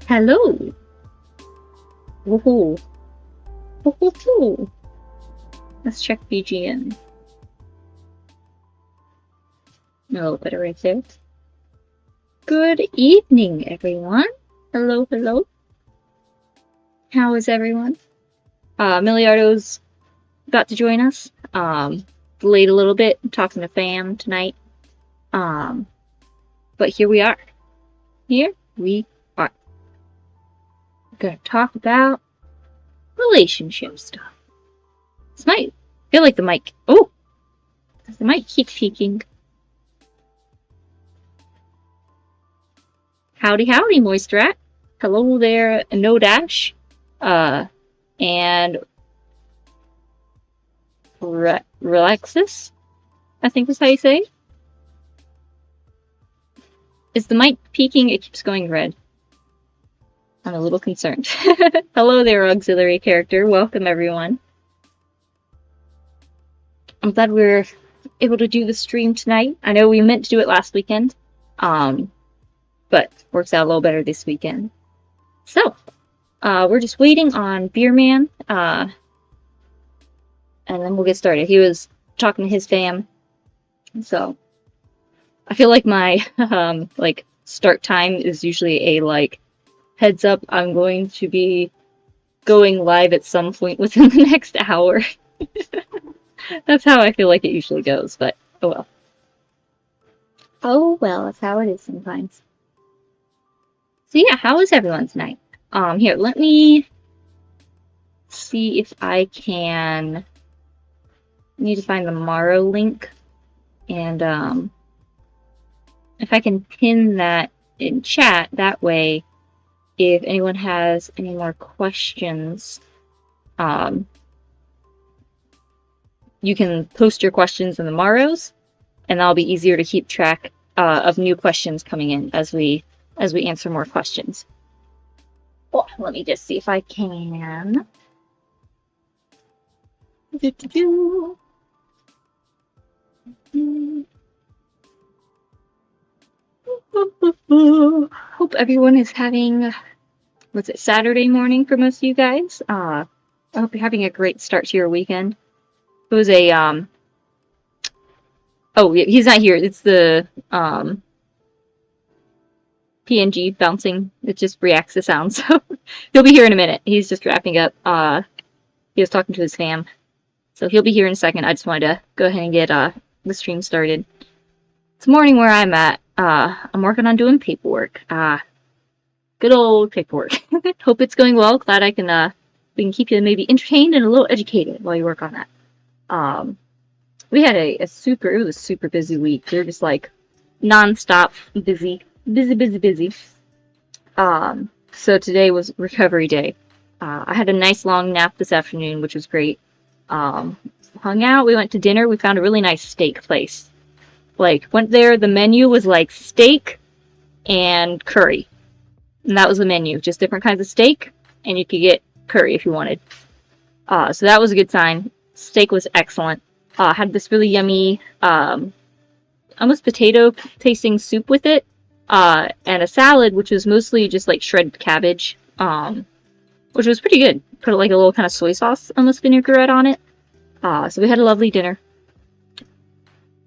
Hello. Woohoo. Woohoo. Let's check BGN. A little bit right there. Good evening, everyone. Hello, hello. How is everyone? Milliardo's about to join us. Delayed a little bit. I'm talking to fam tonight. But here we are. Here we are. We're gonna talk about relationship stuff. This might feel like the mic. Oh! Does the mic keep peaking? Howdy, howdy, Moist Rat. Hello there, No Dash. And Relaxus, I think is how you say it. Is the mic peaking? It keeps going red. I'm a little concerned. Hello there, auxiliary character. Welcome, everyone. I'm glad we're able to do the stream tonight. I know we meant to do it last weekend, but works out a little better this weekend. So, we're just waiting on Beer Man, and then we'll get started. He was talking to his fam, so I feel like my start time is usually a heads up. I'm going to be going live at some point within the next hour. That's how I feel like it usually goes, but oh well. Oh well, that's how it is sometimes. So yeah, how is everyone tonight? Here, let me see if I can. I need to find the Morrow link, and if I can pin that in chat, that way, if anyone has any more questions, you can post your questions in the Morrows, and that'll be easier to keep track of new questions coming in as we answer more questions. Oh, let me just see if I can. Hope everyone is having, what's it, Saturday morning for most of you guys. I hope you're having a great start to your weekend. It was a, oh, he's not here. It's the, PNG bouncing. It just reacts to sound, so he'll be here in a minute. He's just wrapping up. He was talking to his fam, so he'll be here in a second. I just wanted to go ahead and get the stream started. It's morning where I'm at. I'm working on doing paperwork. Good old paperwork. Hope it's going well. Glad I can we can keep you maybe entertained and a little educated while you work on that. We had it was a super busy week. They're just non-stop busy. Busy. So today was recovery day. I had a nice long nap this afternoon, which was great. Hung out, we went to dinner, we found a really nice steak place. Went there, the menu was steak and curry. And that was the menu, just different kinds of steak, and you could get curry if you wanted. So that was a good sign. Steak was excellent. Had this really yummy, almost potato tasting soup with it. And a salad, which was mostly just shredded cabbage, which was pretty good. Put a little kind of soy sauce, almost vinaigrette on it. So we had a lovely dinner,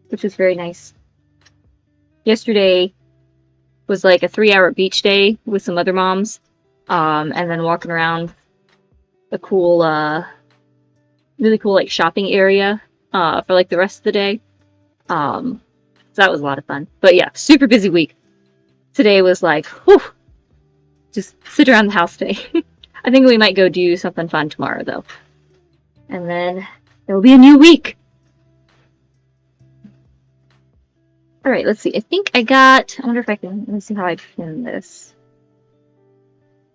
which was very nice. Yesterday was a 3-hour beach day with some other moms, and then walking around a cool, really cool shopping area for the rest of the day. So that was a lot of fun. But yeah, super busy week. Today was whew, just sit around the house today. I think we might go do something fun tomorrow, though. And then there will be a new week. Alright, let's see. I think I wonder if I can, let me see how I pin this.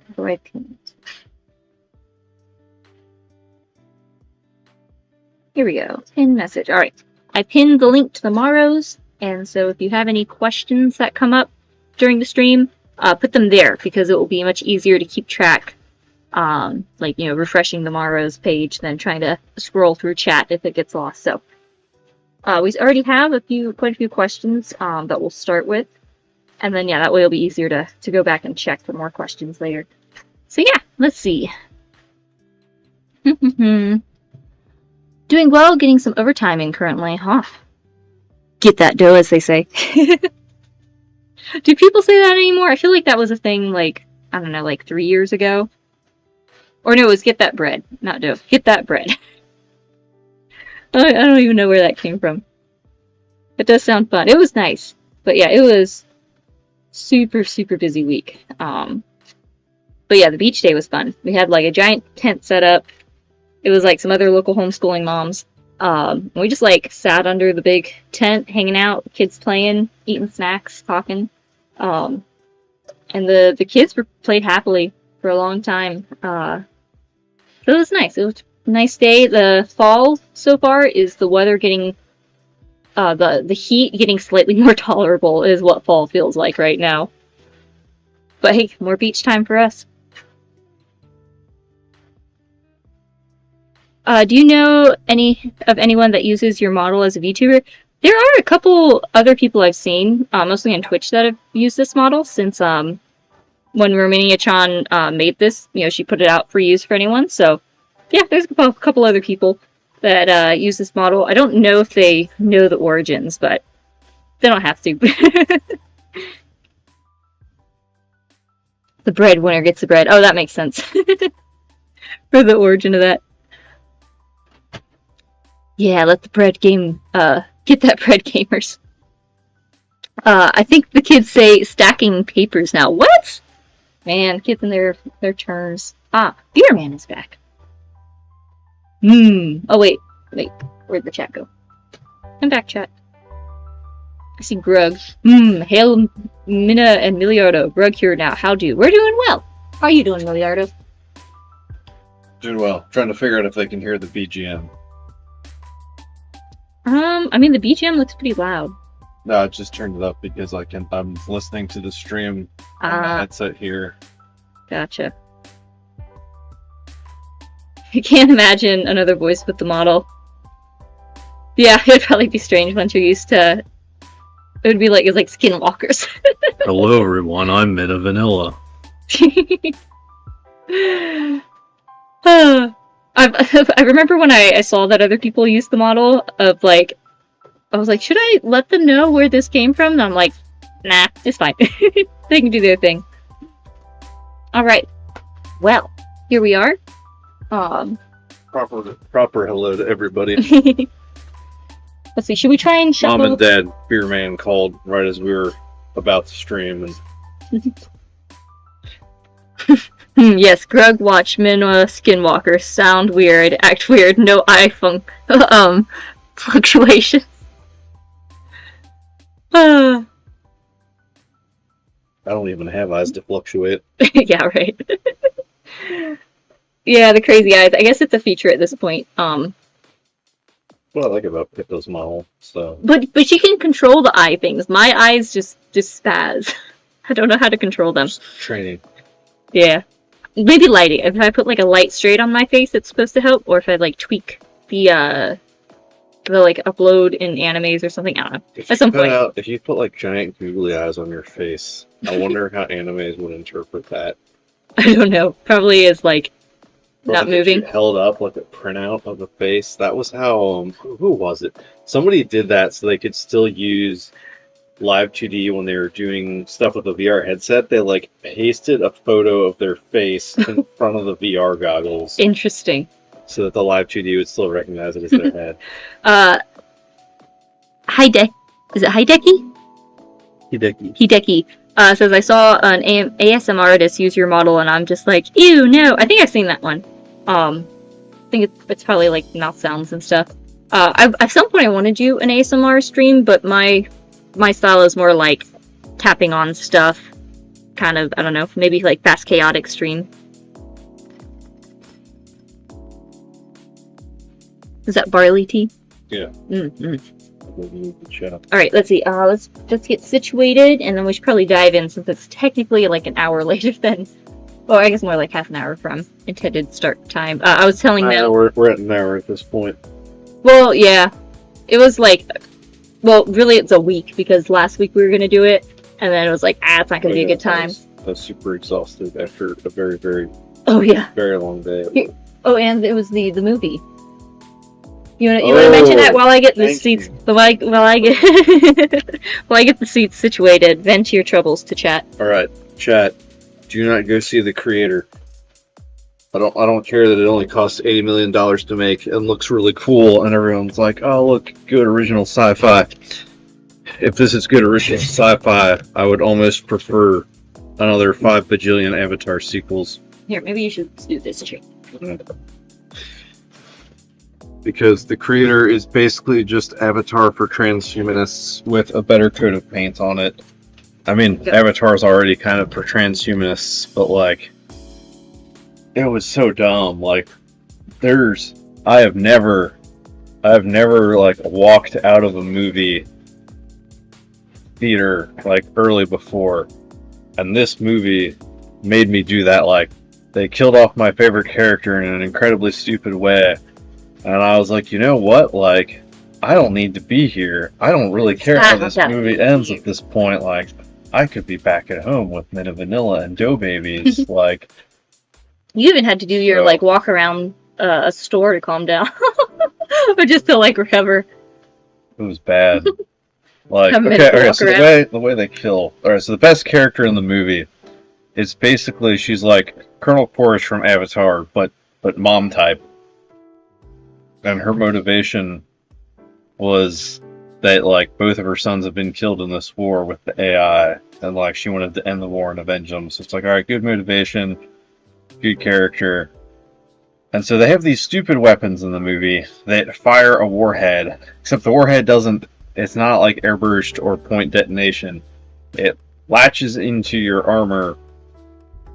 How do I pin it? Here we go. Pin message. Alright. I pinned the link to the Morrows, and so if you have any questions that come up during the stream, put them there, because it will be much easier to keep track, refreshing the Morrows page than trying to scroll through chat if it gets lost. So we already have quite a few questions that we'll start with. And then, yeah, that way it'll be easier to go back and check for more questions later. So, yeah, let's see. Doing well, getting some overtime in currently. Huh. Get that dough, as they say. Do people say that anymore? I feel like that was a thing, like, I don't know, like 3 years ago. Or no, it was get that bread, not dough. Get that bread. I don't even know where that came from. It does sound fun. It was nice. But yeah, it was super, super busy week. But yeah, the beach day was fun. We had like a giant tent set up. It was like some other local homeschooling moms. We just like sat under the big tent, hanging out, kids playing, eating snacks, talking. And the kids played happily for a long time. So it was nice. It was a nice day. The fall so far is the weather getting, the heat getting slightly more tolerable is what fall feels like right now. But hey, more beach time for us. Do you know anyone that uses your model as a VTuber? There are a couple other people I've seen, mostly on Twitch, that have used this model since when Romania-chan made this. You know, she put it out for use for anyone. So yeah, there's a couple other people that use this model. I don't know if they know the origins, but they don't have to. The breadwinner gets the bread. Oh, that makes sense. For the origin of that. Yeah, let the bread game, get that bread, gamers. I think the kids say stacking papers now. What? Man, kids in their turns. Ah, Beer Man is back. Oh, wait. Where'd the chat go? I'm back, chat. I see Grug. Hail Minna and Milliardo. Grug here now. How do? We're doing well. How are you doing, Milliardo? Doing well. Trying to figure out if they can hear the BGM. I mean, the BGM looks pretty loud. No, I just turned it up because I'm listening to the stream on my headset here. Gotcha. I can't imagine another voice with the model. Yeah, it'd probably be strange once you're used to. It would be like it's like skinwalkers. Hello, everyone. I'm Minna Vanilla. I remember when I saw that other people used the model of like, I was like, should I let them know where this came from? And I'm like, nah, it's fine. They can do their thing. Alright. Well, here we are. Proper hello to everybody. Let's see, should we try and shuffle? Mom and Dad, Beer Man called right as we were about to stream. And Yes, Grug watch Minna Skinwalker. Sound weird, act weird, no iPhone fluctuations. I don't even have eyes to fluctuate. Yeah, right. Yeah, the crazy eyes. I guess it's a feature at this point. What I like about Pippo's model, so. But she can control the eye things. My eyes just spaz. I don't know how to control them. Just training. Yeah. Maybe lighting. If I put like a light straight on my face, it's supposed to help. Or if I like tweak the like upload in animes or something. I don't know. At some point. If you put like giant googly eyes on your face, I wonder how animes would interpret that. I don't know. Probably is like not moving. Held up like a printout of the face. That was how who was it? Somebody did that so they could still use Live 2D when they were doing stuff with the VR headset. They like pasted a photo of their face in front of the VR goggles. Interesting. So that the Live 2D would still recognize it as their head. Is it Hideki? Hideki. Says, I saw an ASMR artist use your model, and I'm just like, ew, no. I think I've seen that one. I think it's probably like mouth sounds and stuff. At some point I wanted to do an ASMR stream, but my style is more like tapping on stuff. Kind of, I don't know, maybe like fast chaotic stream. Is that barley tea? Yeah. Alright, let's see. Let's get situated, and then we should probably dive in since it's technically like an hour later than... Well, I guess more like half an hour from intended start time. I was telling them... We're at an hour at this point. Well, yeah. It was like... Well, really it's a week, because last week we were going to do it, And then it was like, it's not going to be a good time. I was super exhausted after a very, very, Oh, yeah. very long day. Here. Oh, and it was the movie. You want to mention that while I get the seats, while I get while I get the seats situated, vent your troubles to chat. All right, chat. Do not go see The Creator. I don't care that it only costs $80 million to make and looks really cool, and everyone's like, oh, look, good original sci-fi. If this is good original sci-fi, I would almost prefer another 5 bajillion Avatar sequels. Here, maybe you should do this trick. Because The Creator is basically just Avatar for transhumanists with a better coat of paint on it. I mean, Avatar's already kind of for transhumanists, but like, it was so dumb. Like, I have never like walked out of a movie theater like early before, and this movie made me do that. Like, they killed off my favorite character in an incredibly stupid way, and I was like, you know what? Like, I don't need to be here. I don't really care how this movie ends at this point. Like, I could be back at home with Minna Vanilla and dough babies. Like, you even had to do your like walk around a store to calm down, or just to like recover. It was bad. Like, okay, so the way they kill. Alright, so the best character in the movie is basically, she's like Colonel Porridge from Avatar, but mom type. And her motivation was that like both of her sons have been killed in this war with the AI, and like she wanted to end the war and avenge them. So it's like, alright, good motivation, good character. And so they have these stupid weapons in the movie that fire a warhead, except the warhead it's not like airburst or point detonation. It latches into your armor,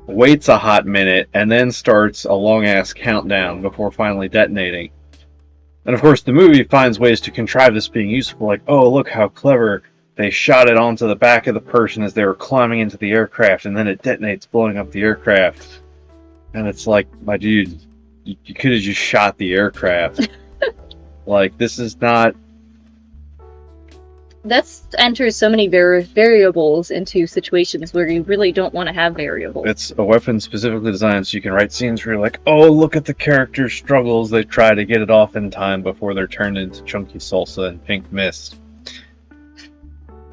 waits a hot minute, and then starts a long-ass countdown before finally detonating. And of course, the movie finds ways to contrive this being useful, like, oh, look how clever. They shot it onto the back of the person as they were climbing into the aircraft, and then it detonates, blowing up the aircraft. And it's like, my dude, you could have just shot the aircraft. Like, this is not... That enters so many variables into situations where you really don't want to have variables. It's a weapon specifically designed so you can write scenes where you're like, oh, look at the character's struggles. They try to get it off in time before they're turned into chunky salsa and pink mist.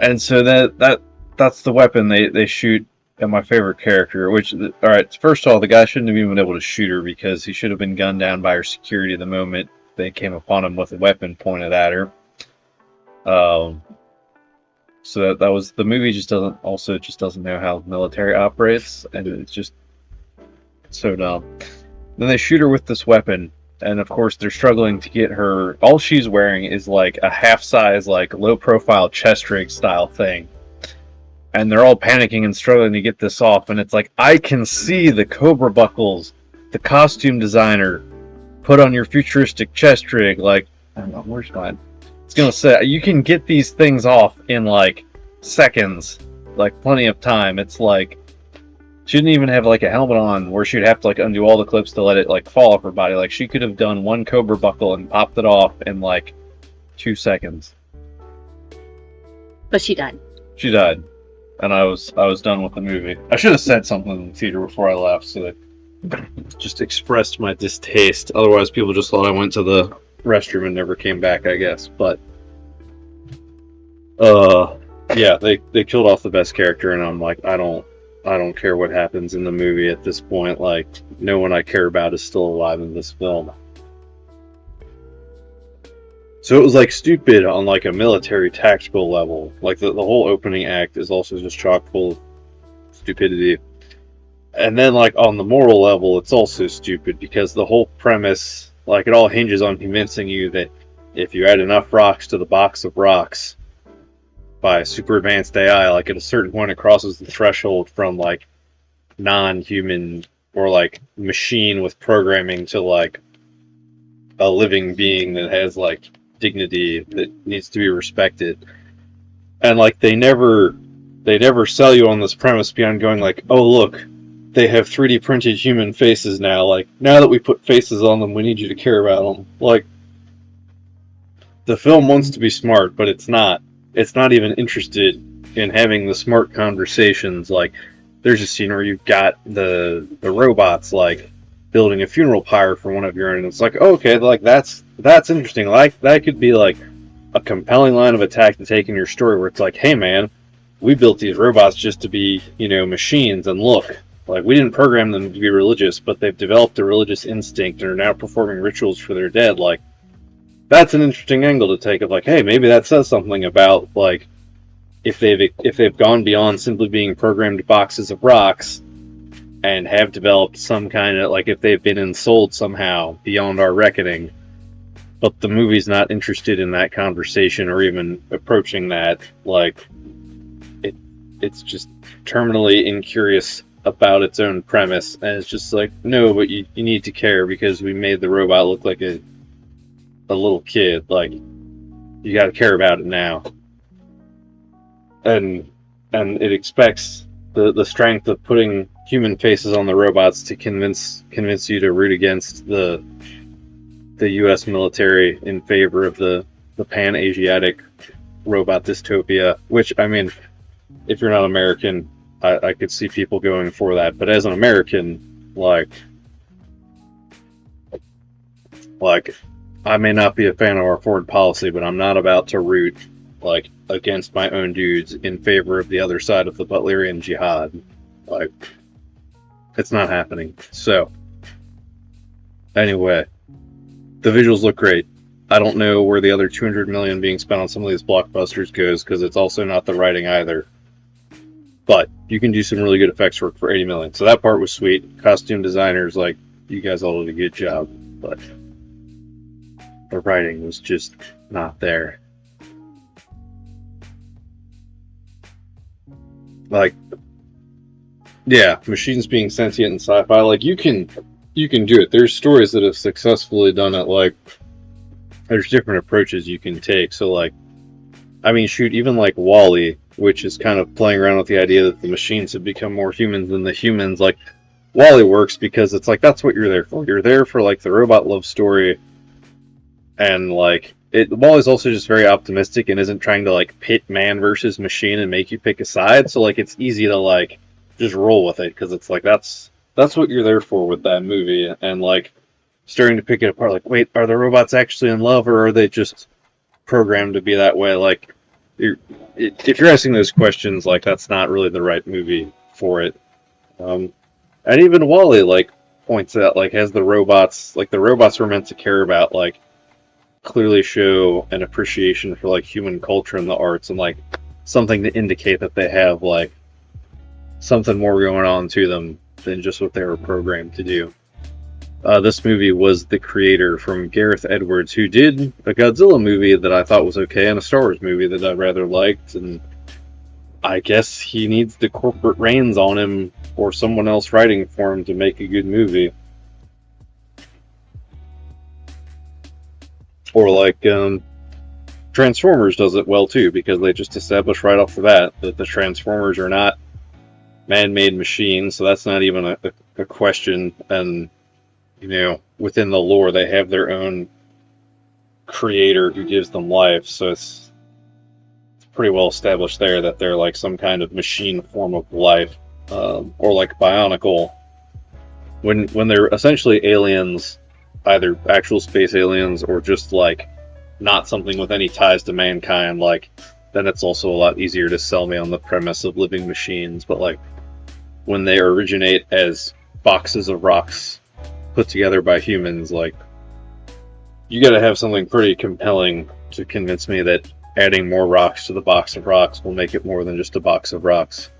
And so that's the weapon they shoot at my favorite character, which, alright, first of all, the guy shouldn't have even been able to shoot her because he should have been gunned down by her security the moment they came upon him with a weapon pointed at her. So that was, the movie just doesn't know how the military operates, and it's just so dumb. Then they shoot her with this weapon, and of course they're struggling to get her, all she's wearing is like a half-size, like low-profile chest rig style thing. And they're all panicking and struggling to get this off, and it's like, I can see the Cobra buckles the costume designer put on your futuristic chest rig. Like, I don't know, where's mine? It's gonna say, you can get these things off in like seconds, like plenty of time. It's like, she didn't even have like a helmet on where she'd have to like undo all the clips to let it like fall off her body. Like, she could have done one Cobra buckle and popped it off in like 2 seconds. But she died. She died. And I was done with the movie. I should have said something in the theater before I left, so that just expressed my distaste. Otherwise, people just thought I went to the restroom and never came back, I guess. But yeah, they killed off the best character, and I'm like, I don't care what happens in the movie at this point. Like, no one I care about is still alive in this film. So it was like stupid on like a military tactical level. Like the whole opening act is also just chock full of stupidity. And then like on the moral level, it's also stupid because the whole premise, like, it all hinges on convincing you that if you add enough rocks to the box of rocks by super advanced AI, like at a certain point it crosses the threshold from like non-human or like machine with programming to like a living being that has like dignity that needs to be respected. And like they never sell you on this premise beyond going like, oh look, they have 3D printed human faces now. Like, now that we put faces on them, we need you to care about them. Like, the film wants to be smart, but it's not even interested in having the smart conversations. Like, there's a scene where you've got the robots like building a funeral pyre for one of your own, and it's like, oh, okay, like that's interesting. Like, that could be like a compelling line of attack to take in your story, where it's like, hey man, we built these robots just to be, machines, and look, like, we didn't program them to be religious, but they've developed a religious instinct and are now performing rituals for their dead. Like, that's an interesting angle to take of like, hey, maybe that says something about like if they've gone beyond simply being programmed boxes of rocks and have developed some kind of, like, if they've been ensouled somehow beyond our reckoning, but the movie's not interested in that conversation or even approaching that. Like, it's just terminally incurious about its own premise, and it's just like, no, but you need to care because we made the robot look like a little kid. Like, you got to care about it now, and it expects the strength of putting human faces on the robots to convince you to root against the U.S. military in favor of the pan-Asiatic robot dystopia. Which, I mean, if you're not American, I could see people going for that, but as an American, like I may not be a fan of our foreign policy, but I'm not about to root like against my own dudes in favor of the other side of the Butlerian Jihad. Like, it's not happening. So, anyway, the visuals look great. I don't know where the other $200 million being spent on some of these blockbusters goes, because it's also not the writing either. But you can do some really good effects work for $80 million. So that part was sweet. Costume designers, like, you guys all did a good job. But the writing was just not there. Like, yeah, machines being sentient in sci-fi, like, you can do it. There's stories that have successfully done it. Like, there's different approaches you can take. So, like, I mean, shoot, even like WALL-E, which is kind of playing around with the idea that the machines have become more human than the humans. Like, WALL-E works because it's like, that's what you're there for. You're there for, like, the robot love story. And, like, WALL-E's also just very optimistic and isn't trying to, like, pit man versus machine and make you pick a side. So, like, it's easy to, like, just roll with it, because it's like, that's what you're there for with that movie. And, like, starting to pick it apart, like, wait, are the robots actually in love, or are they just programmed to be that way? Like, if you're asking those questions, like, that's not really the right movie for it. And even WALL-E, like, points out, like, has the robots were meant to care about, like, clearly show an appreciation for, like, human culture and the arts, and, like, something to indicate that they have, like, something more going on to them than just what they were programmed to do. This movie was the creator from Gareth Edwards, who did a Godzilla movie that I thought was okay, and a Star Wars movie that I rather liked, and I guess he needs the corporate reins on him or someone else writing for him to make a good movie. Or like Transformers does it well too, because they just establish right off the bat that the Transformers are not man-made machines, so that's not even a question. And, you know, within the lore, they have their own creator who gives them life, so it's pretty well established there that they're like some kind of machine form of life, or like bionicle. When they're essentially aliens, either actual space aliens or just like not something with any ties to mankind, like, then it's also a lot easier to sell me on the premise of living machines. But like, when they originate as boxes of rocks put together by humans, like, you gotta have something pretty compelling to convince me that adding more rocks to the box of rocks will make it more than just a box of rocks.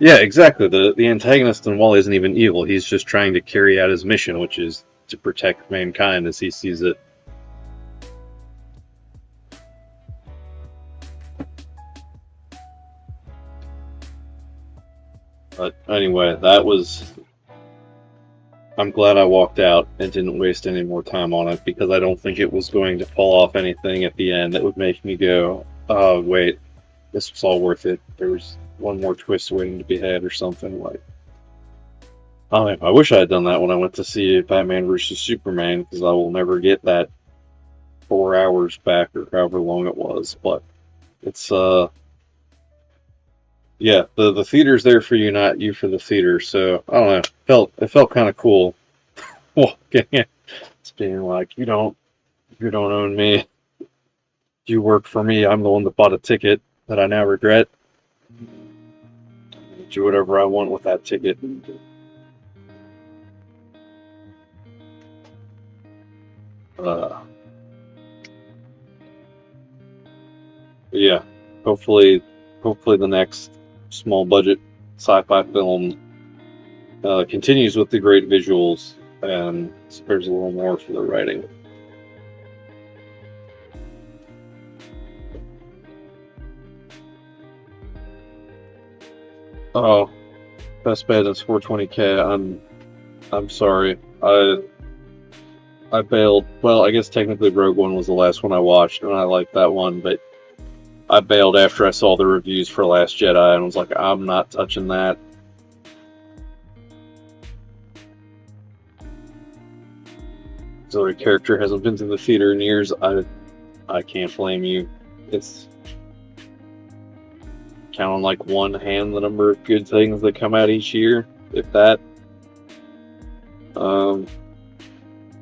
Yeah, exactly. The antagonist in WALL-E isn't even evil. He's just trying to carry out his mission, which is to protect mankind as he sees it. But anyway, I'm glad I walked out and didn't waste any more time on it, because I don't think it was going to pull off anything at the end that would make me go, oh, wait, this was all worth it. There was one more twist waiting to be had or something. Like, I wish I had done that when I went to see Batman vs Superman, because I will never get that 4 hours back or however long it was. But it's yeah, the theater's there for you, not you for the theater. So I don't know. It felt kind of cool walking in. It's being like, you don't own me. You work for me. I'm the one that bought a ticket that I now regret. Do whatever I want with that ticket. Yeah, hopefully the next small budget sci-fi film continues with the great visuals and spares a little more for the writing. Oh, best bet is 420k. I'm sorry. I bailed. Well, I guess technically Rogue One was the last one I watched, and I liked that one, but I bailed after I saw the reviews for Last Jedi and was like, I'm not touching that. So the character hasn't been to the theater in years. I can't blame you. It's count on like one hand the number of good things that come out each year, if that. I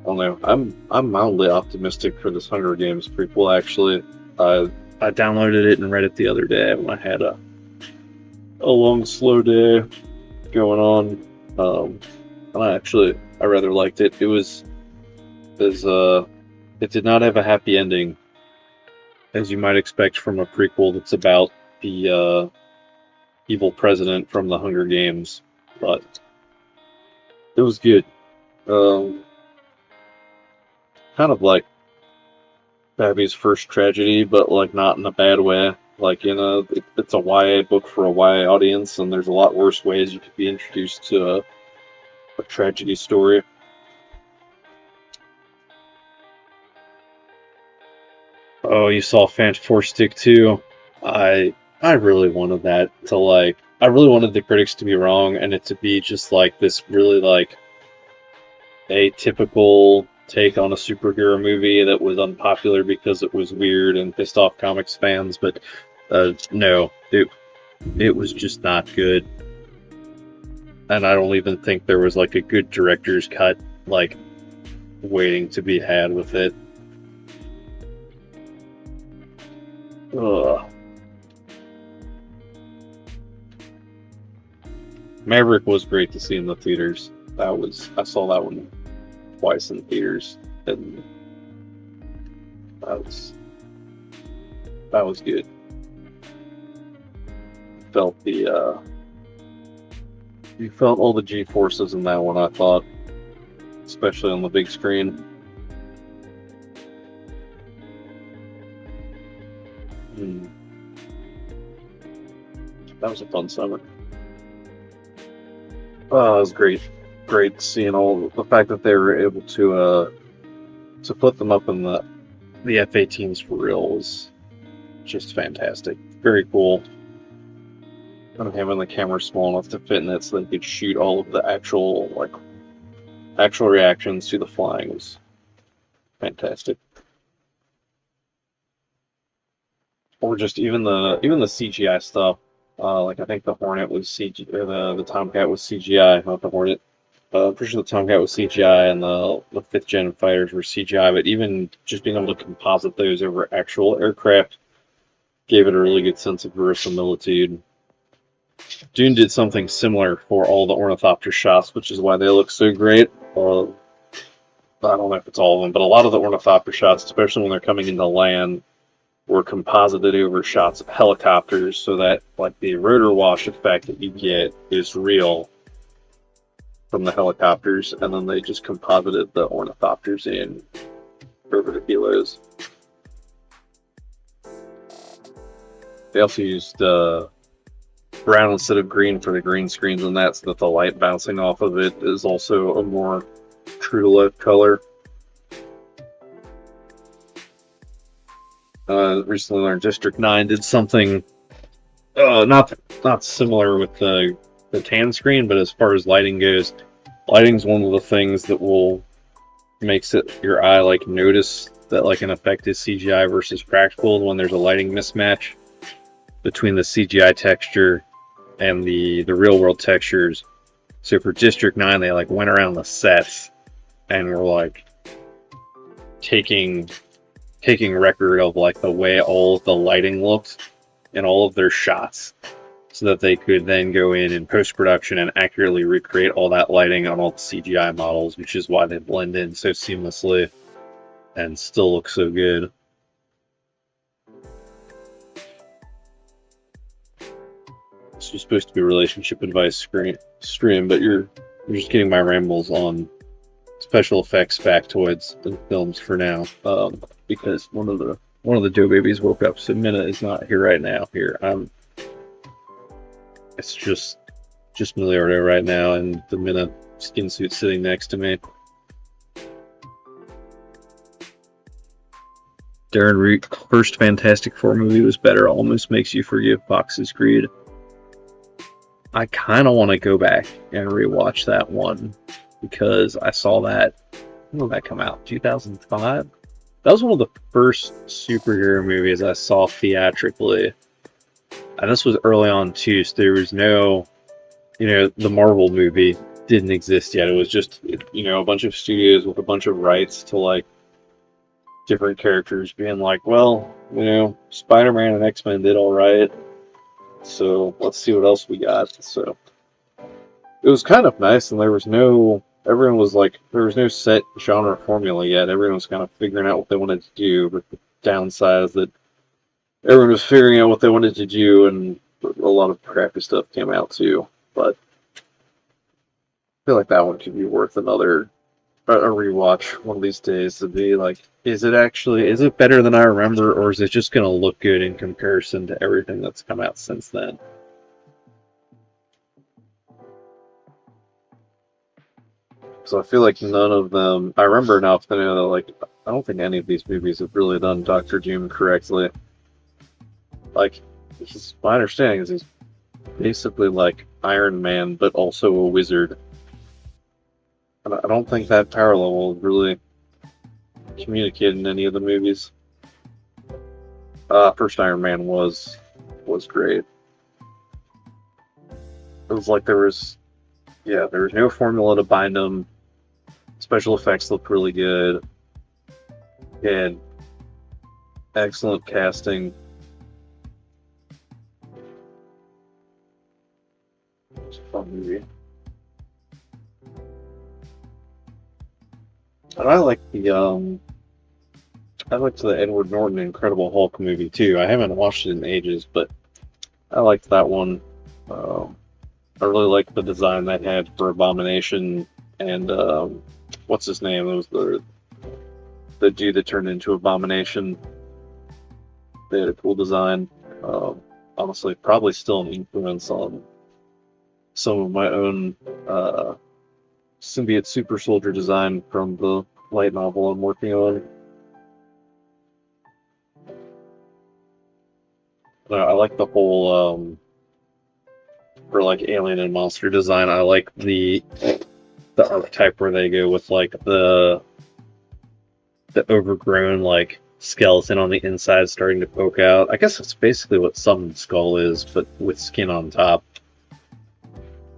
don't know. I'm mildly optimistic for this Hunger Games prequel. Actually, I downloaded it and read it the other day when I had a long, slow day going on. And I rather liked it. It did not have a happy ending, as you might expect from a prequel that's about the evil president from the Hunger Games, but it was good. Kind of like Babby's first tragedy, but like not in a bad way. Like, it's a YA book for a YA audience, and there's a lot worse ways you could be introduced to a tragedy story. Oh, you saw Fantastic 2. I really wanted that to I really wanted the critics to be wrong and it to be just like this really like atypical take on a superhero movie that was unpopular because it was weird and pissed off comics fans, but no, it was just not good. And I don't even think there was like a good director's cut like waiting to be had with it. Ugh. Maverick was great to see in the theaters. I saw that one twice in theaters, and that was good. You felt all the G-forces in that one, I thought, especially on the big screen. That was a fun summer. Oh, it was great seeing all the fact that they were able to put them up in the F-18s for real was just fantastic. Very cool. And having the camera small enough to fit in it so they could shoot all of the actual reactions to the flying was fantastic. Or just even the CGI stuff. I think the Hornet was CGI, the Tomcat was CGI, not the Hornet. I'm pretty sure the Tomcat was CGI and the 5th gen fighters were CGI, but even just being able to composite those over actual aircraft gave it a really good sense of verisimilitude. Dune did something similar for all the ornithopter shots, which is why they look so great. I don't know if it's all of them, but a lot of the ornithopter shots, especially when they're coming into land, were composited over shots of helicopters so that like the rotor wash effect that you get is real from the helicopters, and then they just composited the ornithopters in over the kilos. They also used brown instead of green for the green screens and that, so that the light bouncing off of it is also a more true to life color. Recently learned District 9 did something not similar with the tan screen, but as far as lighting goes, lighting's one of the things that makes your eye like notice that like an effect is CGI versus practical when there's a lighting mismatch between the CGI texture and the real world textures. So for District 9, they like went around the sets and were like taking record of like the way all of the lighting looked in all of their shots, so that they could then go in post-production and accurately recreate all that lighting on all the CGI models, which is why they blend in so seamlessly and still look so good. This was supposed to be a relationship advice stream, but you're just getting my rambles on special effects factoids and films for now, because one of the Joe babies woke up, so Minna is not here right now. It's just Milliardo right now, and the Minna skin suit sitting next to me. Darren Reed, first Fantastic Four movie was better. Almost makes you forgive Fox's greed. I kind of want to go back and rewatch that one, because I saw that. When did that come out? 2005? That was one of the first superhero movies I saw theatrically. And this was early on too, so there was no, the Marvel movie didn't exist yet. It was just, a bunch of studios with a bunch of rights to like different characters being like, well, Spider-Man and X-Men did all right, so let's see what else we got. So it was kind of nice, and there was no set genre formula yet. Everyone was kind of figuring out what they wanted to do, but the downside is that everyone was figuring out what they wanted to do, and a lot of crappy stuff came out too. But I feel like that one could be worth a rewatch one of these days, to be like, is it better than I remember, or is it just going to look good in comparison to everything that's come out since then? So I feel like none of them, I remember enough to know that like, I don't think any of these movies have really done Dr. Doom correctly. Like, my understanding is he's basically like Iron Man, but also a wizard. And I don't think that power level is really communicated in any of the movies. First Iron Man was great. It was like there was no formula to bind them. Special effects looked really good. And excellent casting. It's a fun movie. And I liked the Edward Norton Incredible Hulk movie too. I haven't watched it in ages, but I liked that one. I really liked the design they had for Abomination, and what's his name? It was the dude that turned into Abomination. They had a cool design. Honestly, probably still an influence on some of my own symbiote super soldier design from the light novel I'm working on. I like the whole for like alien and monster design. I like the archetype where they go with like the overgrown like skeleton on the inside starting to poke out. I guess it's basically what Summoned Skull is, but with skin on top.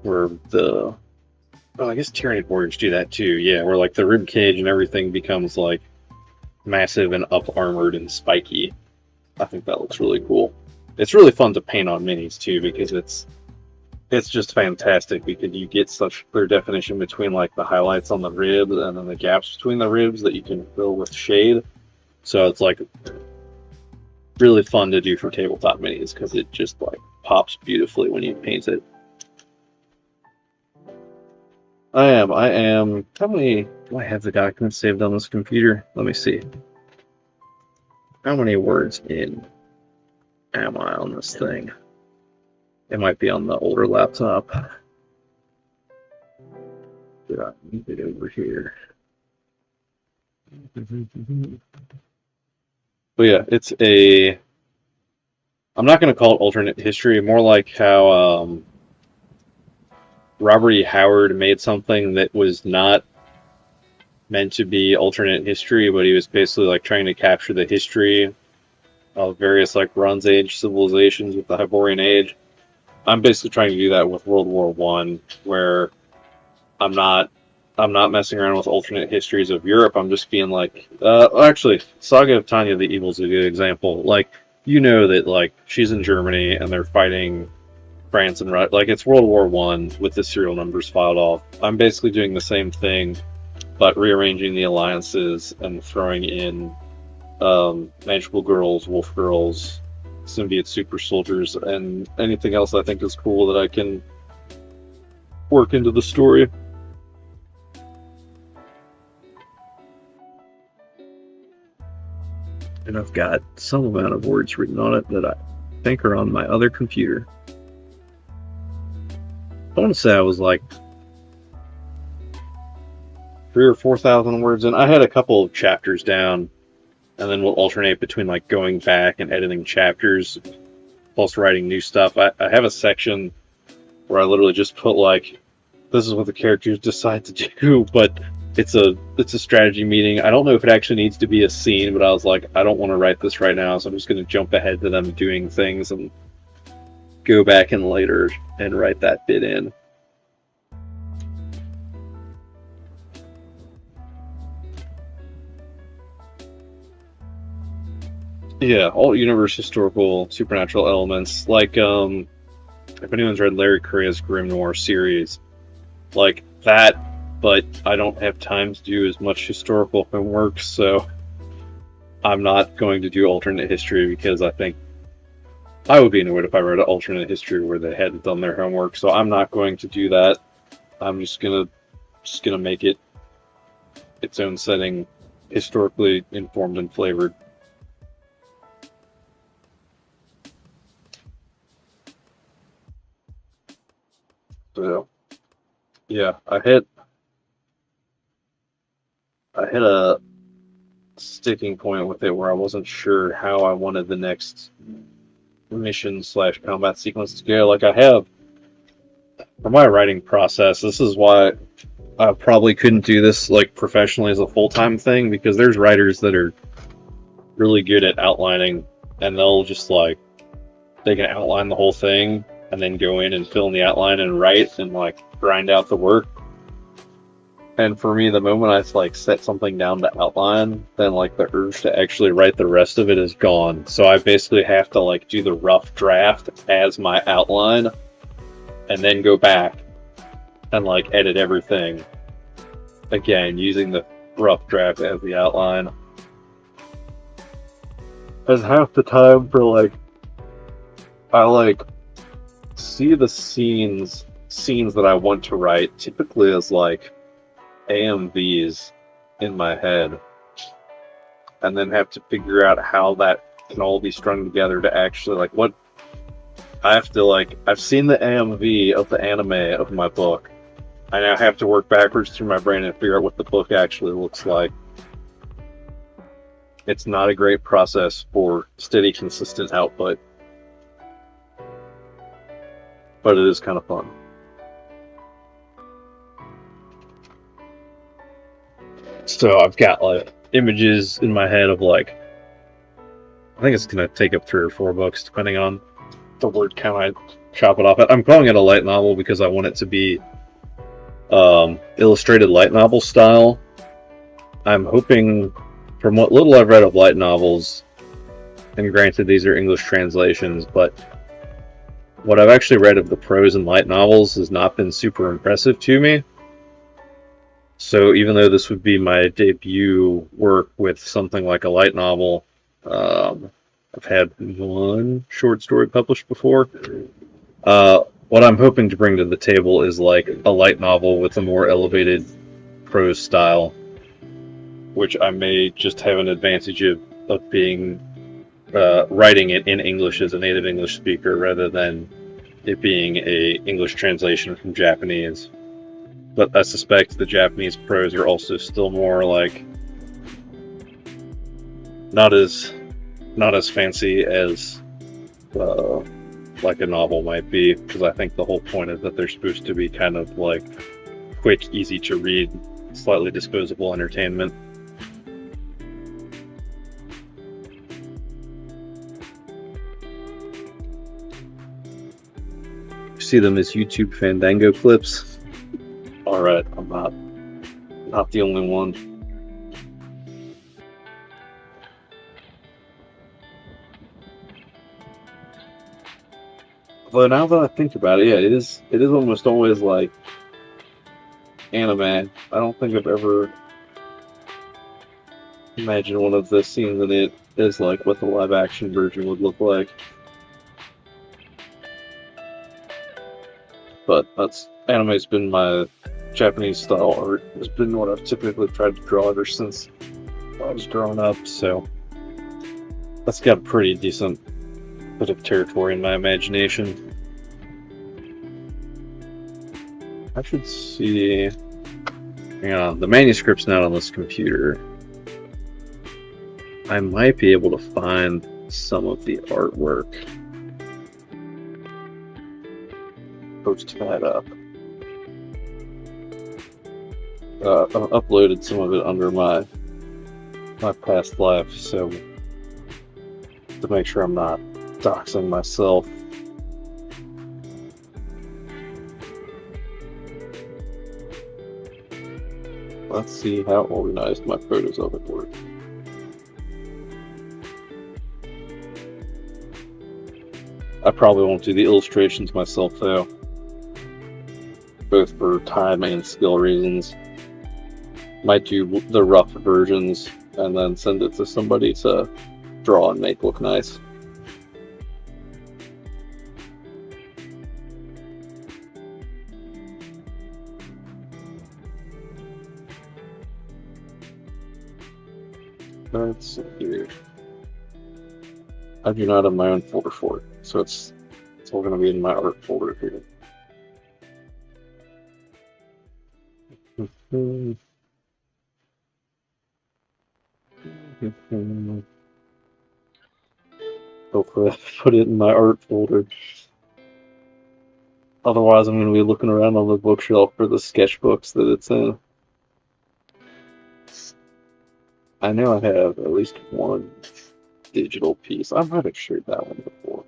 Where I guess Tyranid warriors do that too. Yeah, where like the rib cage and everything becomes like massive and up armored and spiky. I think that looks really cool. It's really fun to paint on minis too, because it's just fantastic, because you get such clear definition between like the highlights on the ribs and then the gaps between the ribs that you can fill with shade. So it's like really fun to do for tabletop minis, because it just like pops beautifully when you paint it. I am. How many do I have the documents saved on this computer? Let me see. How many words in am I on this thing? It might be on the older laptop. Did I move it over here? But yeah, it's a... I'm not going to call it alternate history, more like how Robert E. Howard made something that was not meant to be alternate history, but he was basically like trying to capture the history of various like Bronze Age civilizations with the Hyborian Age. I'm basically trying to do that with World War One, where I'm not messing around with alternate histories of Europe. I'm just being like, actually, Saga of Tanya the Evil is a good example. Like, you know that like she's in Germany and they're fighting France and Russia. Like, it's World War One with the serial numbers filed off. I'm basically doing the same thing, but rearranging the alliances and throwing in magical girls, wolf girls, symbiote super soldiers, and anything else I think is cool that I can work into the story. And I've got some amount of words written on it that I think are on my other computer. I want to say I was like 3,000 or 4,000 words in. I had a couple of chapters down, and then we'll alternate between like going back and editing chapters, plus writing new stuff. I have a section where I literally just put like, this is what the characters decide to do, but it's a strategy meeting. I don't know if it actually needs to be a scene, but I was like, I don't want to write this right now, so I'm just going to jump ahead to them doing things and go back in later and write that bit in. Yeah, all universe historical supernatural elements. Like, if anyone's read Larry Correa's Grim Noir series, like that, but I don't have time to do as much historical homework, so I'm not going to do alternate history because I think I would be annoyed if I read an alternate history where they hadn't done their homework, so I'm not going to do that. I'm just gonna make it its own setting, historically informed and flavored. So, yeah, I hit a sticking point with it where I wasn't sure how I wanted the next mission/combat sequence to go. Like, I have, for my writing process, this is why I probably couldn't do this like professionally as a full-time thing, because there's writers that are really good at outlining, and they'll just like, they can outline the whole thing and then go in and fill in the outline and write and like grind out the work. And for me, the moment I like set something down to outline, then like the urge to actually write the rest of it is gone. So I basically have to like do the rough draft as my outline and then go back and like edit everything again using the rough draft as the outline. As half the time for like, I like see the scenes that I want to write typically as like AMVs in my head, and then have to figure out how that can all be strung together to actually like what I have to like. I've seen the AMV of the anime of my book. I now have to work backwards through my brain and figure out what the book actually looks like. It's not a great process for steady, consistent output, but it is kind of fun. So I've got like images in my head of like, I think it's gonna take up 3 or 4 books depending on the word count I chop it off at. I'm calling it a light novel because I want it to be illustrated light novel style. I'm hoping, from what little I've read of light novels, and granted these are English translations, but what I've actually read of the prose in light novels has not been super impressive to me. So even though this would be my debut work with something like a light novel, I've had 1 short story published before. What I'm hoping to bring to the table is like a light novel with a more elevated prose style, which I may just have an advantage of being writing it in English as a native English speaker rather than it being a English translation from Japanese. But I suspect the Japanese prose are also still more like not as fancy as like a novel might be, because I think the whole point is that they're supposed to be kind of like quick, easy to read, slightly disposable entertainment. See them as YouTube Fandango clips. Alright, I'm not the only one. But now that I think about it, yeah, it is almost always like anime. I don't think I've ever imagined one of the scenes in it as like what the live action version would look like. But anime's been my Japanese style art. It's been what I've typically tried to draw ever since I was growing up, so that's got a pretty decent bit of territory in my imagination. I should see. The manuscript's not on this computer. I might be able to find some of the artwork. Post that up. I've uploaded some of it under my past life, so to make sure I'm not doxing myself. Let's see how organized my photos of it were. I probably won't do the illustrations myself though, both for time and skill reasons. Might do the rough versions and then send it to somebody to draw and make look nice. Let's see here. I do not have my own folder for it, so it's all going to be in my art folder here. Hopefully I put it in my art folder. Otherwise I'm going to be looking around on the bookshelf for the sketchbooks that it's in. I know I have at least one digital piece. I might have shared that one before.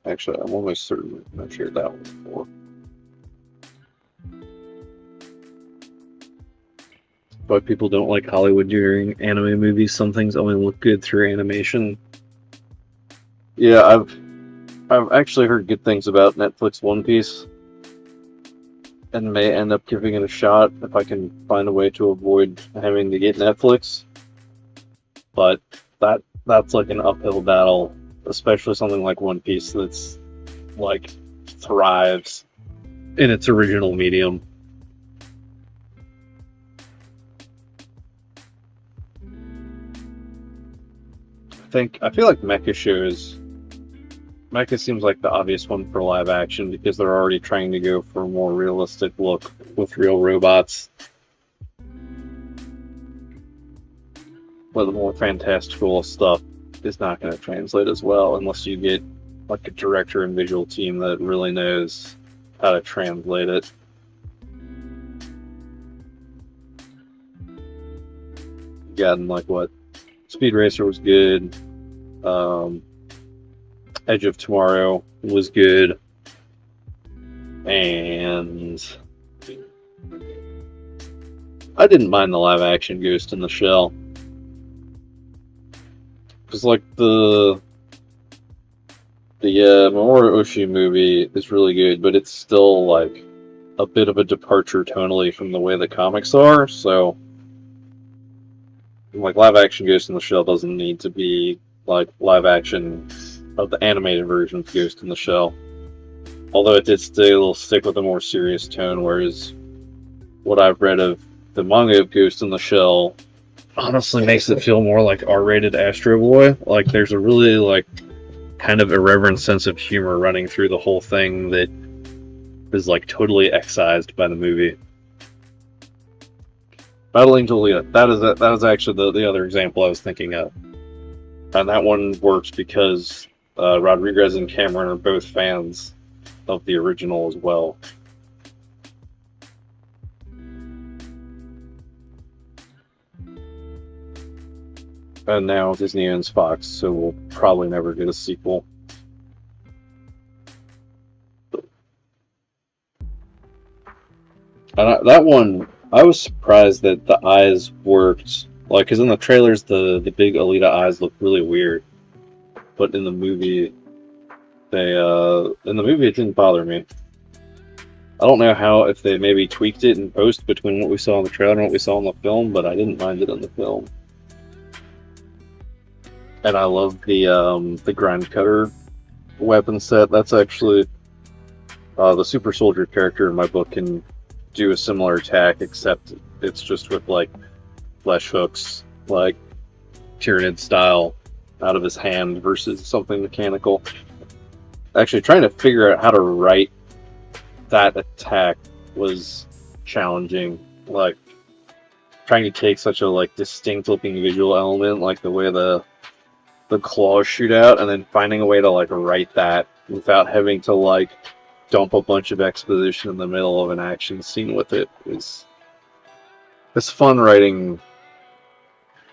Actually, I'm almost certain I've shared that one before. But people don't like Hollywood doing anime movies. Some things only look good through animation. Yeah, I've actually heard good things about Netflix One Piece, and may end up giving it a shot if I can find a way to avoid having to get Netflix. But that's like an uphill battle, especially something like One Piece that's like thrives in its original medium. I feel like Mecha seems like the obvious one for live action because they're already trying to go for a more realistic look with real robots. But the more fantastical stuff is not going to translate as well unless you get like a director and visual team that really knows how to translate it. Gotten like what? Speed Racer was good. Edge of Tomorrow was good. And I didn't mind the live action Ghost in the Shell. Because like the Mamoru Oshii movie is really good, but it's still like a bit of a departure tonally from the way the comics are, so like live action Ghost in the Shell doesn't need to be like live action of the animated version of Ghost in the Shell. Although it did still stick with a more serious tone, whereas what I've read of the manga of Ghost in the Shell honestly makes it feel more like R-rated Astro Boy. Like there's a really like kind of irreverent sense of humor running through the whole thing that is like totally excised by the movie. Battle Angel Alita, that is actually the other example I was thinking of. And that one works because Rodriguez and Cameron are both fans of the original as well. And now Disney owns Fox, so we'll probably never get a sequel. And that one, I was surprised that the eyes worked. Like, because in the trailers, the big Alita eyes look really weird. But in the movie, it didn't bother me. I don't know if they maybe tweaked it in post between what we saw in the trailer and what we saw in the film, but I didn't mind it in the film. And I love the grind cutter weapon set. That's actually the super soldier character in my book can do a similar attack, except it's just with like flesh hooks, like Tyranid style, out of his hand versus something mechanical. Actually, trying to figure out how to write that attack was challenging. Like trying to take such a like distinct looking visual element, like the way the claws shoot out, and then finding a way to like write that without having to like dump a bunch of exposition in the middle of an action scene with it. It's fun writing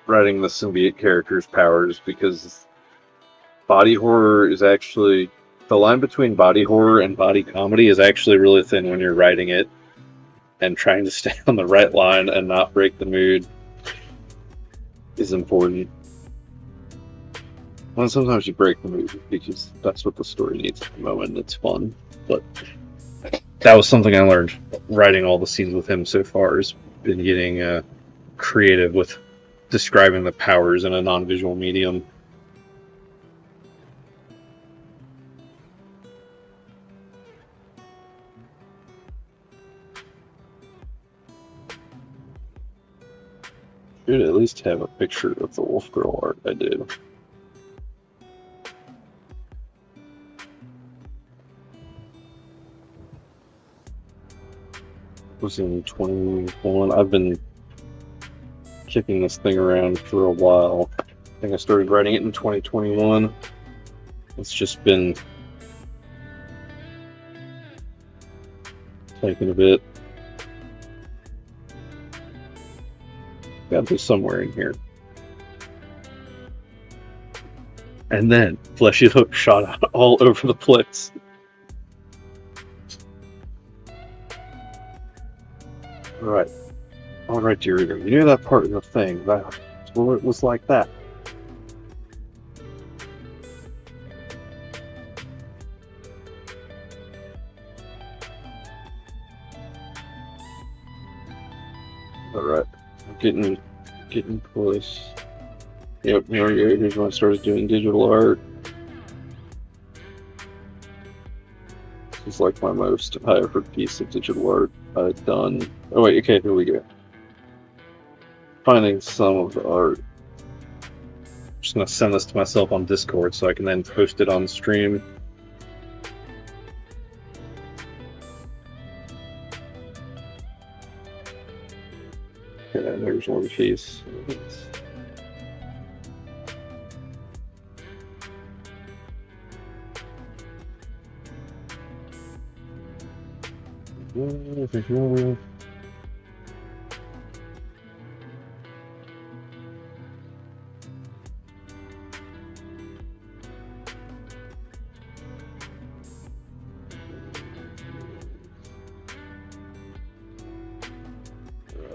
the symbiote characters' powers, because body horror is actually, the line between body horror and body comedy is actually really thin when you're writing it, and trying to stay on the right line and not break the mood is important. Well, sometimes you break the mood because that's what the story needs at the moment. It's fun, but that was something I learned writing all the scenes with him so far. Has been getting creative with describing the powers in a non-visual medium. Should at least have a picture of the Wolf Girl art I did. Was in 21. I've been kicking this thing around for a while. I think I started writing it in 2021. It's just been taking a bit. Got to be somewhere in here. And then Fleshy Hook shot out all over the place. Alright. Alright, dear reader. You knew that part of the thing. That's where it was like that. Alright. Getting close. Yep, here's when I started doing digital art. This is like my most high effort piece of digital art I've done. Oh wait, okay, here we go. Finding some of the art. I'm just gonna send this to myself on Discord so I can then post it on stream. Okay, there's one piece.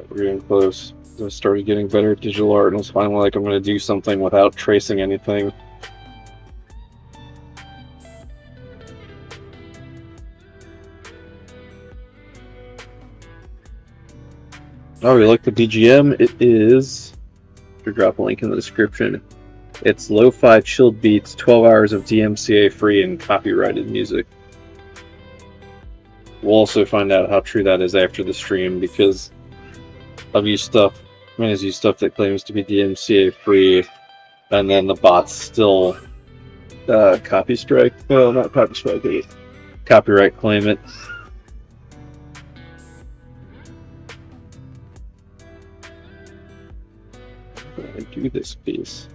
We're getting close. I started getting better at digital art, and I was finally like, I'm going to do something without tracing anything. Oh, you like the BGM? It is. I'll drop a link in the description. It's lo-fi chilled beats, 12 hours of DMCA free and copyrighted music. We'll also find out how true that is after the stream, because I've used stuff, Minna's used stuff that claims to be DMCA free, and then the bots still copy strike. Well, not copy strike, but copyright claim it. I'm gonna do this piece.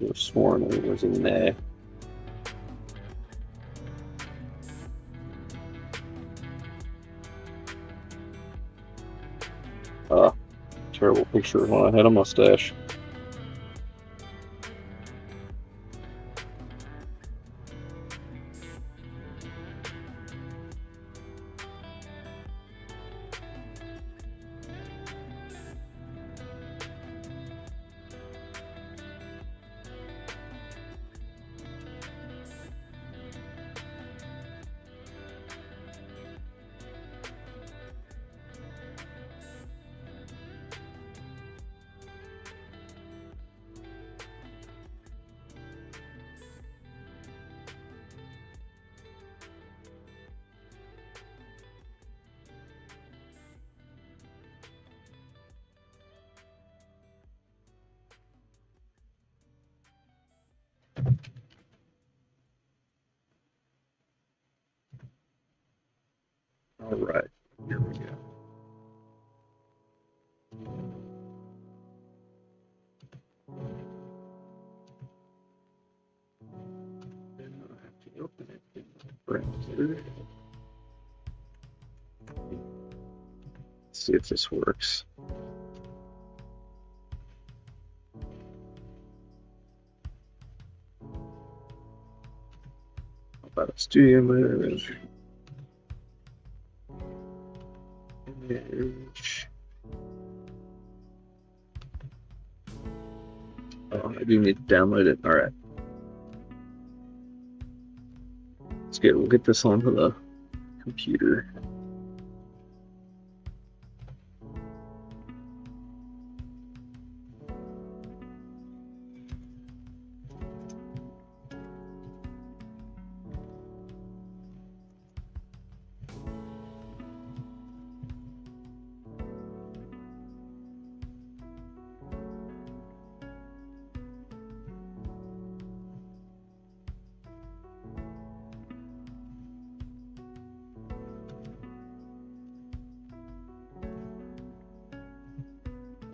could have sworn it was a nay. Terrible picture when I had a mustache. All right, here we go. And I have to open it in the browser. Let's see if this works. About a studio mode. Image. Oh, I do need to download it. All right. Let's get. We'll get this onto the computer.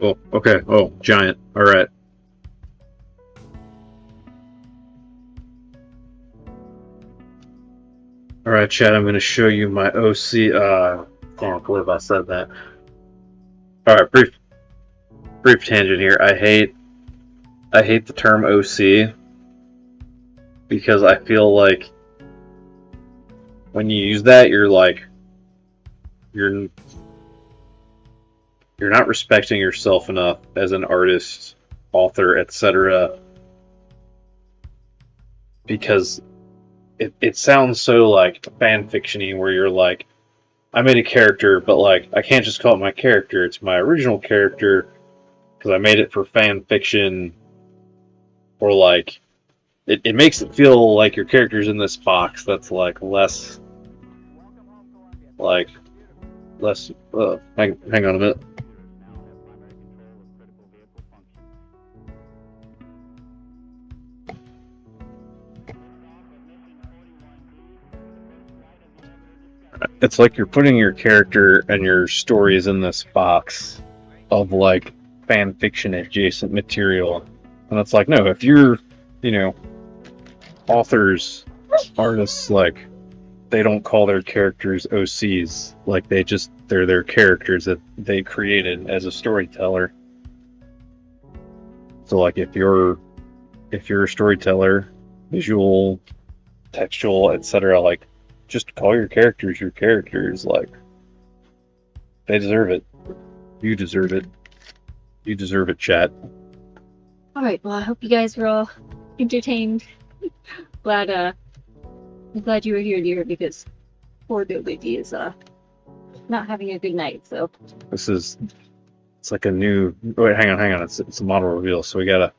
Oh, okay. Oh, giant. All right. All right, Chad. I'm going to show you my OC. Can't believe I said that. All right, brief tangent here. I hate the term OC because I feel like when you use that, you're not respecting yourself enough as an artist, author, etc. Because it sounds so like fan fiction-y where you're like, I made a character, but like I can't just call it my character. It's my original character because I made it for fan fiction. Or like, it makes it feel like your character's in this box that's like less. Hang on a minute. It's like you're putting your character and your stories in this box of like fan fiction adjacent material, and it's like, no, if you're, authors, artists, like, they don't call their characters OCs. Like, they're their characters that they created as a storyteller. So like, if you're a storyteller, visual, textual, etc., like, just call your characters your characters. Like, they deserve it. You deserve it. You deserve it, chat. Alright, well, I hope you guys were all entertained. I'm glad you were here, dear, because poor Baby is not having a good night, so. It's like a new. Wait, hang on. It's a model reveal, so we gotta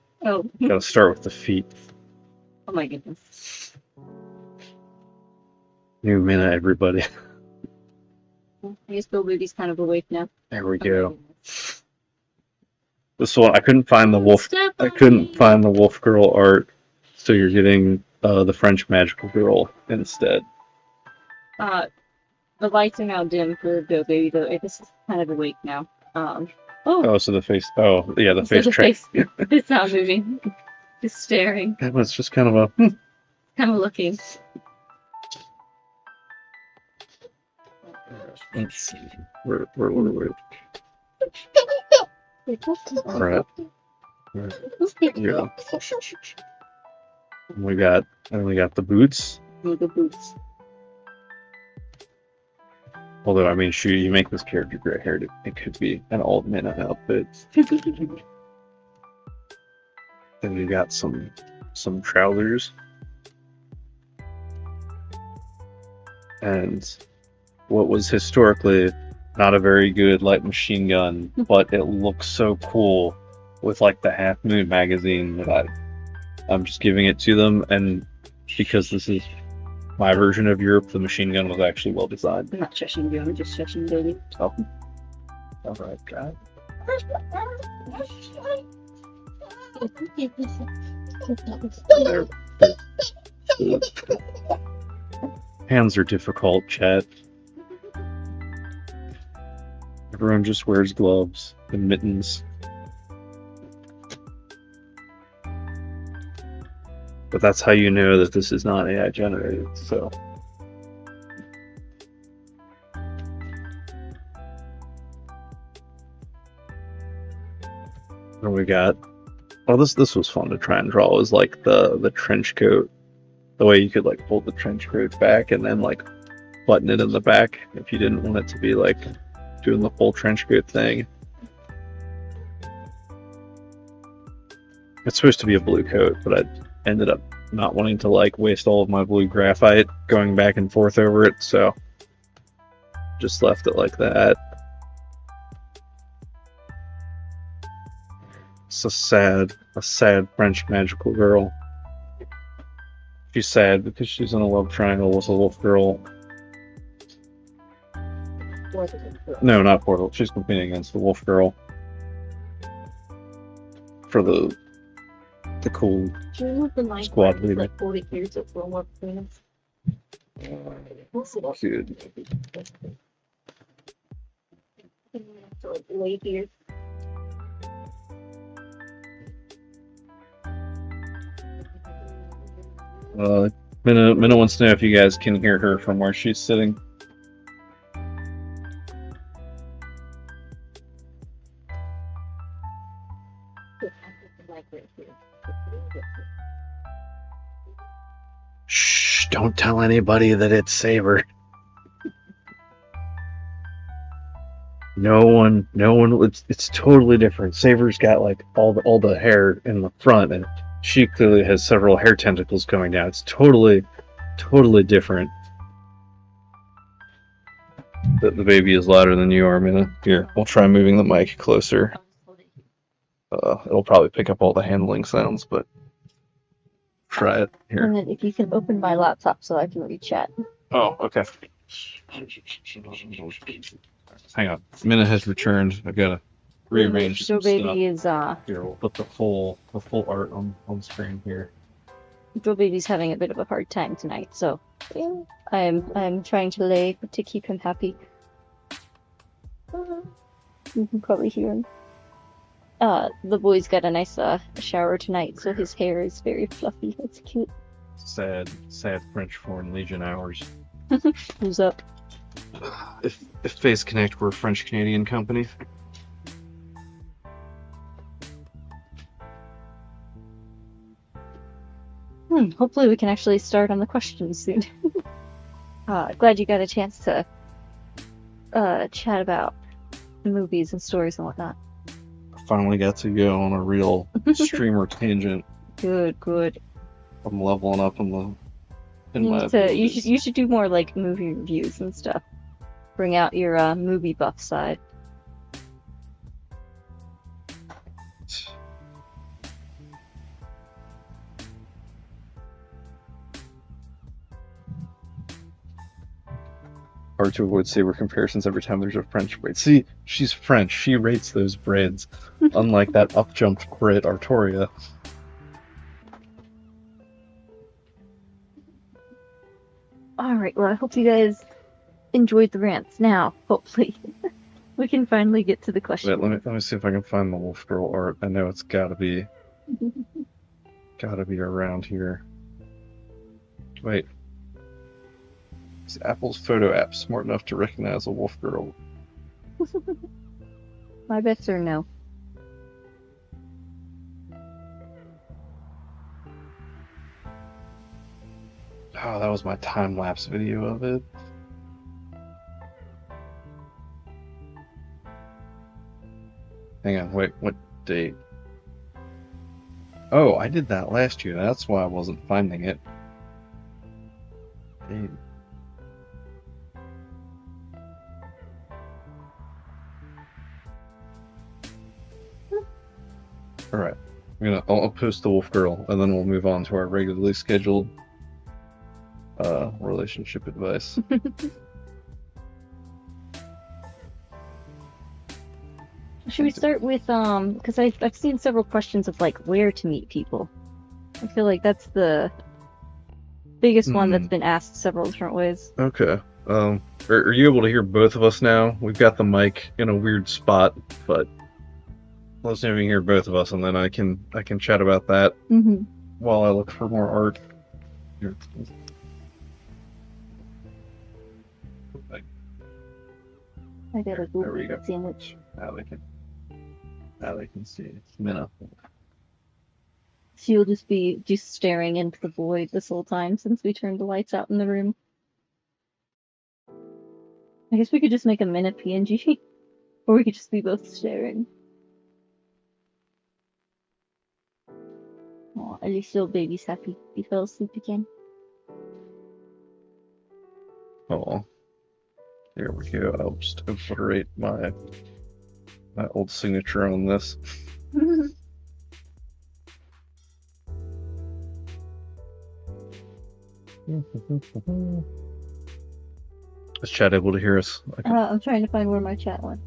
start with the feet. Oh my goodness. New Minna, everybody. Well, I guess Baby's kind of awake now. There we go. This one, I couldn't find the wolf. I couldn't find the wolf girl art, so you're getting the French magical girl instead. The lights are now dim for Baby, though. This is kind of awake now. So the face. Oh, yeah, the face track. It's not moving. Just staring, Yeah, but it's just kind of a. kind of looking. Let's see. Where were we? Alright. Yeah. And we got the boots. The boots. Although, I mean, shoot, you make this character gray haired, it could be an alt Minna outfit. Then you got some trousers. And what was historically not a very good light machine gun, but it looks so cool with like the Half Moon magazine that I'm just giving it to them, and because this is my version of Europe, the machine gun was actually well designed. I'm not shushing you, I'm just shushing baby. Oh. Alright, God. Hands are difficult, chat. Everyone just wears gloves and mittens. But that's how you know that this is not AI generated, so. What we got? Oh, this was fun to try and draw. It was like the trench coat. The way you could like pull the trench coat back and then like button it in the back if you didn't want it to be like doing the full trench coat thing. It's supposed to be a blue coat, but I ended up not wanting to like waste all of my blue graphite going back and forth over it, so just left it like that. It's a sad French magical girl. She's sad because she's in a love triangle with a wolf girl. No, not Portal. She's competing against the wolf girl for the cool squad leader. Like 40 years of World War Dude. Wait here. Minna wants to know if you guys can hear her from where she's sitting. Shh, don't tell anybody that it's Saber. No one, it's totally different. Saber's got like all the hair in the front, and she clearly has several hair tentacles going down. It's totally different. The baby is louder than you are, Minna. Here, we'll try moving the mic closer. It'll probably pick up all the handling sounds, but try it here. And then if you can open my laptop so I can read chat. Oh, okay. Hang on. Minna has returned. I've got to rearrange So some stuff. baby is Here, we'll put the full art on screen here. Joe baby's having a bit of a hard time tonight, so I'm trying to lay to keep him happy. You can probably hear him. The boy's got a nice shower tonight, so his hair is very fluffy. It's cute. Sad French Foreign Legion hours. Who's up? If Phase Connect were a French Canadian company. Hopefully we can actually start on the questions soon. Glad you got a chance to chat about movies and stories and whatnot. Finally got to go on a real streamer tangent. Good. I'm leveling up You should do more like movie reviews and stuff. Bring out your movie buff side. Hard to avoid Saber comparisons every time there's a French braid. See, she's French. She rates those braids. Unlike that up-jumped Brit Artoria. Alright, well I hope you guys enjoyed the rants. Now, hopefully, we can finally get to the question. Wait, let me see if I can find the Wolf Girl art. I know it's gotta be... gotta be around here. Wait. Is Apple's photo app smart enough to recognize a wolf girl? My bets are no. Oh, that was my time-lapse video of it. Hang on, wait, what date? Oh, I did that last year. That's why I wasn't finding it. Date. Alright. I'll post the wolf girl, and then we'll move on to our regularly scheduled relationship advice. Should we start with because I've seen several questions of like where to meet people. I feel like that's the biggest one that's been asked several different ways. Okay. Are you able to hear both of us now? We've got the mic in a weird spot, but let's see if you can hear both of us, and then I can chat about that while I look for more art. Here. I got a There we Google go. sandwich. Now they can see it's Minna. She'll just be staring into the void this whole time since we turned the lights out in the room. I guess we could just make a Minna PNG, or we could just be both staring. Oh, at least little baby's happy. He fell asleep again. Oh, here we go. I'll just obliterate my old signature on this. Is chat able to hear us? I'm trying to find where my chat went.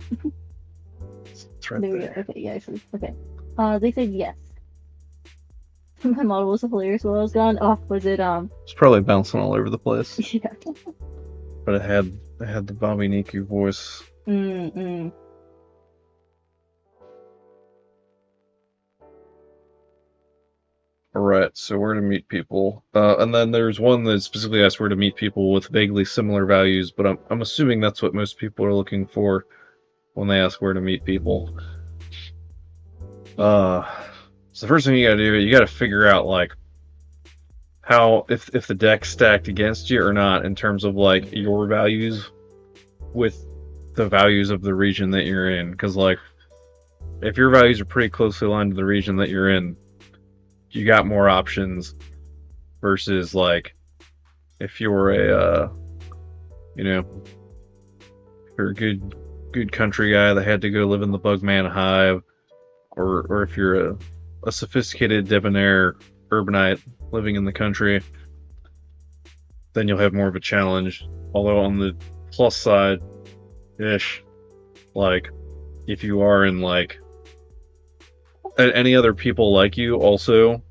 It's right There we there. go. Okay, yeah, I see. Okay. They said yes. My model was hilarious while I was gone. Oh, was it It's probably bouncing all over the place, yeah. but it had the Bobby Niku voice. Alright, so where to meet people. And then there's one that specifically asks where to meet people with vaguely similar values, but I'm assuming that's what most people are looking for when they ask where to meet people. So the first thing you gotta do, you gotta figure out, like, how, if the deck's stacked against you or not in terms of, like, your values with the values of the region that you're in. Because, like, if your values are pretty closely aligned to the region that you're in, you got more options versus, like, if you're a, if you're a good country guy that had to go live in the Bugman Hive, or if you're a sophisticated debonair urbanite living in the country, then you'll have more of a challenge. Although on the plus side-ish, like, if you are in, like, any other people like you also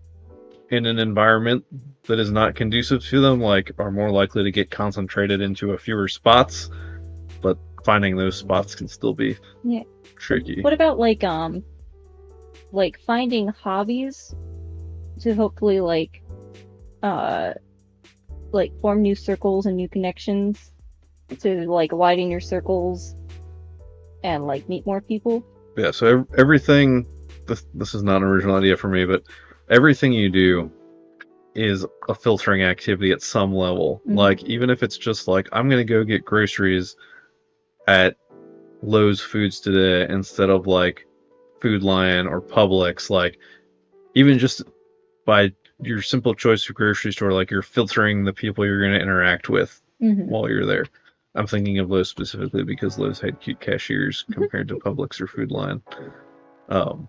in an environment that is not conducive to them, like, are more likely to get concentrated into a fewer spots, but finding those spots can still be tricky. What about like finding hobbies to hopefully like form new circles and new connections to like widen your circles and like meet more people? Yeah, so everything, this is not an original idea for me, but everything you do is a filtering activity at some level. Like, even if it's just like, I'm gonna go get groceries at Lowe's Foods today instead of like Food Lion or Publix, like, even just by your simple choice of grocery store, like, you're filtering the people you're going to interact with while you're there. I'm thinking of Lowe's specifically because Lowe's had cute cashiers compared to Publix or Food Lion. So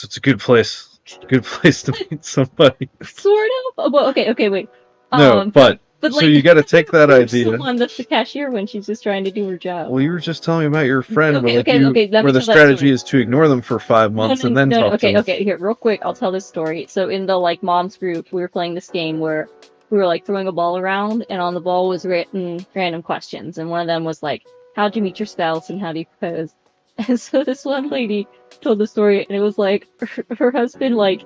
it's a good place to meet somebody. Sort of. Well, okay, wait. No, but so like, you got to take that idea. The one that's the cashier when she's just trying to do her job. Well, you were just telling me about your friend, Okay, where the strategy is to ignore them for 5 months and then talk to them. Okay, here, real quick, I'll tell this story. So in the like mom's group, we were playing this game where we were like throwing a ball around, and on the ball was written random questions, and one of them was like, how'd you meet your spouse and how do you propose? And so this one lady told the story, and it was like her husband like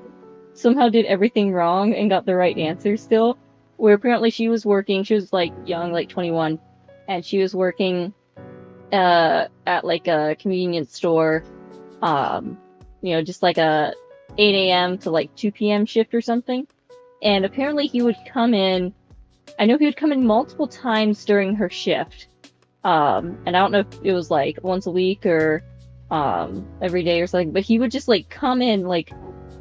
somehow did everything wrong and got the right answer still. Where apparently she was working, she was like young, like 21, and she was working at like a convenience store, just like a 8 a.m. to like 2 p.m. shift or something. And apparently he would come in, I know he would come in multiple times during her shift. And I don't know if it was like once a week or every day or something, but he would just like come in like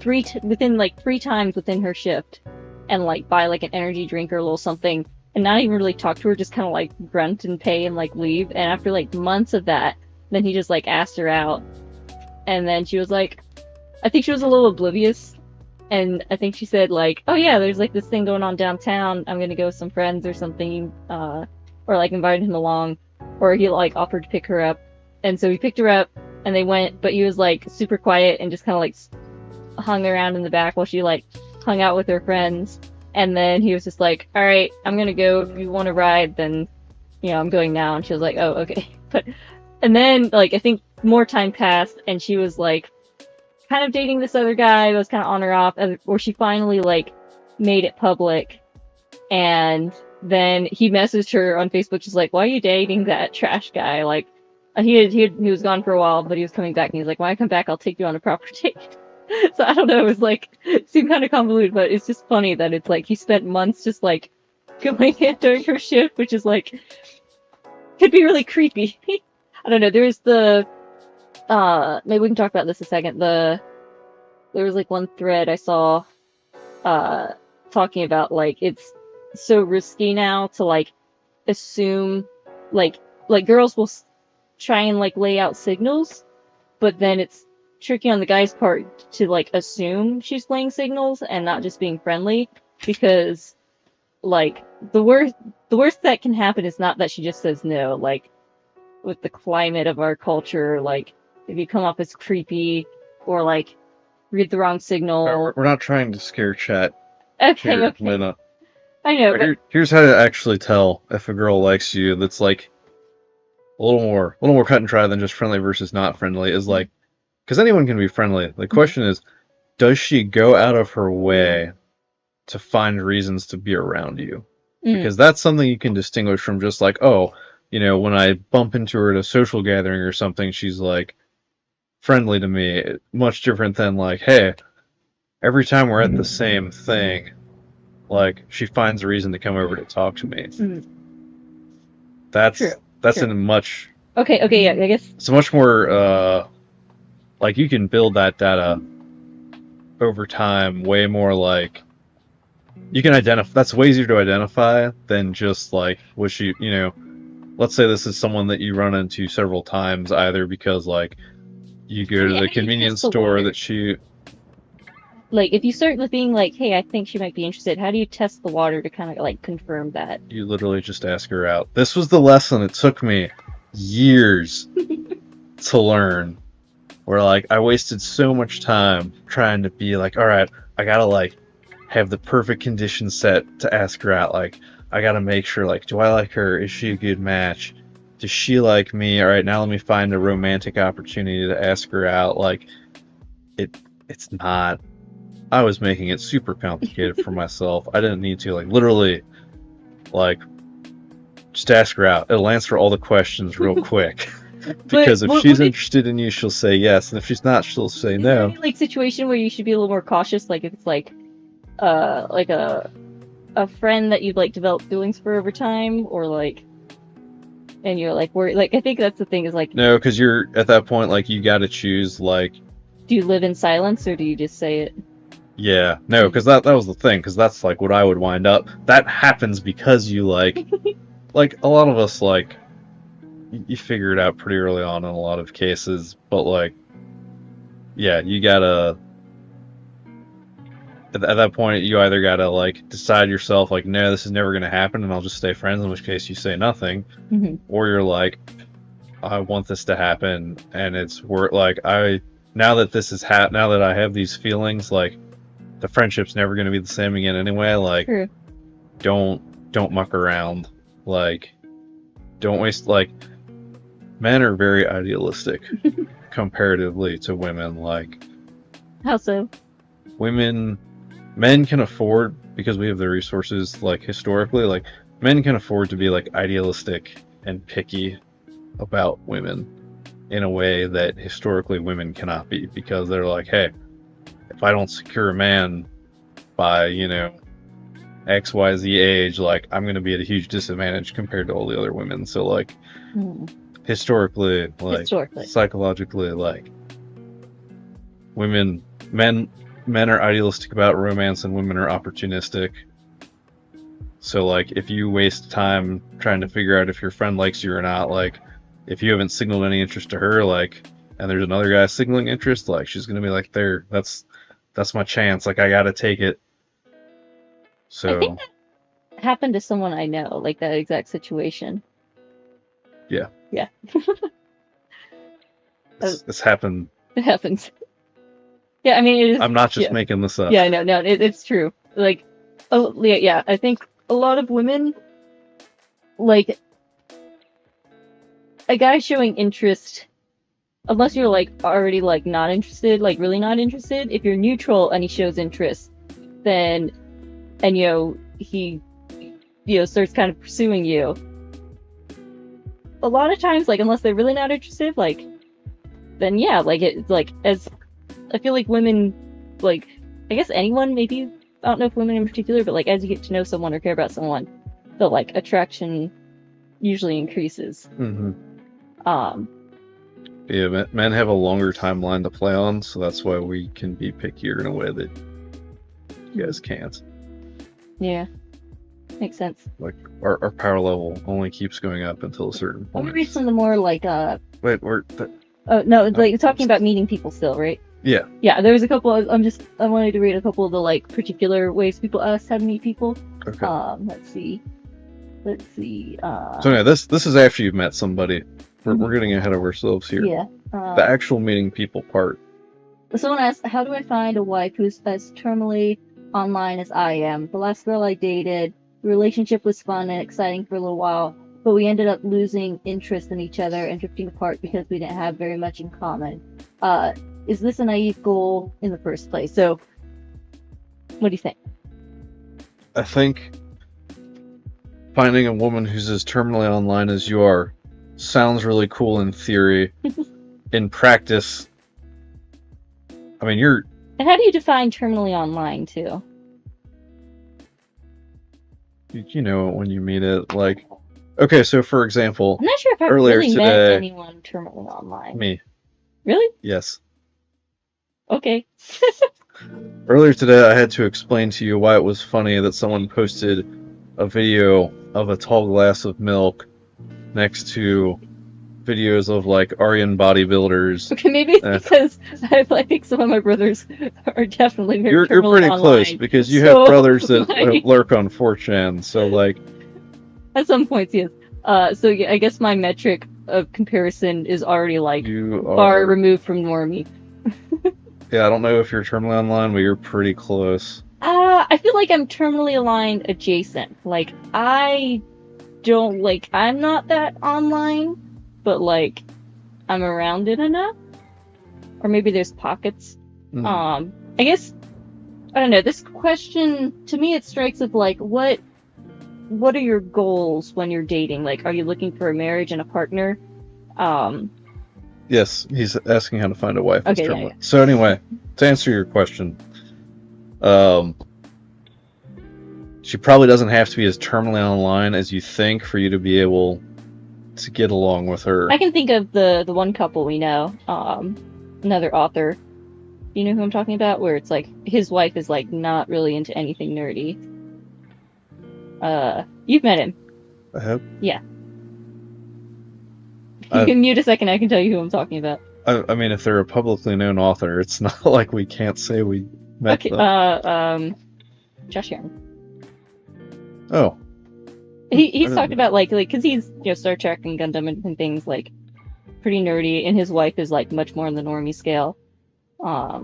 within like 3 times within her shift and like buy like an energy drink or a little something and not even really talk to her, just kind of like grunt and pay and like leave. And after like months of that, then he just like asked her out, and then she was like, I think she was a little oblivious, and I think she said like, oh yeah, there's like this thing going on downtown, I'm gonna go with some friends or something, or like invited him along, or he like offered to pick her up. And so he picked her up and they went, but he was like super quiet and just kind of like hung around in the back while she like hung out with her friends. And then he was just like, all right, I'm gonna go. If you want to ride, then I'm going now. And she was like, oh, okay. And then like I think more time passed and she was like kind of dating this other guy that was kind of on or off, or she finally like made it public. And then he messaged her on Facebook just like, why are you dating that trash guy? Like he was gone for a while, but he was coming back and he was like, when I come back, I'll take you on a proper date. So I don't know, it was like, it seemed kind of convoluted, but it's just funny that it's like he spent months just like going in during her shift, which is like, could be really creepy. I don't know, there's maybe we can talk about this a second. There was like one thread I saw talking about like it's so risky now to like assume like girls will try and like lay out signals, but then it's tricky on the guy's part to like assume she's laying signals and not just being friendly, because like the worst that can happen is not that she just says no. Like with the climate of our culture, like if you come off as creepy or like read the wrong signal. We're not trying to scare chat. Okay, here, okay. Minna. I know. But... Here's how to actually tell if a girl likes you. That's like a little more cut and dry than just friendly versus not friendly. Is like, because anyone can be friendly. The question is, does she go out of her way to find reasons to be around you? Because that's something you can distinguish from just like, oh, when I bump into her at a social gathering or something, she's like friendly to me. Much different than like, hey, every time we're at the same thing, like she finds a reason to come over to talk to me. That's True. in a much okay, yeah, I guess it's a much more like you can build that data over time way more. Like you can identify, that's way easier to identify than just like, was she, let's say this is someone that you run into several times, either because like you go to the convenience store that she, like if you start with being like, hey, I think she might be interested, how do you test the water to kind of like confirm that? You literally just ask her out. This was the lesson it took me years to learn, where like I wasted so much time trying to be like, all right, I gotta like have the perfect conditions set to ask her out. Like I gotta make sure, like, do I like her? Is she a good match? Does she like me? All right, now let me find a romantic opportunity to ask her out. Like it's not. I was making it super complicated for myself. I didn't need to, like, literally, like, just ask her out. It'll answer all the questions real quick. Because if she's interested in you, she'll say yes, and if she's not, she'll say no. Is there any, like, situation where you should be a little more cautious, like if it's like a friend that you've like developed feelings for over time, or like, and you're like worried? Like I think that's the thing is like, no, because you're at that point, like, you got to choose, like, do you live in silence or do you just say it? Yeah, no, because that was the thing, because that's like what I would wind up. That happens because you like like a lot of us, like, you figure it out pretty early on in a lot of cases, but like, yeah, you gotta, at that point, you either gotta like decide yourself, like, no, this is never gonna happen, and I'll just stay friends, in which case you say nothing, or you're like, I want this to happen, and it's worth, like, now that this is now that I have these feelings, like, the friendship's never going to be the same again anyway. Like, True. don't muck around. Like, don't waste, like, men are very idealistic comparatively to women. Like, How so? men can afford, because we have the resources, like historically, like men can afford to be like idealistic and picky about women in a way that historically women cannot be, because they're like, hey, if I don't secure a man by, XYZ age, like I'm going to be at a huge disadvantage compared to all the other women. So like historically, like psychologically, like men are idealistic about romance and women are opportunistic. So like if you waste time trying to figure out if your friend likes you or not, like if you haven't signaled any interest to her, like, and there's another guy signaling interest, like she's going to be like, there, that's my chance, like I got to take it. So I think that happened to someone I know, like that exact situation. Yeah. Yeah. This happened. It happens. Yeah, I mean, it is. I'm not just making this up. Yeah, no, it's true. Like, yeah, I think a lot of women, like, a guy showing interest, unless you're like already like not interested, like really not interested. If you're neutral and he shows interest, then. And, he, starts kind of pursuing you. A lot of times, like, unless they're really not interested, like, then yeah, like, it's like, as, I feel like women, like, I guess anyone, maybe, I don't know if women in particular, but, like, as you get to know someone or care about someone, the, like, attraction usually increases. Yeah, men have a longer timeline to play on, so that's why we can be pickier in a way that you guys can't. Yeah, makes sense. Like our power level only keeps going up until a certain point. Let me read some of the more like Wait, oh no, like you're talking about meeting people still, right? Yeah. Yeah, there was a couple. I wanted to read a couple of the like particular ways people ask how to meet people. Okay. Let's see. So yeah, this is after you've met somebody. We're getting ahead of ourselves here. Yeah. The actual meeting people part. Someone asked, how do I find a wife who's as terminally online as I am? The last girl I dated, the relationship was fun and exciting for a little while, but we ended up losing interest in each other and drifting apart because we didn't have very much in common. Is this a naive goal in the first place? So, what do you think? I think finding a woman who's as terminally online as you are sounds really cool in theory. In practice, I mean, you're... And how do you define terminally online, too? You know it when you meet it. Like, okay, so for example... I'm not sure if I've really met anyone terminally online. Me. Really? Yes. Okay. Earlier today, I had to explain to you why it was funny that someone posted a video of a tall glass of milk next to videos of like Aryan bodybuilders. Okay, maybe it's because I think some of my brothers are definitely very You're pretty online, close because you have brothers that lurk on 4chan, so like... At some points, yes. So yeah, I guess my metric of comparison is already like far removed from normie. Yeah, I don't know if you're terminally online, but you're pretty close. I feel like I'm terminally aligned adjacent. Like, I'm not that online, but like, I'm around it enough. Or maybe there's pockets. I guess, I don't know, this question, to me it strikes with like, what are your goals when you're dating? Like, are you looking for a marriage and a partner? Yes, he's asking how to find a wife. Okay, yeah. So anyway, to answer your question, she probably doesn't have to be as terminally online as you think for you to be able to get along with her. I can think of the one couple we know, another author. You know who I'm talking about? Where it's like his wife is like not really into anything nerdy. You've met him. I have? Yeah. You can mute a second, I can tell you who I'm talking about. I mean, if they're a publicly known author, it's not like we can't say we met them. Josh Aaron. Oh. He's talked about, like, because he's, Star Trek and Gundam and things, like, pretty nerdy, and his wife is, like, much more on the normie scale. I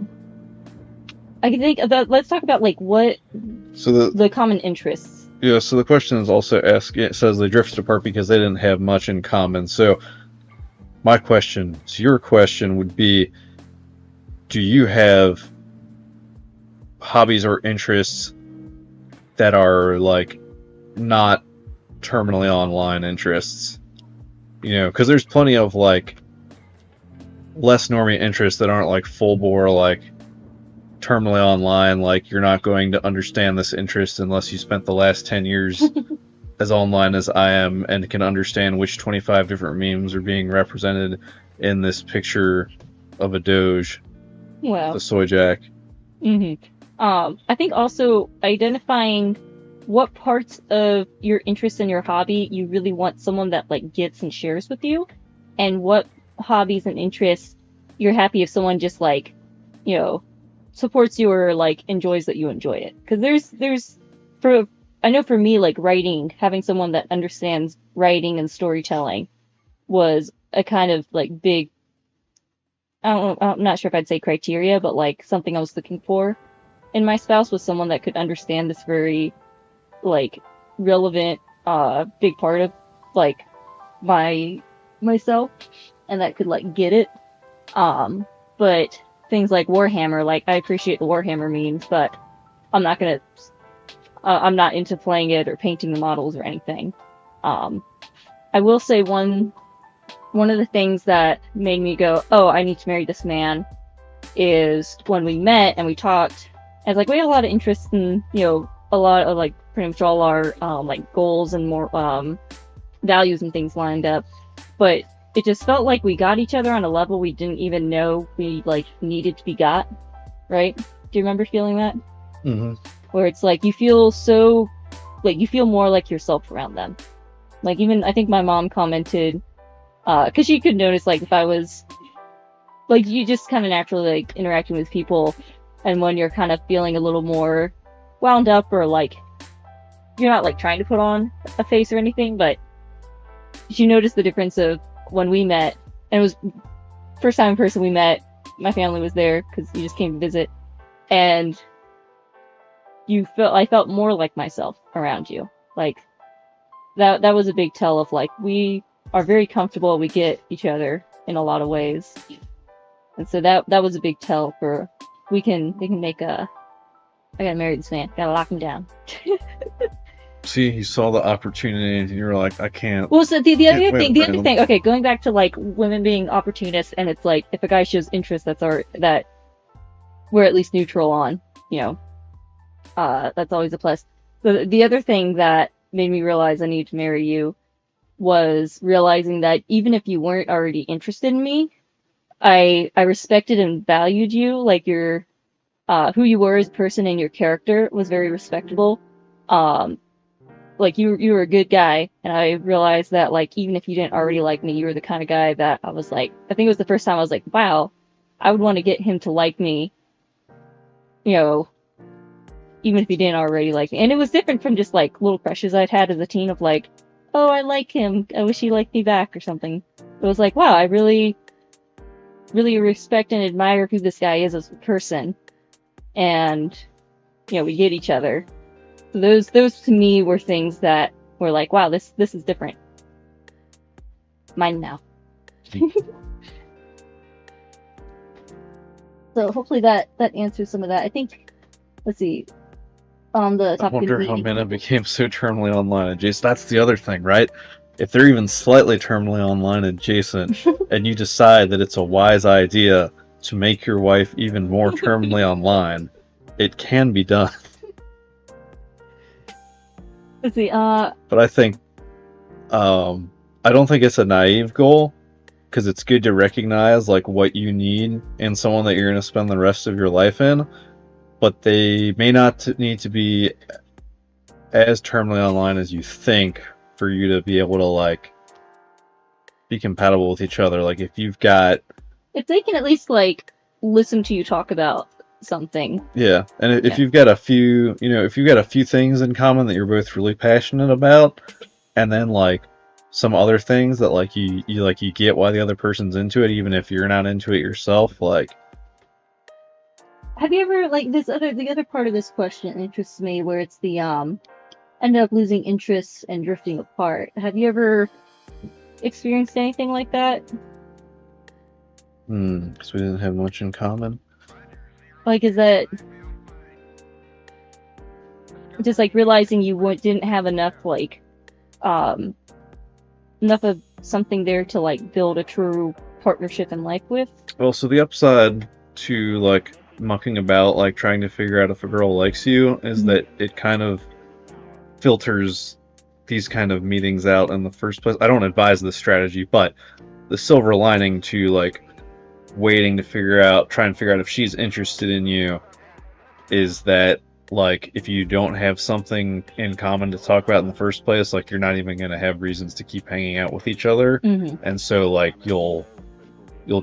can think about, let's talk about, like, what the common interests. Yeah, so the question is also asked, it says they drifted apart because they didn't have much in common. So your question would be, do you have hobbies or interests that are like not terminally online interests. Because there's plenty of like less normie interests that aren't like full bore like terminally online. Like you're not going to understand this interest unless you spent the last 10 years as online as I am and can understand which 25 different memes are being represented in this picture of a Doge, Well, the soy jack. I think also identifying what parts of your interest in your hobby you really want someone that like gets and shares with you, and what hobbies and interests you're happy if someone just like, supports you or like enjoys that you enjoy it. Because I know for me, like writing, having someone that understands writing and storytelling was a kind of like big, I'm not sure if I'd say criteria, but like something I was looking for in my spouse was someone that could understand this very like relevant, big part of like myself, and that could like get it. But things like Warhammer, like I appreciate the Warhammer memes, but I'm not into playing it or painting the models or anything. I will say one of the things that made me go, oh, I need to marry this man, is when we met and we talked. As like we had a lot of interest in, a lot of like pretty much all our like goals and more values and things lined up, but it just felt like we got each other on a level we didn't even know we like needed to be got. Right? Do you remember feeling that? Mm-hmm. Where it's like you feel so, like you feel more like yourself around them. Like even I think my mom commented, because she could notice like if I was, like you just kind of naturally like interacting with people, and when you're kind of feeling a little more wound up or like you're not like trying to put on a face or anything, but she noticed the difference of when we met, and it was first time in person we met. My family was there because you just came to visit, and I felt more like myself around you. Like that was a big tell of like we are very comfortable, we get each other in a lot of ways. And so that was a big tell for we can make I gotta marry this man, gotta lock him down. See, you saw the opportunity and you were like, I can't. Well, so the other wait, thing, okay, going back to like women being opportunists, and it's like if a guy shows interest, that we're at least neutral on, that's always a plus. The other thing that made me realize I needed to marry you was realizing that even if you weren't already interested in me, I respected and valued you. Like your who you were as a person and your character was very respectable. Like you were a good guy, and I realized that like even if you didn't already like me, you were the kind of guy that I was like, I think it was the first time I was like, wow, I would want to get him to like me, even if he didn't already like me. And it was different from just like little crushes I'd had as a teen of like, oh, I like him, I wish he liked me back or something. It was like, wow, I really respect and admire who this guy is as a person, and we get each other. So those to me were things that were like, wow, this is different. Mine now. So hopefully that answers some of that. I think, let's see, on the I topic wonder of how meeting Minna people. became so terminally online adjacent. That's the other thing, right? If they're even slightly terminally online adjacent, and you decide that it's a wise idea to make your wife even more terminally online, it can be done. Let's see, But I think, I don't think it's a naive goal, because it's good to recognize like what you need in someone that you're going to spend the rest of your life in, but they may not need to be as terminally online as you think for you to be able to like be compatible with each other. Like if you've got, if they can at least like listen to you talk about something. yeah, and if you've got a few, if you've got a few things in common that you're both really passionate about, and then like some other things that like you get why the other person's into it, even if you're not into it yourself, like. Have you ever like the other part of this question interests me, where it's the ended up losing interest and drifting apart. Have you ever experienced anything like that? Because we didn't have much in common. Like, is that just like realizing you didn't have enough like enough of something there to like build a true partnership in life with. Well, so the upside to like mucking about, like trying to figure out if a girl likes you, is that it kind of filters these kind of meetings out in the first place. I don't advise this strategy, but the silver lining to like waiting to try and figure out if she's interested in you, is that like if you don't have something in common to talk about in the first place, like you're not even going to have reasons to keep hanging out with each other, and so like you'll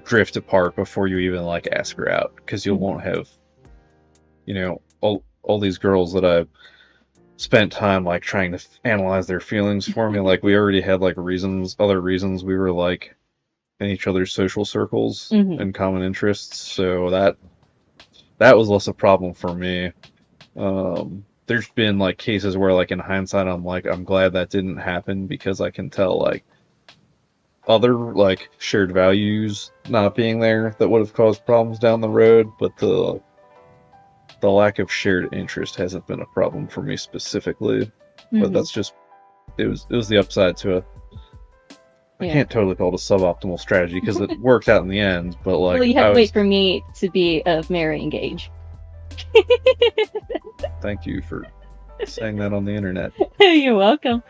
drift apart before you even like ask her out, because you won't have, you know, all these girls that I've spent time like trying to analyze their feelings for me. Like we already had like other reasons we were like in each other's social circles and common interests, so that was less a problem for me. There's been like cases where like in hindsight I'm glad that didn't happen, because I can tell like other like shared values not being there that would have caused problems down the road, but the lack of shared interest hasn't been a problem for me specifically. But that's just it was the upside to it. I can't totally call it a suboptimal strategy because it worked out in the end, but like, well, you have to wait for me to be of marrying age. Thank you for saying that on the internet. You're welcome.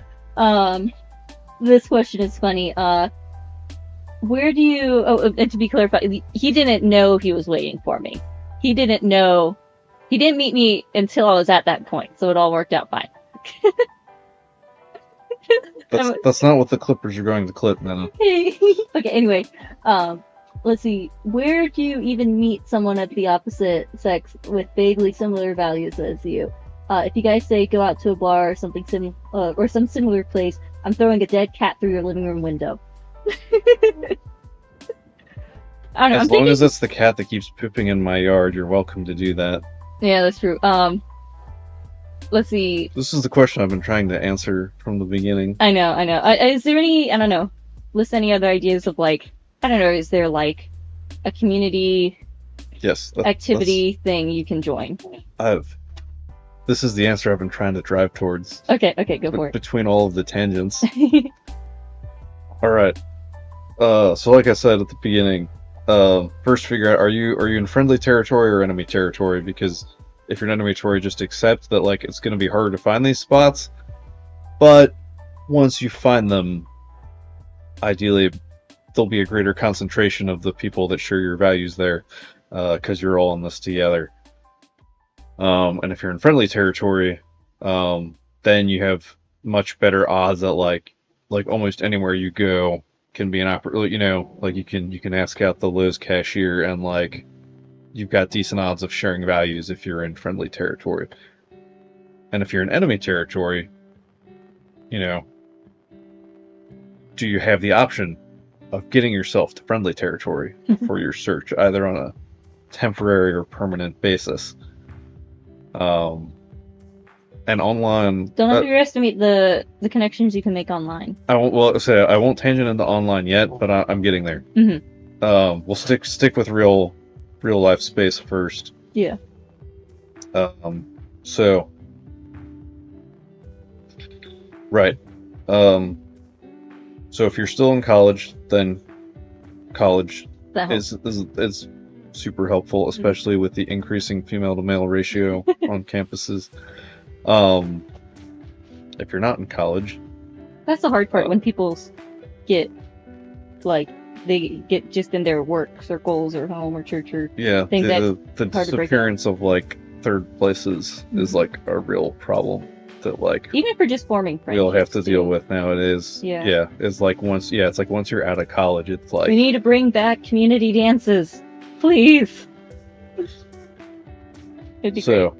This question is funny. Where do you... Oh, and to be clarified, he didn't know he was waiting for me. He didn't meet me until I was at that point, so it all worked out fine. That's not what the clippers are going to clip, Minna. Okay, anyway. Let's see. Where do you even meet someone of the opposite sex with vaguely similar values as you? If you guys say go out to a bar or something or some similar place, I'm throwing a dead cat through your living room window. I don't know. As long as it's the cat that keeps pooping in my yard, you're welcome to do that. Yeah, that's true. Let's see. This is the question I've been trying to answer from the beginning. I know. Is there any, I don't know, list any other ideas of like, I don't know, is there like a community activity thing you can join? This is the answer I've been trying to drive towards. Okay, go for it. Between all of the tangents. Alright. So like I said at the beginning, first figure out, are you in friendly territory or enemy territory? Because if you're in enemy territory, just accept that like it's going to be harder to find these spots. But once you find them, ideally there'll be a greater concentration of the people that share your values there, because you're all in this together. And if you're in friendly territory, then you have much better odds that like almost anywhere you go can be an like you can ask out the Lowe's cashier, and like you've got decent odds of sharing values if you're in friendly territory. And if you're in enemy territory, do you have the option of getting yourself to friendly territory for your search, either on a temporary or permanent basis? And online, don't underestimate the connections you can make online. I won't tangent into online yet, but I'm getting there. We'll stick with real life space first. Yeah. So right. So if you're still in college, then college is super helpful, especially with the increasing female to male ratio on campuses. If you're not in college, that's the hard part, when people get like they get just in their work circles or home or church or things. The disappearance of like third places is like a real problem that like even for just forming friendships, we all have to deal with nowadays. It's like once you're out of college, it's like we need to bring back community dances, please. It'd be great.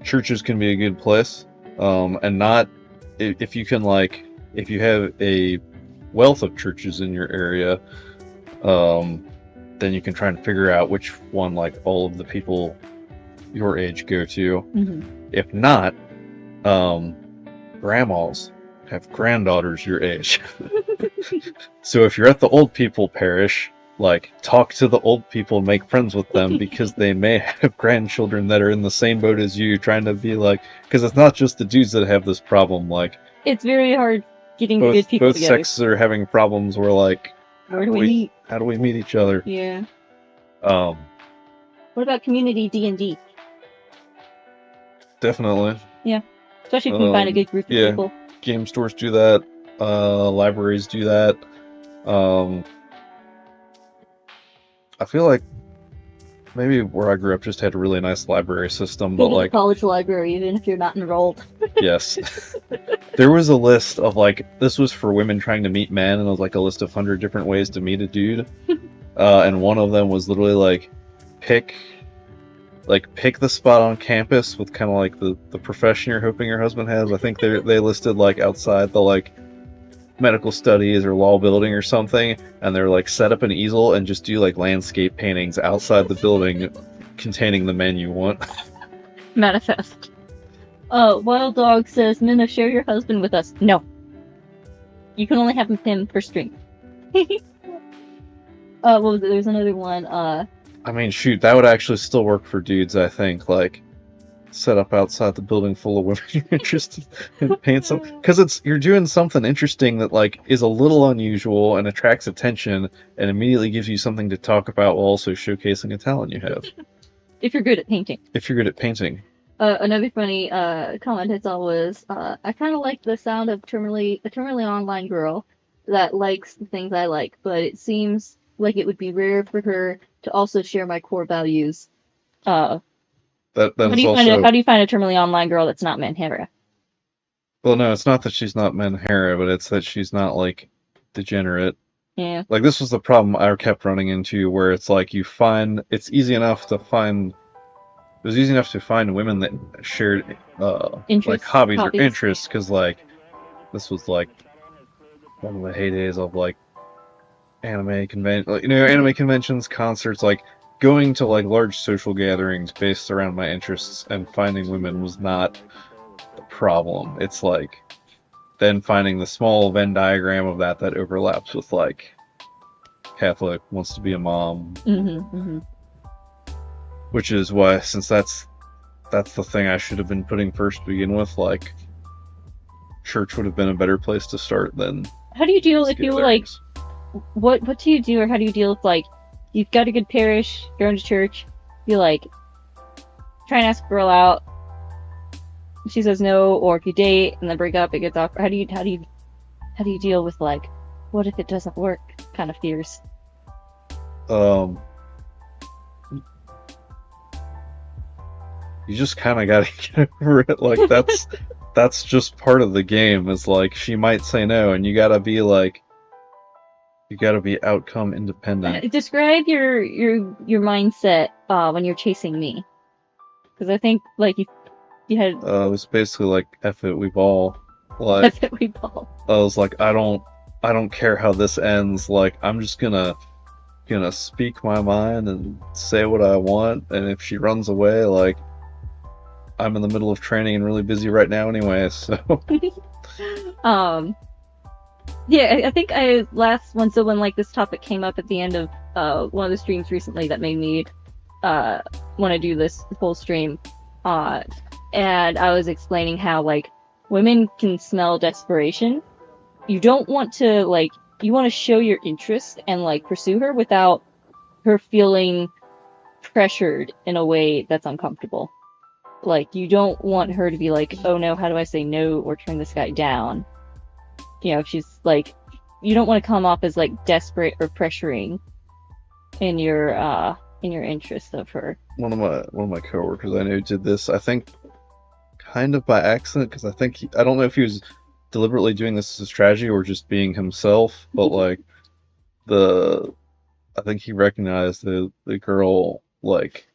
Churches can be a good place, and not if you have a wealth of churches in your area, then you can try and figure out which one like all of the people your age go to. If not, grandmas have granddaughters your age. So if you're at the old people parish, like talk to the old people, make friends with them because they may have grandchildren that are in the same boat as you, trying to be like, because it's not just the dudes that have this problem. Like It's very hard getting the good people both together. sexes are having problems where like, Where do we meet? how do we meet each other? Yeah. What about community D&D? Definitely. Yeah. Especially if you can find a good group of people. Game stores do that. Libraries do that. I feel like maybe where I grew up just had a really nice library system, Go but to like the college library, even if you're not enrolled. yes, there was a list of like, this was for women trying to meet men, and it was like a list of 100 different ways to meet a dude, and one of them was literally like pick the spot on campus with kind of like the profession you're hoping your husband has. I think they listed like outside the like medical studies or law building or something, and they're like set up an easel and just do like landscape paintings outside the building containing the men you want. Manifest. Wild Dog says, Minna, share your husband with us. No. You can only have him for stream. What was it? There's another one. I mean, shoot, that would actually still work for dudes, I think. Like, set up outside the building full of women you're interested in, paint some, because you're doing something interesting that like is a little unusual and attracts attention and immediately gives you something to talk about while also showcasing a talent you have. If you're good at painting. Another funny comment I saw was, I kind of like the sound of a terminally online girl that likes the things I like, but it seems like it would be rare for her to also share my core values. How do you find a terminally online girl that's not Manhera? Well, no, it's not that she's not Manhera, but it's that she's not like degenerate. Yeah. Like, this was the problem I kept running into, where it's like it's easy enough to find women that shared like hobbies or interests, because like this was like one of the heydays of like anime conventions, concerts, like going to like large social gatherings based around my interests, and finding women was not the problem. It's like then finding the small Venn diagram of that overlaps with like Catholic, wants to be a mom. Which is why, since that's the thing I should have been putting first to begin with, like church would have been a better place to start than. How do you deal if you like? What do you do, or how do you deal with like, you've got a good parish, you're going to church, you like try and ask a girl out, she says no, or if you date and then break up, it gets awkward. How do you deal with like, what if it doesn't work kind of fears? You just kind of gotta get over it. Like that's just part of the game. Is like, she might say no, and you gotta be outcome independent. Describe your mindset when you're chasing me, because I think like you had. It was basically like, F it, we ball. Like, F it, we ball. I was like, I don't care how this ends. Like, I'm just gonna speak my mind and say what I want. And if she runs away, like, I'm in the middle of training and really busy right now anyway. So. Yeah, I think so when like this topic came up at the end of one of the streams recently, that made me want to do this whole stream, and I was explaining how like women can smell desperation. You don't want to like, you want to show your interest and like pursue her without her feeling pressured in a way that's uncomfortable. Like, you don't want her to be like, oh no, how do I say no or turn this guy down? You know, if she's like, you don't want to come off as like desperate or pressuring in your interest of her. One of my coworkers I know did this, I think kind of by accident, because I don't know if he was deliberately doing this as a strategy or just being himself, but like I think he recognized the girl, like,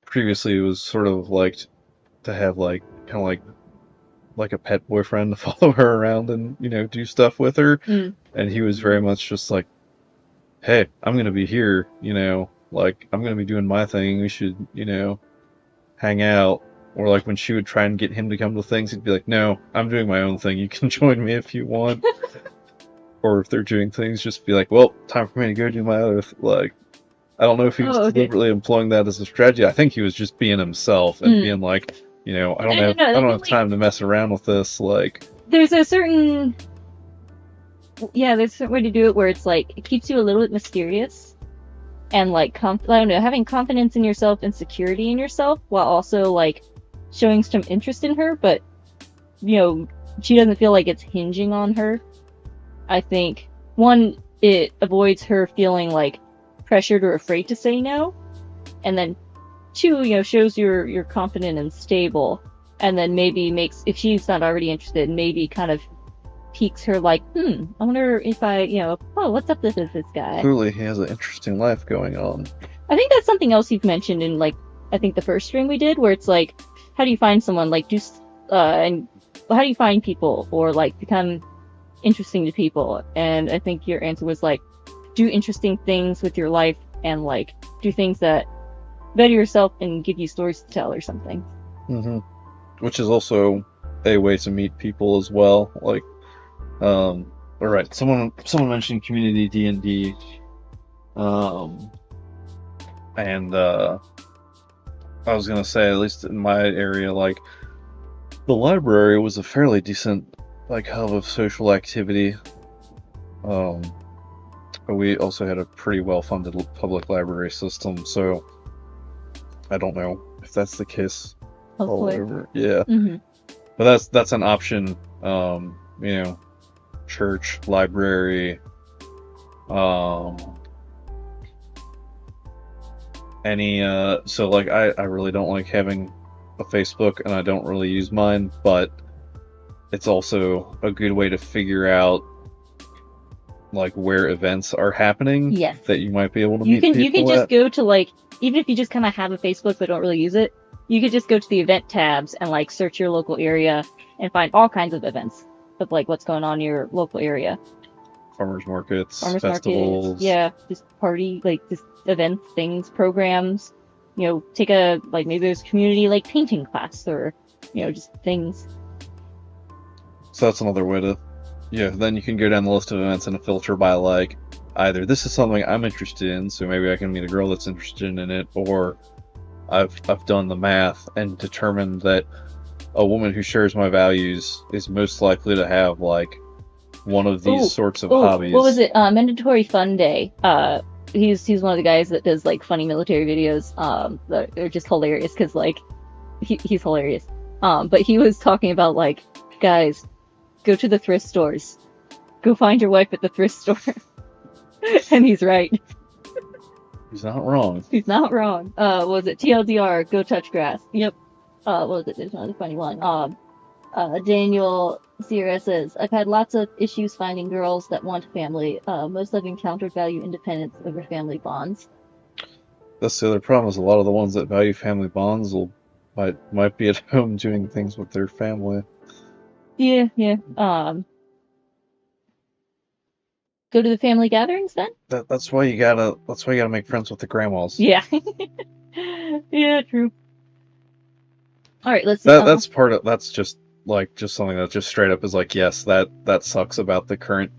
previously was sort of like to have like kind of like a pet boyfriend to follow her around and, you know, do stuff with her. And he was very much just like, hey, I'm gonna be here, you know, like, I'm gonna be doing my thing, we should, you know, hang out. Or like when she would try and get him to come to things, he'd be like, no, I'm doing my own thing, you can join me if you want. or if they're doing things, just be like, well, time for me to go do my other like. I don't know if he was deliberately employing that as a strategy. I think he was just being himself and being like, I don't have time to mess around with this. Like, there's a certain way to do it where it's like it keeps you a little bit mysterious and like I don't know, having confidence in yourself and security in yourself while also like showing some interest in her, but she doesn't feel like it's hinging on her. I think one, it avoids her feeling like pressured or afraid to say no, and then two, shows you're confident and stable, and then maybe makes, if she's not already interested, maybe kind of piques her like, I wonder if what's up with this guy. Clearly he has an interesting life going on. I think that's something else you've mentioned in like, I think the first stream we did, where it's like, how do you find someone, like and how do you find people or like become interesting to people? And I think your answer was like, do interesting things with your life and like do things that better yourself and give you stories to tell or something. Mm-hmm. Which is also a way to meet people as well. Like, all right, someone mentioned community D&D, and I was gonna say, at least in my area, like the library was a fairly decent like hub of social activity. But we also had a pretty well-funded public library system, so I don't know if that's the case all over. Yeah, but that's an option. Church, library, so like I really don't like having a Facebook, and I don't really use mine, but it's also a good way to figure out like where events are happening. Yes. That you might be able to meet people you can just go to like, even if you just kind of have a Facebook but don't really use it, you could just go to the event tabs and like search your local area and find all kinds of events of like what's going on in your local area. Farmers markets, festivals. Yeah, just party, like just events, things, programs. Take a, like maybe there's community like painting class or, just things. So that's another way to, then you can go down the list of events and filter by like, either this is something I'm interested in, so maybe I can meet a girl that's interested in it, or I've done the math and determined that a woman who shares my values is most likely to have like one of these sorts of hobbies. What was it? Mandatory Fun Day. He's one of the guys that does like funny military videos. They're just hilarious because like he's hilarious. But he was talking about like, guys, go to the thrift stores. Go find your wife at the thrift store. And he's right. He's not wrong. He's not wrong. What was it? TLDR, go touch grass. Yep. What was it? There's another funny one. Daniel Sierra says, I've had lots of issues finding girls that want a family. Most have encountered value independence over family bonds. That's the other problem, is a lot of the ones that value family bonds might be at home doing things with their family. Yeah. Go to the family gatherings then? That's why you gotta make friends with the grandmas. Yeah. Yeah, true. All right, let's see. That's just something that just straight up is like, yes, that sucks about the current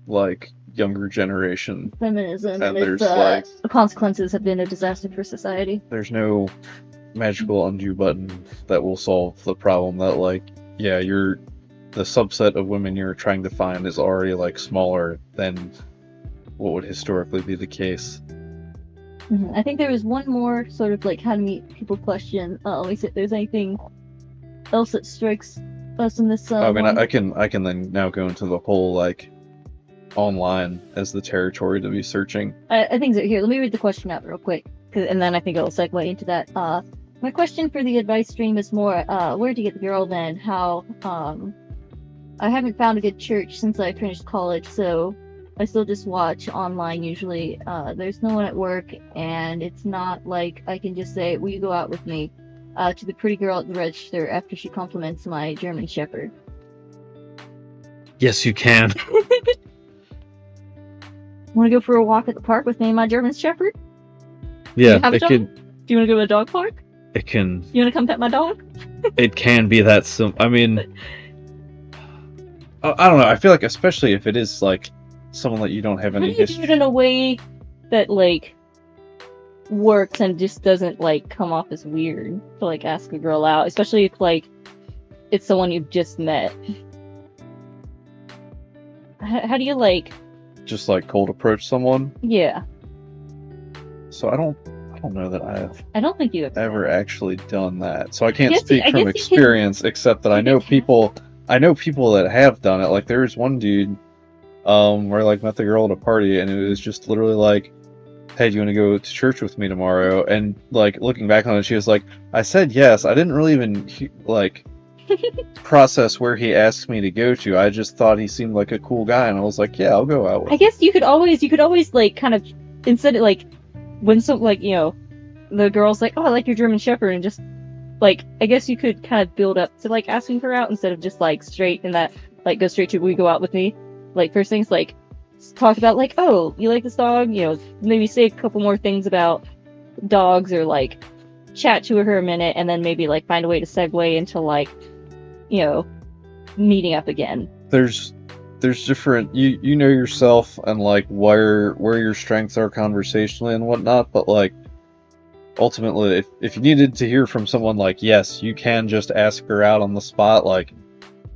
like younger generation. Feminism and its the consequences have been a disaster for society. There's no magical undo button that will solve the problem that like, yeah, the subset of women you're trying to find is already like smaller than what would historically be the case. Mm-hmm. I think there was one more sort of like how to meet people question. Let me see if there's anything else that strikes us in this. I mean, I can then now go into the whole like online as the territory to be searching. I think so. Here, let me read the question out real quick, and then I think it'll segue into that. My question for the advice stream is more, where to get the girl then? How, I haven't found a good church since I finished college, so I still just watch online usually. There's no one at work, and it's not like I can just say, will you go out with me? To the pretty girl at the register after she compliments my German Shepherd. Yes, you can. Want to go for a walk at the park with me and my German Shepherd? Yeah, Do you want to go to a dog park? It can. You want to come pet my dog? It can be that simple. I mean, I don't know. I feel like, especially if it is like someone that you don't have How do any you do it history. in a way that like works and just doesn't like come off as weird to like ask a girl out, especially if like it's someone you've just met? How do you like? Just like cold approach someone. Yeah, So I don't know that I've I don't think you have. ever actually done that. So I can't guess- speak I from guess you can- experience, except that I you know can people. I know people that have done it. Like there's one dude, where I like met the girl at a party, and it was just literally like, "Hey, do you want to go to church with me tomorrow?" And like looking back on it, she was like, "I said yes. I didn't really even like process where he asked me to go to. I just thought he seemed like a cool guy, and I was like, yeah, I'll go out with I him." guess you could always like kind of instead of like when some like the girl's like, oh, I like your German Shepherd, and just like I guess you could kind of build up to like asking her out instead of just like straight in that like go straight to will you go out with me? Like first things like talk about like, oh, you like this dog, maybe say a couple more things about dogs or like chat to her a minute, and then maybe like find a way to segue into like meeting up again. There's different, you know yourself and like where your strengths are conversationally and whatnot, but like ultimately if you needed to hear from someone, like, yes, you can just ask her out on the spot, like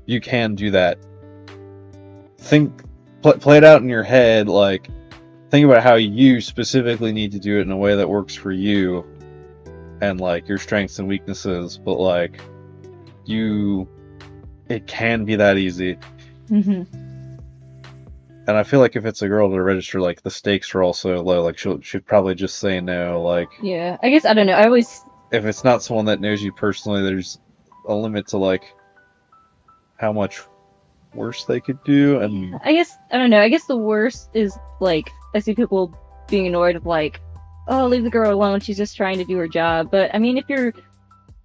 you can do that. Play it out in your head, like think about how you specifically need to do it in a way that works for you and like your strengths and weaknesses, but like it can be that easy. Mm-hmm. And I feel like if it's a girl to register, like the stakes are also low. Like she'd probably just say no. Like Yeah, I guess I don't know. I always if it's not someone that knows you personally, there's a limit to like how much worse they could do. And I guess I don't know. I guess the worst is like I see people being annoyed of like, oh, leave the girl alone. She's just trying to do her job. But I mean, if you're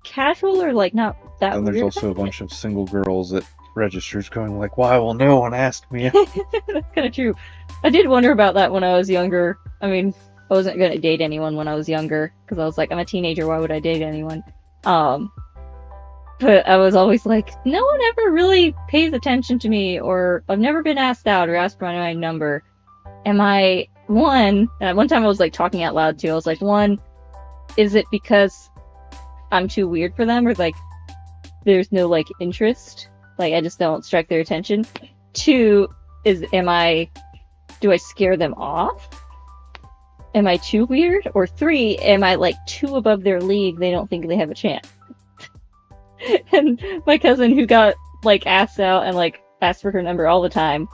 casual or like not that then there's weird, also a bunch of single girls that registers going like, why will no one ask me? that's kind of true. I did wonder about that when I was younger. I mean, I wasn't gonna date anyone when I was younger because I was like, I'm a teenager. Why would I date anyone? But I was always like, no one ever really pays attention to me, or I've never been asked out or asked for my number. Am I one? And one time I was like talking out loud too. I was like, one, is it because I'm too weird for them, or like there's no like interest? Like I just don't strike their attention. Two, do I scare them off? Am I too weird? Or three, am I like too above their league? They don't think they have a chance. And my cousin who got like asked out and like asked for her number all the time,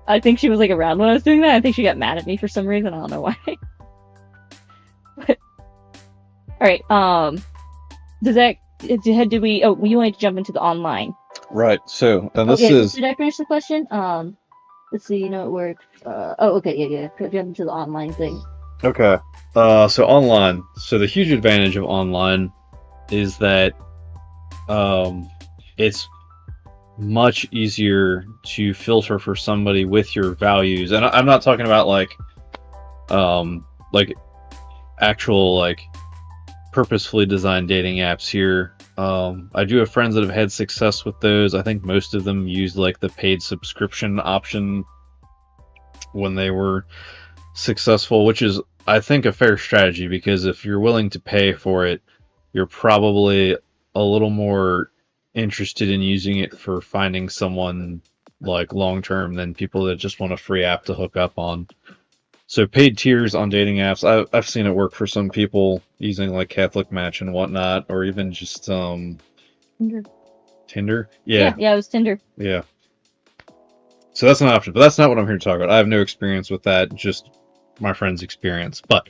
I think she was like around when I was doing that. I think she got mad at me for some reason. I don't know why. But, all right. Did we? Oh, we wanted to jump into the online. Right. So, and this Okay, is did I finish the question? Let's see. It works. Okay, yeah. Jump into the online thing. okay. So online. So the huge advantage of online is that it's much easier to filter for somebody with your values, and I'm not talking about like actual like purposefully designed dating apps here. I do have friends that have had success with those. I think most of them used like the paid subscription option when they were successful, which is I think a fair strategy, because if you're willing to pay for it, you're probably a little more interested in using it for finding someone like long term than people that just want a free app to hook up on. So paid tiers on dating apps, I've seen it work for some people using like Catholic Match and whatnot, or even just Tinder. Yeah, it was Tinder. Yeah. So that's an option, but that's not what I'm here to talk about. I have no experience with that, just my friend's experience. But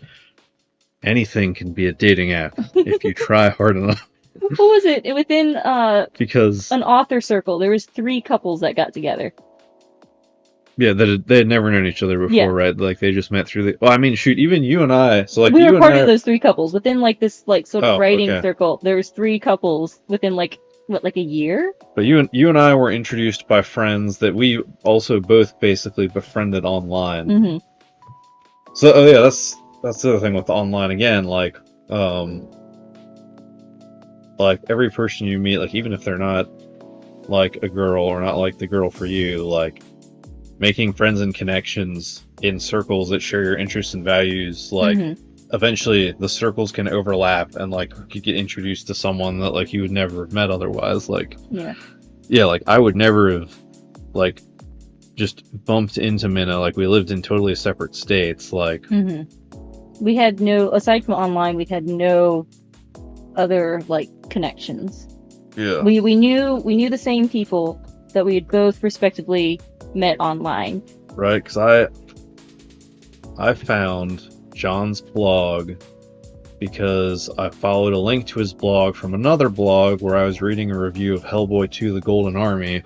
anything can be a dating app if you try hard enough. What was it? Within Because an author circle, there was 3 couples that got together. yeah, they had never known each other before, Yeah. right? Like they just met through the. Well, I mean, shoot, even you and I. So like we you were and part I, of those 3 couples within like this like sort of Oh, writing okay. circle. There was 3 couples within like a year. But you and I were introduced by friends that we also both basically befriended online. Mm-hmm. So oh yeah, that's the other thing with online again. Like every person you meet, like even if they're not like a girl or not like the girl for you, like making friends and connections in circles that share your interests and values, like eventually the circles can overlap and like you get introduced to someone that like you would never have met otherwise. Like like I would never have like just bumped into Minna. Like we lived in totally separate states. Like we had no, aside from online, we had no other like connections. Yeah, we knew the same people that we had both respectively met online. Right, because I found John's blog because I followed a link to his blog from another blog where I was reading a review of Hellboy 2: The Golden Army.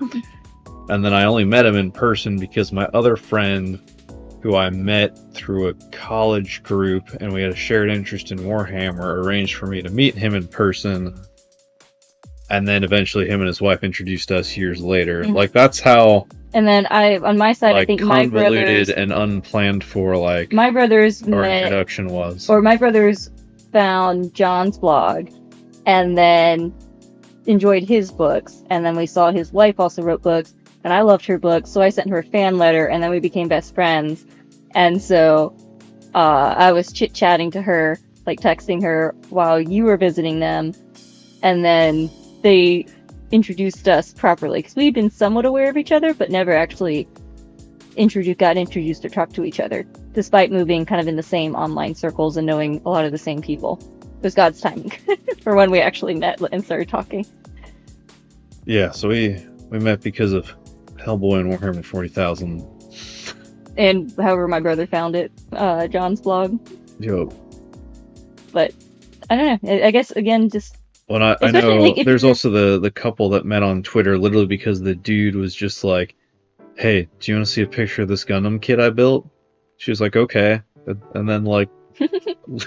And then I only met him in person because my other friend, who I met through a college group and we had a shared interest in Warhammer, arranged for me to meet him in person. And then eventually him and his wife introduced us years later. Like that's how... And then on my side, like, I think my brothers... convoluted and unplanned for, like... My brothers our met... introduction was. Or my brothers found John's blog and then enjoyed his books. And then we saw his wife also wrote books. And I loved her books, so I sent her a fan letter, and then we became best friends. And so I was chit-chatting to her, like texting her while you were visiting them. And then they introduced us properly, because we'd been somewhat aware of each other, but never actually got introduced or talked to each other, despite moving kind of in the same online circles and knowing a lot of the same people. It was God's timing for when we actually met and started talking. Yeah, so we met because of Hellboy and Warhammer 40,000. And however my brother found it, John's blog. Yo. But, I don't know, I guess, again, just... Well, I know like, there's also the couple that met on Twitter literally because the dude was just like, hey, do you want to see a picture of this Gundam kit I built? She was like, okay. And then, like,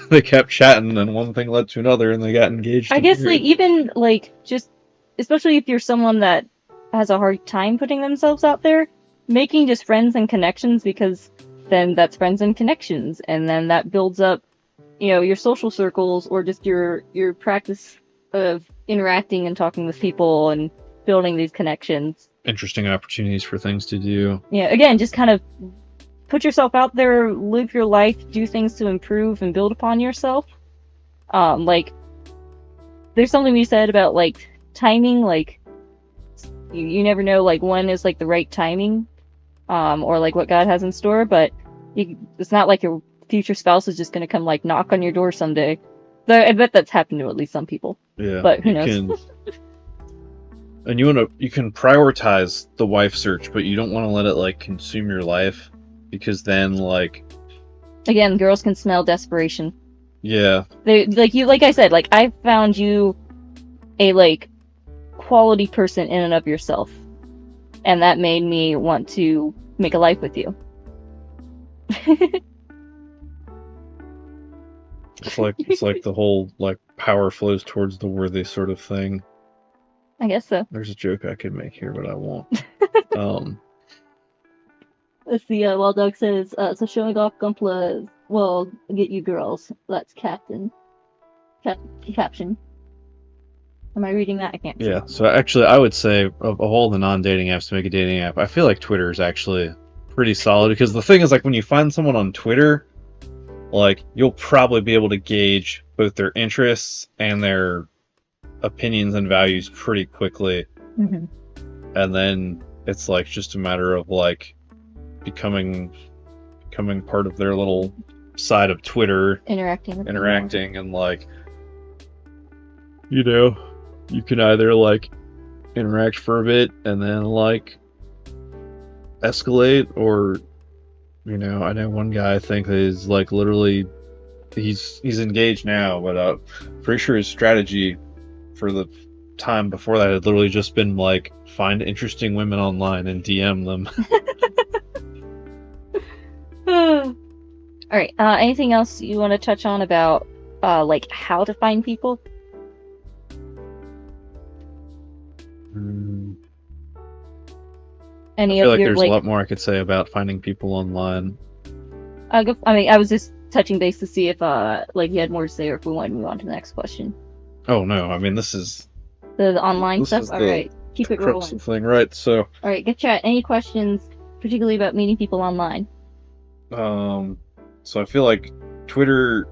they kept chatting and one thing led to another and they got engaged. I guess, like, even, like, just, especially if you're someone that has a hard time putting themselves out there, making just friends and connections, because then that's friends and connections, and then that builds up, you know, your social circles or just your practice of interacting and talking with people and building these connections. Interesting opportunities for things to do. Yeah, again, just kind of put yourself out there, live your life, do things to improve and build upon yourself. Like, there's something we said about, like, timing, like, you never know, like, when is, like, the right timing, or, like, what God has in store, but it's not like your future spouse is just gonna come, like, knock on your door someday. Though I bet that's happened to at least some people. Yeah. But who knows? And you can prioritize the wife search, but you don't want to let it, like, consume your life, because then, like... Again, girls can smell desperation. Yeah. Like I said, like, I found you a, like, quality person in and of yourself. And that made me want to make a life with you. It's like the whole, like, power flows towards the worthy sort of thing. I guess so. There's a joke I could make here, but I won't. Let's see, Wild Dog says, so showing off Gunpla will get you girls. That's caption. Am I reading that? I can't see. Yeah, so actually I would say of all the non-dating apps to make a dating app, I feel like Twitter is actually pretty solid, because the thing is, like, when you find someone on Twitter, like, you'll probably be able to gauge both their interests and their opinions and values pretty quickly. And then it's, like, just a matter of, like, becoming part of their little side of Twitter, interacting and, like, you know, you can either, like, interact for a bit and then, like, escalate, or, you know, I know one guy I think that is, like, literally he's engaged now, but pretty sure his strategy for the time before that had literally just been, like, find interesting women online and DM them. Alright, anything else you want to touch on about, like, how to find people? I feel like there's a lot more I could say about finding people online. I mean, I was just touching base to see if, like, you had more to say, or if we wanted to move on to the next question. Oh, no, I mean, this is... The online stuff? Alright, keep it rolling. Thing, right, so... Alright, get chat. Any questions particularly about meeting people online? So I feel like Twitter's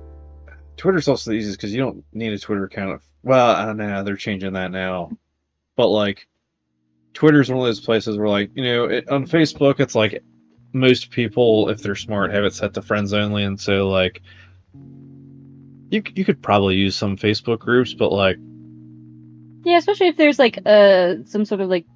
also the easiest because you don't need a Twitter account. Well, I don't know, they're changing that now. But like, Twitter's one of those places where, like, on Facebook, it's like most people, if they're smart, have it set to friends only, and so like, you could probably use some Facebook groups, but like, Yeah, especially if there's like some sort of like,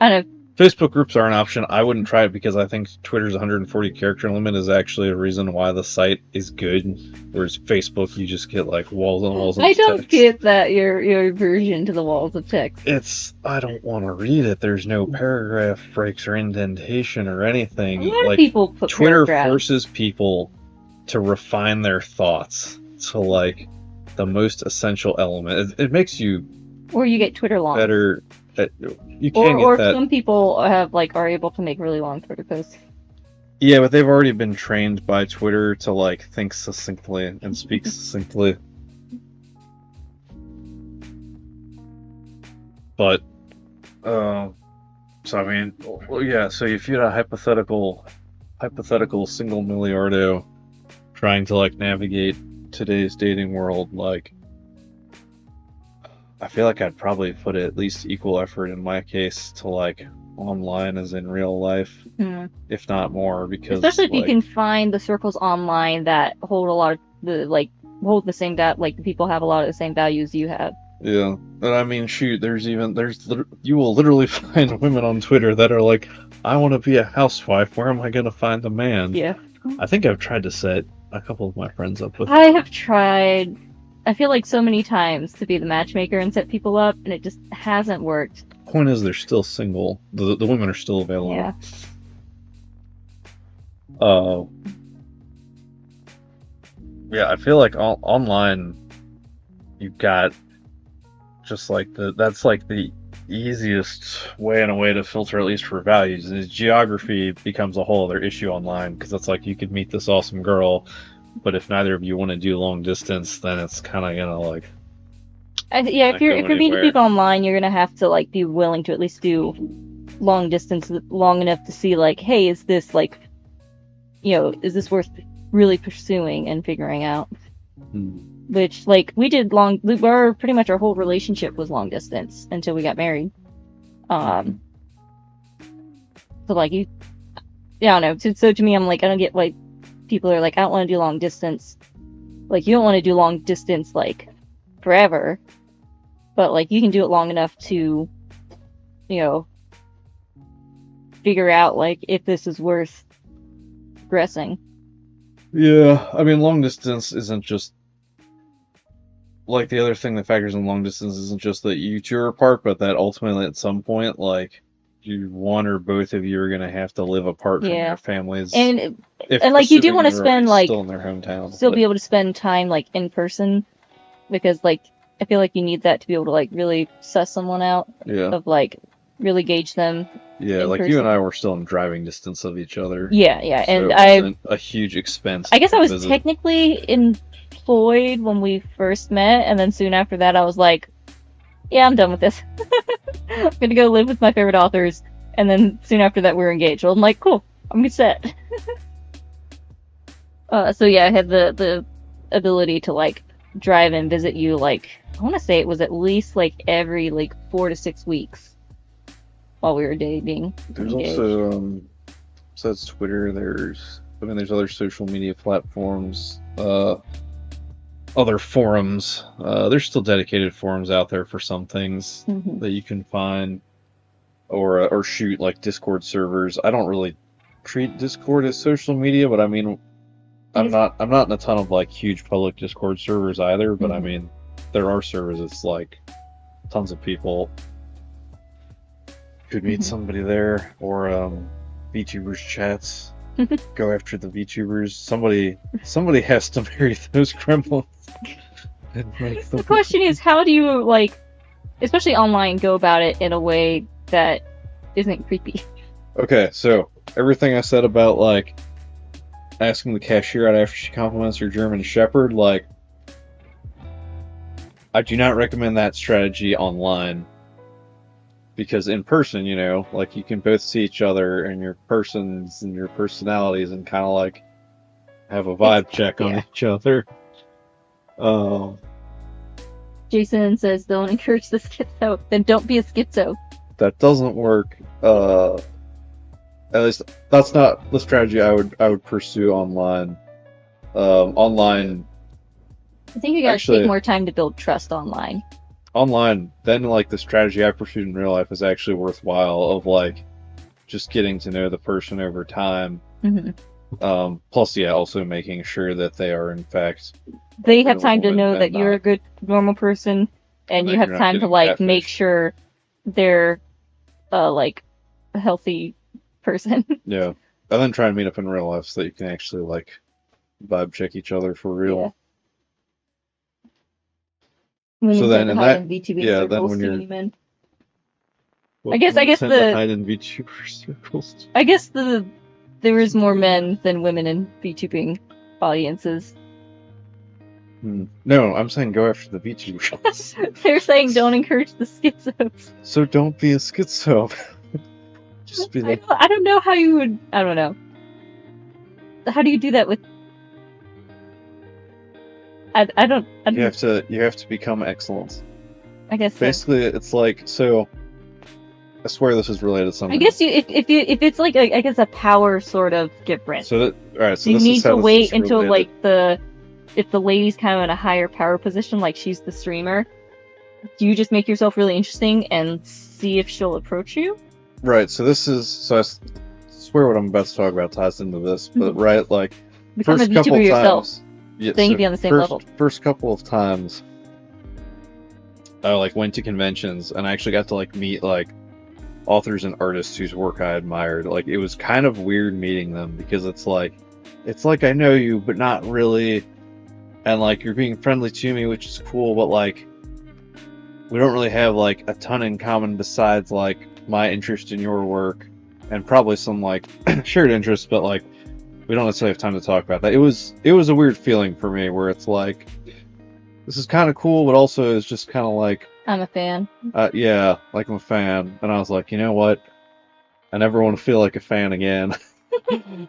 I don't know. Facebook groups are an option. I wouldn't try it because I think Twitter's 140 character limit is actually a reason why the site is good, whereas Facebook, you just get like walls and walls of I text. don't get that your aversion to the walls of text. I don't want to read it. There's no paragraph breaks or indentation or anything. A lot of Like, people put Twitter paragraphs. forces people to refine their thoughts to like the most essential element. It makes you Or you get Twitter long. better. You can Or get that. some people are able to make really long Twitter posts. Yeah, but they've already been trained by Twitter to like think succinctly and speak succinctly. But, so I mean, well, yeah. So if you had a hypothetical single Milliardo trying to like navigate today's dating world, like, I feel like I'd probably put at least equal effort in my case to like online as in real life, if not more, because Especially if you like, can find the circles online that hold a lot of hold the same like the people have a lot of the same values you have. yeah. And I mean, shoot, you will literally find women on Twitter that are like, I want to be a housewife. Where am I going to find a man? Yeah. I think I've tried to set a couple of my friends up with. I have tried, I feel like so many times to be the matchmaker and set people up, and it just hasn't worked. Point is, they're still single. The women are still available. Yeah. Yeah, I feel like online, you've got just like that's like the easiest way in a way to filter, at least for values. Is geography becomes a whole other issue online, because it's like you could meet this awesome girl, but if neither of you want to do long distance, then it's kind of gonna like. If you're meeting people online, you're gonna have to like be willing to at least do long distance long enough to see like, hey, is this like, is this worth really pursuing and figuring out? Which like we did pretty much our whole relationship was long distance until we got married. So like I don't know. So to me, I'm like, I don't get why people are like, I don't want to do long distance. Like, you don't want to do long distance like forever, but like you can do it long enough to, figure out like if this is worth progressing. Yeah, I mean, long distance isn't just like the other thing that factors in long distance isn't just that you two are apart, but that ultimately at some point, like, one or both of you are gonna have to live apart from your families, and like you do want to spend like still in their hometown, be able to spend time like in person, because like I feel like you need that to be able to like really suss someone out. Yeah. Of like really gauge them. Yeah, like person. You and I were still in driving distance of each other. Yeah, so and it wasn't a huge expense. I guess I was visit. technically employed when we first met, and then soon after that I was like, yeah, I'm done with this. I'm gonna go live with my favorite authors, and then soon after that we were engaged. Well, I'm like, cool, I'm good set. So yeah, I had the ability to like drive and visit you, like, I want to say it was at least like every like 4 to 6 weeks while we were dating. There's engaged. also besides Twitter, there's other social media platforms, other forums. There's still dedicated forums out there for some things that you can find, or shoot, like Discord servers. I don't really treat Discord as social media, but I mean, I'm not in a ton of like huge public Discord servers either. But I mean, there are servers. It's like tons of people. Could meet somebody there, or VTubers chats. Go after the VTubers. Somebody has to marry those gremlins. The question is, how do you, like, especially online, go about it in a way that isn't creepy? Okay, so everything I said about like asking the cashier out after she compliments her German Shepherd, like, I do not recommend that strategy online, because in person, you know, like you can both see each other and your persons and your personalities and kind of like have a vibe check on yeah. each other. Um, Jason says, don't encourage the schizo. Then don't be a schizo. that doesn't work. At least that's not the strategy I would pursue online. Online, I think you gotta Actually- take more time to build trust online. then like the strategy I pursued in real life is actually worthwhile. Of like just getting to know the person over time. Hmm. Plus, yeah, also making sure that they are in fact They have Real time to woman know and that you're not- a good normal person, and that you have you're not time to getting like make catfished. sure they're like a healthy person. Yeah, and then try and meet up in real life so that you can actually like vibe check each other for real. Women So tend then to in hide that- in VTubing yeah, then circles, when you're- seeing men. Well, I guess tend to the- hide in VTuber circles. I guess there is more men than women in VTubing audiences. No, I'm saying go after the VTubers. They're saying don't encourage the schizos. So don't be a schizo. Just be like, I don't know how you would. I don't know. How do you do that with? I don't. you have to become excellent. I guess. So. Basically, it's like, so I swear this is related to something. I guess if it's like I guess a power sort of difference. So that, all right. So you this need is how to this wait is until related. if the lady's kind of in a higher power position, like she's the streamer. Do you just make yourself really interesting and see if she'll approach you? Right. So this is swear what I'm about to talk about ties into this, but right, like Become first a couple VTuber yourself. times. Yeah, Then you'd be on the same level. First couple of times, I like went to conventions and I actually got to like meet like authors and artists whose work I admired. Like it was kind of weird meeting them because it's like I know you, but not really, and like you're being friendly to me, which is cool, but like we don't really have like a ton in common besides like my interest in your work and probably some like shared interests, but like we don't necessarily have time to talk about that. It was a weird feeling for me where it's like this is kind of cool, but also it's just kind of like I'm a fan. yeah, like I'm a fan, and I was like, you know what? I never want to feel like a fan again.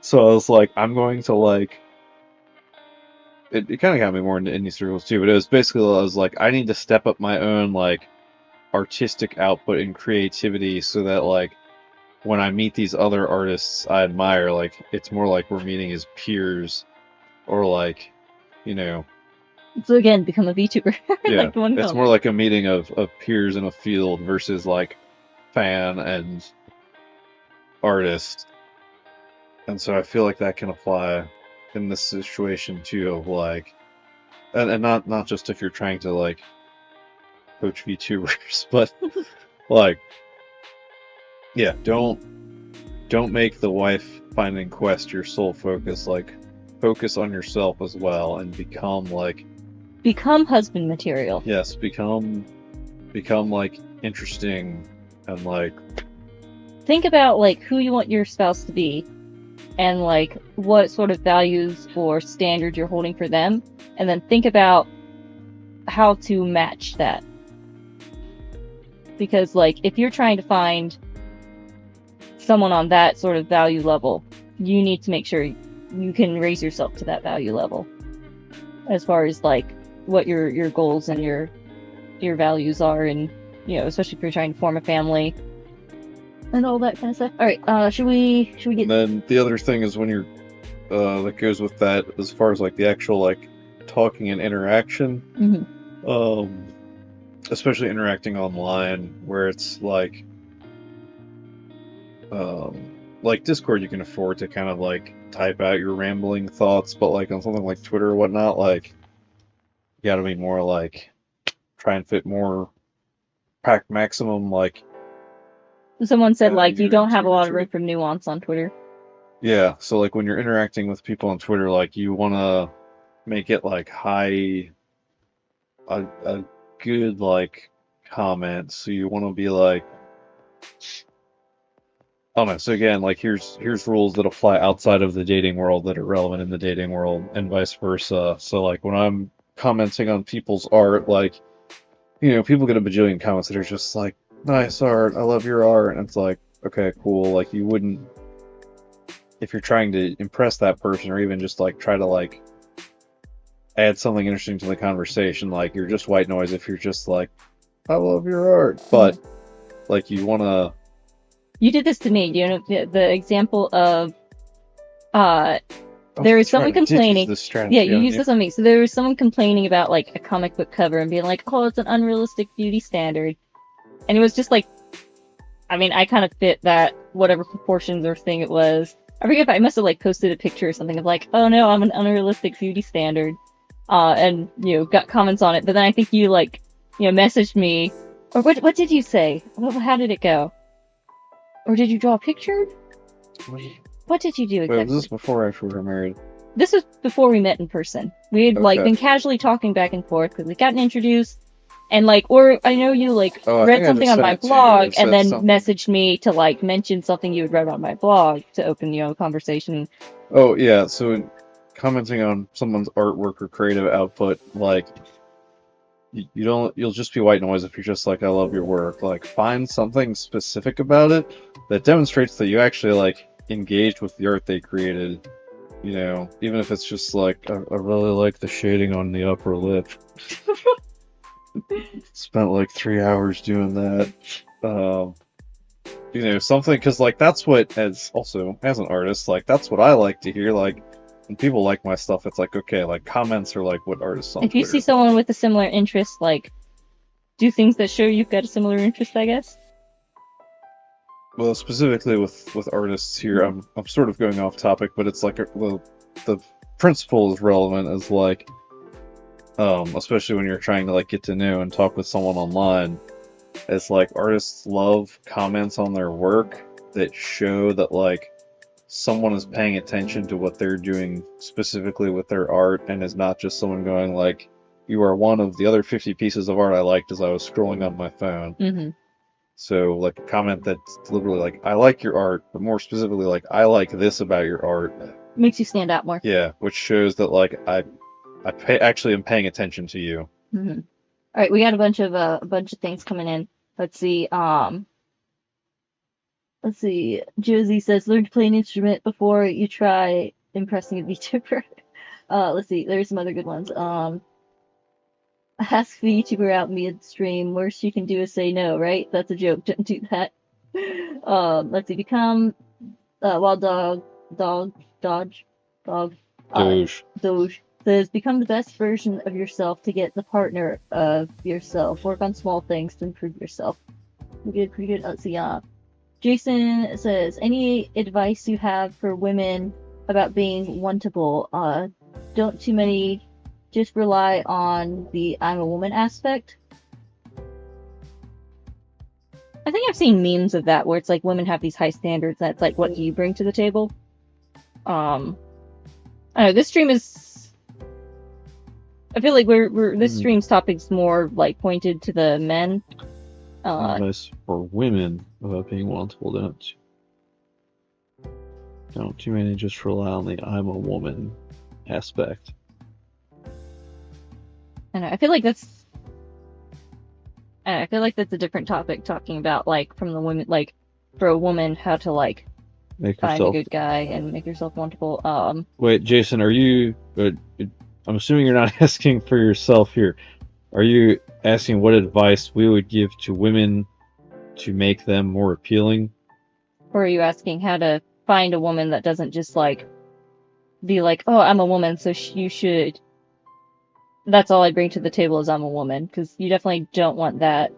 So I was like, I'm going to like. It kind of got me more into indie circles too, but it was basically I was like, I need to step up my own like artistic output and creativity so that like when I meet these other artists I admire, like it's more like we're meeting as peers, or like, you know. So again, become a VTuber. Yeah, Like the one it's film. more like a meeting of peers in a field versus like fan and artist. And so I feel like that can apply in this situation too, of like, and not just if you're trying to like coach VTubers, but like, yeah, don't make the wife finding quest your sole focus. Like, focus on yourself as well and become husband material. yes, become like interesting and like Think about like who you want your spouse to be, and like what sort of values or standards you're holding for them, and then think about how to match that. Because like if you're trying to find someone on that sort of value level, you need to make sure you can raise yourself to that value level as far as like what your goals and your values are, and you know, especially if you're trying to form a family and all that kind of stuff. All right, should we get? And then the other thing is when you're that goes with that as far as like the actual like talking and interaction, especially interacting online where it's like Discord, you can afford to kind of like type out your rambling thoughts, but like on something like Twitter or whatnot, like you gotta be more like try and fit more pack maximum like. Someone said Yeah, like you you're don't have a lot of too- room for nuance on Twitter. Yeah, so like when you're interacting with people on Twitter, like you want to make it like a good like comment. So you want to be like, I don't know. So again, like here's rules that apply outside of the dating world that are relevant in the dating world, and vice versa. So like when I'm commenting on people's art, like, you know, people get a bajillion comments that are just like nice art, I love your art, and it's like, okay, cool. Like you wouldn't, if you're trying to impress that person, or even just like try to like add something interesting to the conversation. Like you're just white noise if you're just like, I love your art, but like you want to. You did this to me. You know the example of there is someone complaining. Yeah, you used this on me. So there was someone complaining about like a comic book cover and being like, "Oh, it's an unrealistic beauty standard," and it was just like, I mean, I kind of fit that whatever proportions or thing it was. I forget if I must have like posted a picture or something of like, "Oh no, I'm an unrealistic beauty standard," and you know got comments on it. But then I think you like messaged me, or what did you say? How did it go? Or did you draw a picture? What did you do exactly? Wait, was this before or after we were married? This was before we met in person. We had like been casually talking back and forth because we gotten introduced, and like, or I know you like read something on my blog and then messaged me to like mention something you had read on my blog to open a conversation. Oh yeah, so commenting on someone's artwork or creative output, like you'll just be white noise if you're just like, I love your work. Like find something specific about it that demonstrates that you actually like engaged with the art they created. You know, even if it's just like, I really like the shading on the upper lip. Spent like 3 hours doing that. You know, something, because like that's what, as an artist, like that's what I like to hear. Like when people like my stuff, it's like, okay, like comments are like what artists on If you see someone with a similar interest, like do things that show you've got a similar interest, I guess. Well, specifically with artists here, I'm sort of going off topic, but it's like the principle is relevant. Is like, especially when you're trying to like get to know and talk with someone online, it's like artists love comments on their work that show that like someone is paying attention to what they're doing specifically with their art, and is not just someone going like, you are one of the other 50 pieces of art I liked as I was scrolling on my phone. Mm-hmm. So, like, a comment that's deliberately like, I like your art, but more specifically, like, I like this about your art. Makes you stand out more. Yeah, which shows that, like, I actually am paying attention to you. Mm-hmm. All right, we got a bunch of things coming in. Let's see. Josie says, learn to play an instrument before you try impressing a VTuber. Let's see. There's some other good ones. Ask the YouTuber out midstream. Worst you can do is say no, right? That's a joke. Don't do that. Let's see. Become wild dog. Doge says, become the best version of yourself to get the partner of yourself. Work on small things to improve yourself. Pretty good. Let's see. Jason says, any advice you have for women about being wantable? Don't too many just rely on the I'm a woman aspect. I think I've seen memes of that where it's like women have these high standards. That's like, what do you bring to the table? I don't know. This stream is. I feel like this stream's topic's more like pointed to the men. Advice for women about being wantable. Don't too many just rely on the I'm a woman aspect. And I feel like that's a different topic, talking about like from the women, like for a woman how to like find a good guy and make yourself wantable. Wait, Jason, are you? I'm assuming you're not asking for yourself here. Are you asking what advice we would give to women to make them more appealing? Or are you asking how to find a woman that doesn't just like be like, oh, I'm a woman, so you should. That's all I bring to the table is I'm a woman, because you definitely don't want that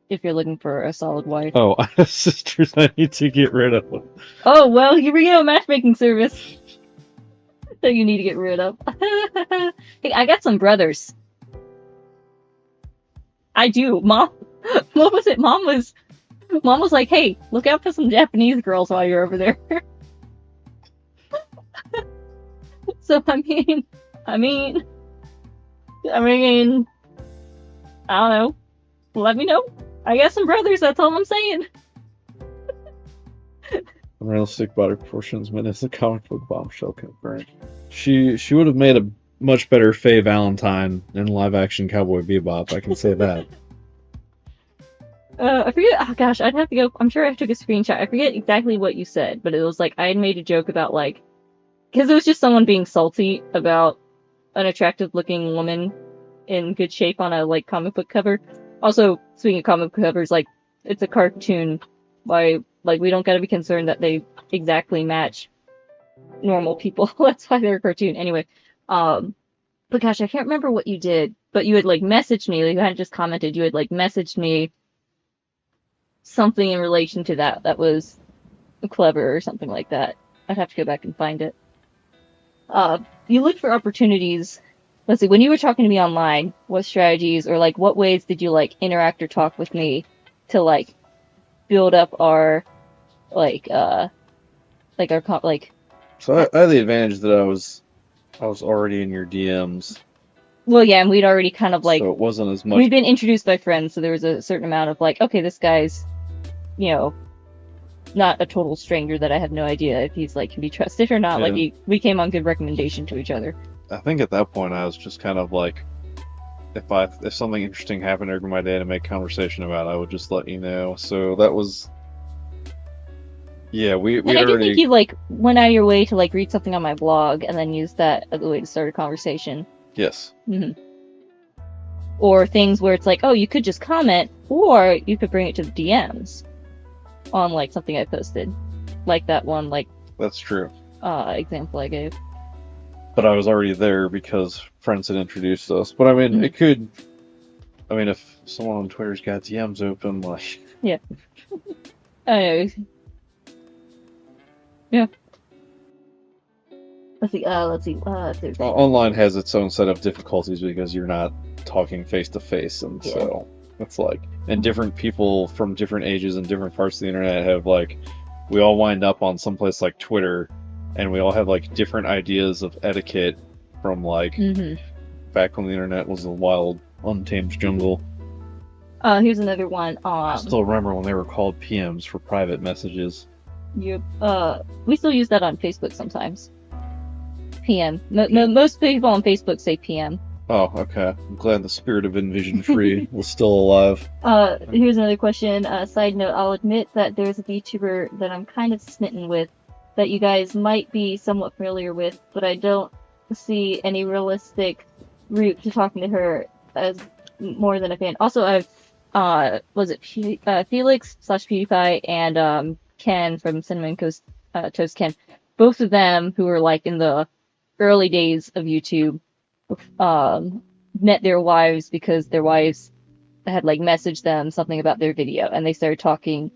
if you're looking for a solid wife. Oh, I have sisters I need to get rid of. Oh, well, here we go, matchmaking service that you need to get rid of. Hey, I got some brothers. I do. Mom was like, hey, look out for some Japanese girls while you're over there. So, I mean, I don't know. Let me know. I got some brothers, that's all I'm saying. Unrealistic body proportions, men as a comic book bombshell confirmed. She would have made a much better Faye Valentine in live action Cowboy Bebop, I can say that. I forget. Oh gosh, I'd have to go. I'm sure I took a screenshot. I forget exactly what you said, but it was like I had made a joke about like because it was just someone being salty about an attractive-looking woman in good shape on a like comic book cover. Also, speaking of comic book covers, like it's a cartoon. Why, like we don't gotta be concerned that they exactly match normal people. That's why they're a cartoon. Anyway, but gosh, I can't remember what you did. But you had like messaged me. Like, you hadn't just commented. You had like messaged me something in relation to that that was clever or something like that. I'd have to go back and find it. You look for opportunities. Let's see, when you were talking to me online, what strategies or like what ways did you like interact or talk with me to like build up our like like. So I had the advantage that I was already in your DMs, Well, yeah, and we'd already kind of like so it wasn't as much. we'd been introduced by friends, so there was a certain amount of like, okay, this guy's, you know, not a total stranger that I have no idea if he's like can be trusted or not. Yeah. Like we came on good recommendation to each other. I think at that point I was just kind of like, if something interesting happened over my day to make conversation about, I would just let you know. So that was, yeah, we And I did already. think you like went out of your way to like read something on my blog and then use that as a way to start a conversation. Yes. Or things where it's like, oh, you could just comment, or you could bring it to the DMs on like something I posted, like that one like That's true. example I gave. But I was already there because friends had introduced us. But I mean, it could. I mean, if someone on Twitter's got DMs open, like. Yeah. Anyways. Yeah. Let's see. Online has its own set of difficulties because you're not talking face to face, and so it's like, and different people from different ages and different parts of the internet have like, we all wind up on someplace like Twitter, and we all have like different ideas of etiquette from like back when the internet was a wild, untamed jungle. Here's another one. I still remember when they were called PMs for private messages. Yep. We still use that on Facebook sometimes. PM. Most people on Facebook say PM. Oh, okay. I'm glad the spirit of Envision Free was still alive. Here's another question. Side note, I'll admit that there's a VTuber that I'm kind of smitten with that you guys might be somewhat familiar with, but I don't see any realistic route to talking to her as more than a fan. Also, I've, Felix/PewDiePie and Ken from Cinnamon Toast Ken, both of them who were like in the early days of YouTube, met their wives because their wives had like messaged them something about their video and they started talking,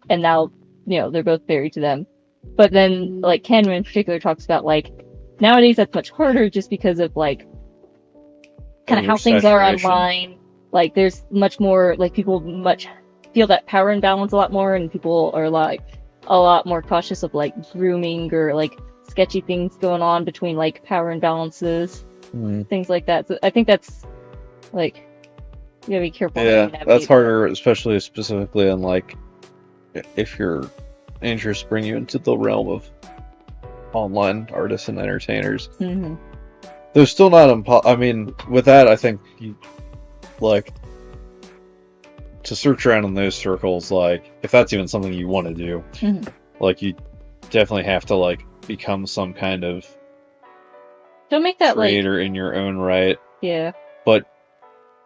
and now, you know, they're both married to them. But then like Ken in particular talks about like nowadays that's much harder just because of like kind of how things are online. Like there's much more like people much feel that power imbalance a lot more, and people are like a lot more cautious of like grooming or like sketchy things going on between like power imbalances, things like that. So I think that's like, you gotta be careful. Yeah, that's harder, especially specifically in like if your interests bring you into the realm of online artists and entertainers. They're still not I mean, with that, I think you like to search around in those circles. Like, if that's even something you want to do, like you definitely have to like become some kind of don't make that creator like in your own right. Yeah. But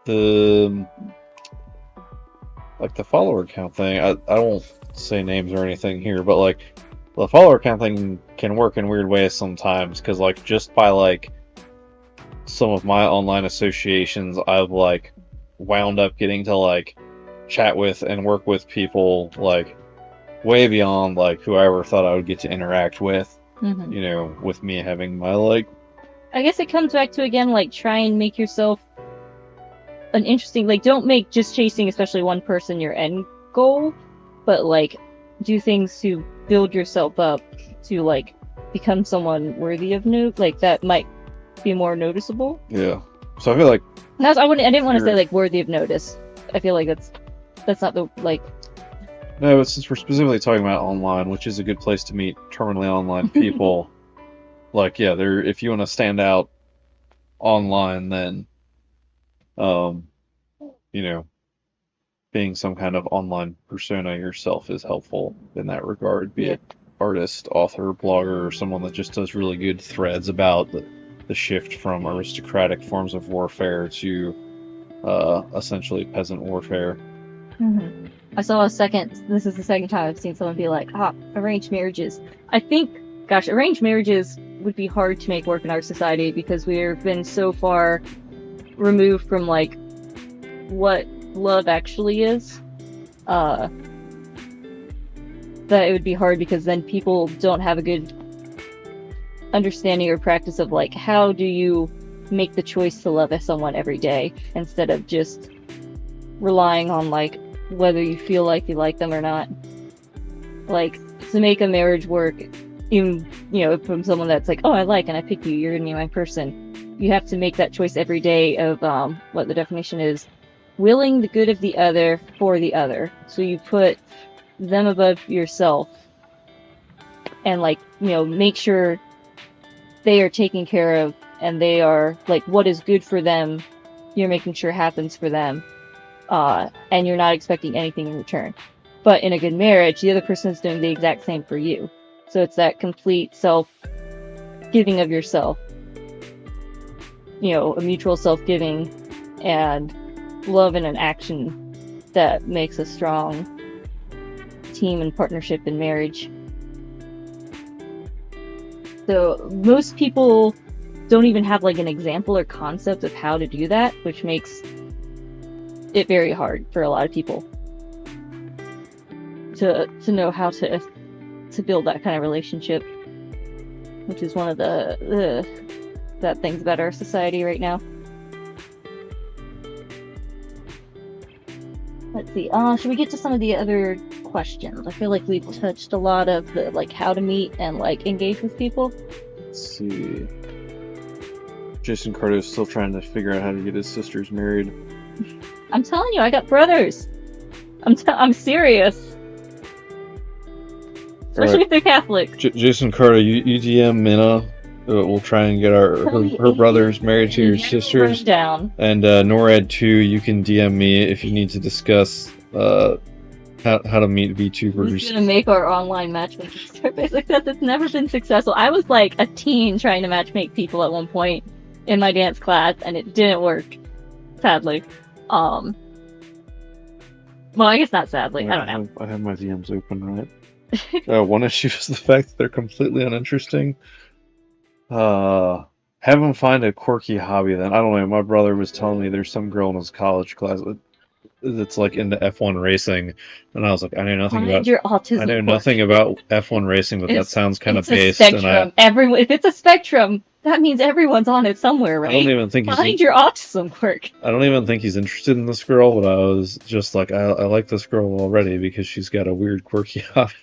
the like the follower count thing, I won't say names or anything here, but like the follower count thing can work in weird ways sometimes, because like just by like some of my online associations, I've like wound up getting to like chat with and work with people like way beyond like who I ever thought I would get to interact with. You know, with me having my like, I guess it comes back to again like try and make yourself an interesting, like don't make just chasing especially one person your end goal, but like do things to build yourself up to like become someone worthy of note, like that might be more noticeable. Yeah. So I feel like I didn't want to say like worthy of notice. I feel like that's not the like. No, but since we're specifically talking about online, which is a good place to meet terminally online people, like yeah, if you want to stand out online, then you know, being some kind of online persona yourself is helpful in that regard, be Yeah. it artist, author, blogger, or someone that just does really good threads about the shift from aristocratic forms of warfare to essentially peasant warfare. Mhm. This is the second time I've seen someone be like, arranged marriages. I think, gosh, arranged marriages would be hard to make work in our society because we've been so far removed from, like, what love actually is, that it would be hard because then people don't have a good understanding or practice of, like, how do you make the choice to love someone every day instead of just relying on, like, whether you feel like you like them or not. Like, to make a marriage work, even, from someone that's like, oh, I like and I pick you, you're gonna be my person, you have to make that choice every day of what the definition is, willing the good of the other for the other. So you put them above yourself and, like, make sure they are taken care of and they are, like, what is good for them, you're making sure happens for them. And you're not expecting anything in return. But in a good marriage, the other person is doing the exact same for you. So it's that complete self-giving of yourself. A mutual self-giving and love in an action that makes a strong team and partnership in marriage. So most people don't even have, like, an example or concept of how to do that, which makes it very hard for a lot of people to know how to build that kind of relationship, which is one of the bad things about our society right now. Let's see. Should we get to some of the other questions? I feel like we've touched a lot of the, like, how to meet and, like, engage with people. Let's see. Jason Carter is still trying to figure out how to get his sisters married. I'm telling you, I got brothers. I'm serious. Especially if they're Catholic. Jason Carter, you DM Minna. We'll try and get her brothers married to your sisters. Down. And NORAD 2, you can DM me if you need to discuss how to meet VTubers. Who's gonna make our online matchmaking service? Except it's never been successful. I was like a teen trying to matchmake people at one point in my dance class, and it didn't work. Sadly. Well, I guess not sadly. I don't know. I have my DMs open, right? One issue is the fact that they're completely uninteresting. Have them find a quirky hobby then. I don't know. My brother was telling me there's some girl in his college class that's like into F1 racing, and I was like, I know nothing about F1 racing, but that sounds kind of based. Spectrum. If it's a spectrum, that means everyone's on it somewhere, right? I don't even think find your autism quirk. I don't even think he's interested in this girl, but I was just like, I like this girl already because she's got a weird, quirky hobby.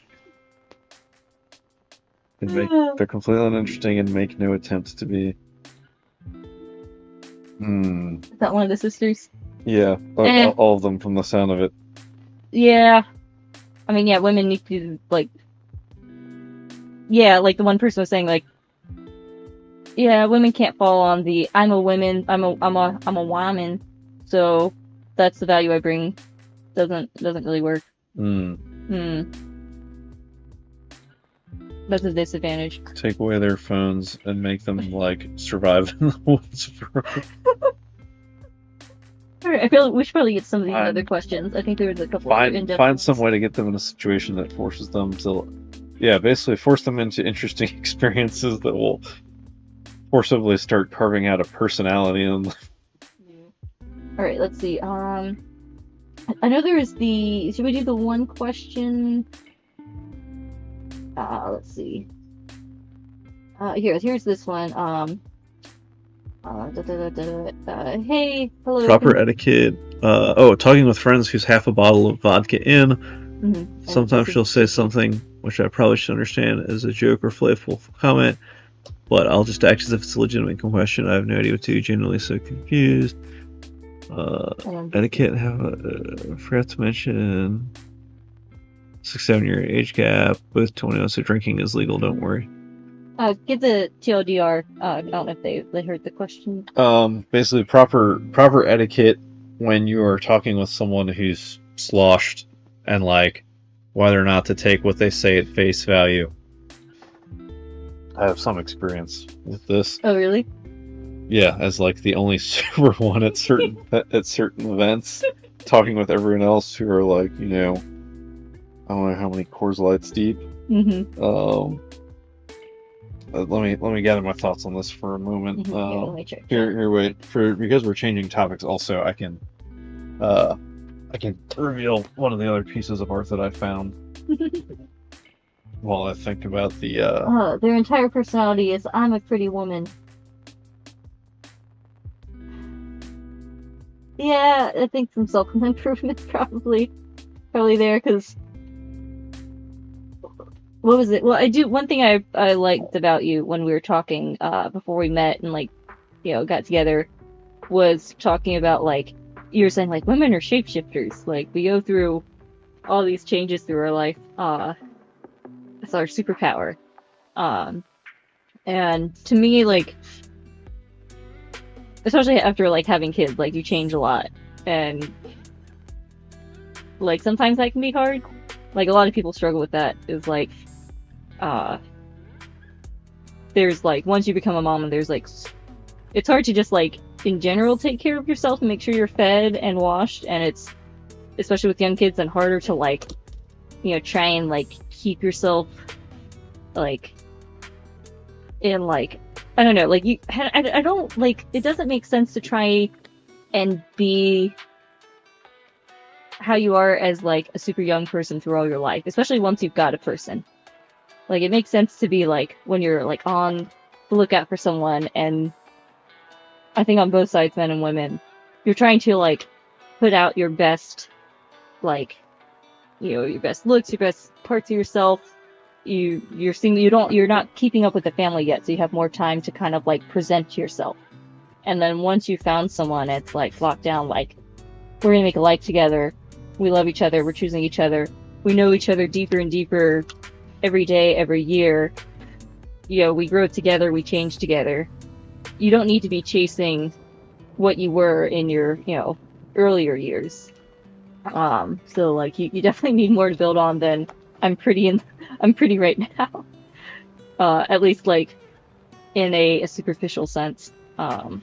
They're completely uninteresting and make no attempt to be. Is that one of the sisters? Yeah, all of them from the sound of it. Yeah. I mean, yeah, women need to, like... Yeah, like the one person was saying, like... Yeah, women can't fall on the, I'm a woman, I'm a woman, so that's the value I bring. Doesn't really work. That's a disadvantage. Take away their phones and make them, like, survive in the woods forever. Alright, I feel like we should probably get some of these other questions. I think there was a couple of in-depth Find ones. some way to get them in a situation that forces them to... Yeah, basically force them into interesting experiences that will forcibly start carving out a personality in them. Alright, let's see. I know there is the... Should we do the one question... let's see. Here's this one. Hey, hello. Proper etiquette. Talking with friends who's half a bottle of vodka in. Mm-hmm. Sometimes she'll say something which I probably should understand as a joke or playful comment, but I'll just act as if it's a legitimate question. I have no idea what to do. Generally, so confused. Etiquette. Forgot to mention 6-7 year age gap. Both 21, so drinking is legal. Don't worry. Give the TLDR. I don't know if they heard the question. Basically, proper etiquette when you are talking with someone who's sloshed, and like whether or not to take what they say at face value. I have some experience with this. Oh, really? Yeah, as like the only super one at certain events, talking with everyone else who are like, I don't know how many Coors Lights deep. Mm-hmm. Let me gather my thoughts on this for a moment. Yeah, let me check. Here, wait. Because we're changing topics, also I can reveal one of the other pieces of art that I found while I think about the. Their entire personality is "I'm a pretty woman." Yeah, I think some self-improvement probably there, because what was it? Well, I do one thing I liked about you when we were talking before we met and got together was talking about you were saying women are shapeshifters. We go through all these changes through our life. It's our superpower. And to me, especially after having kids, you change a lot, and sometimes that can be hard. A lot of people struggle with that. Is there's once you become a mom, and there's it's hard to just in general take care of yourself and make sure you're fed and washed, and it's especially with young kids and harder to try and keep yourself in I don't know, I don't it doesn't make sense to try and be how you are as a super young person through all your life, especially once you've got a person. It makes sense to be when you're on the lookout for someone, and I think on both sides, men and women, you're trying to put out your best, your best looks, your best parts of yourself. You're not keeping up with the family yet, so you have more time to kind of present yourself. And then once you found someone, it's locked down, we're gonna make a life together. We love each other. We're choosing each other. We know each other deeper and deeper every day, every year. We grow together. We change together. You don't need to be chasing what you were in your, earlier years. So you definitely need more to build on than I'm pretty right now. At least in a superficial sense. What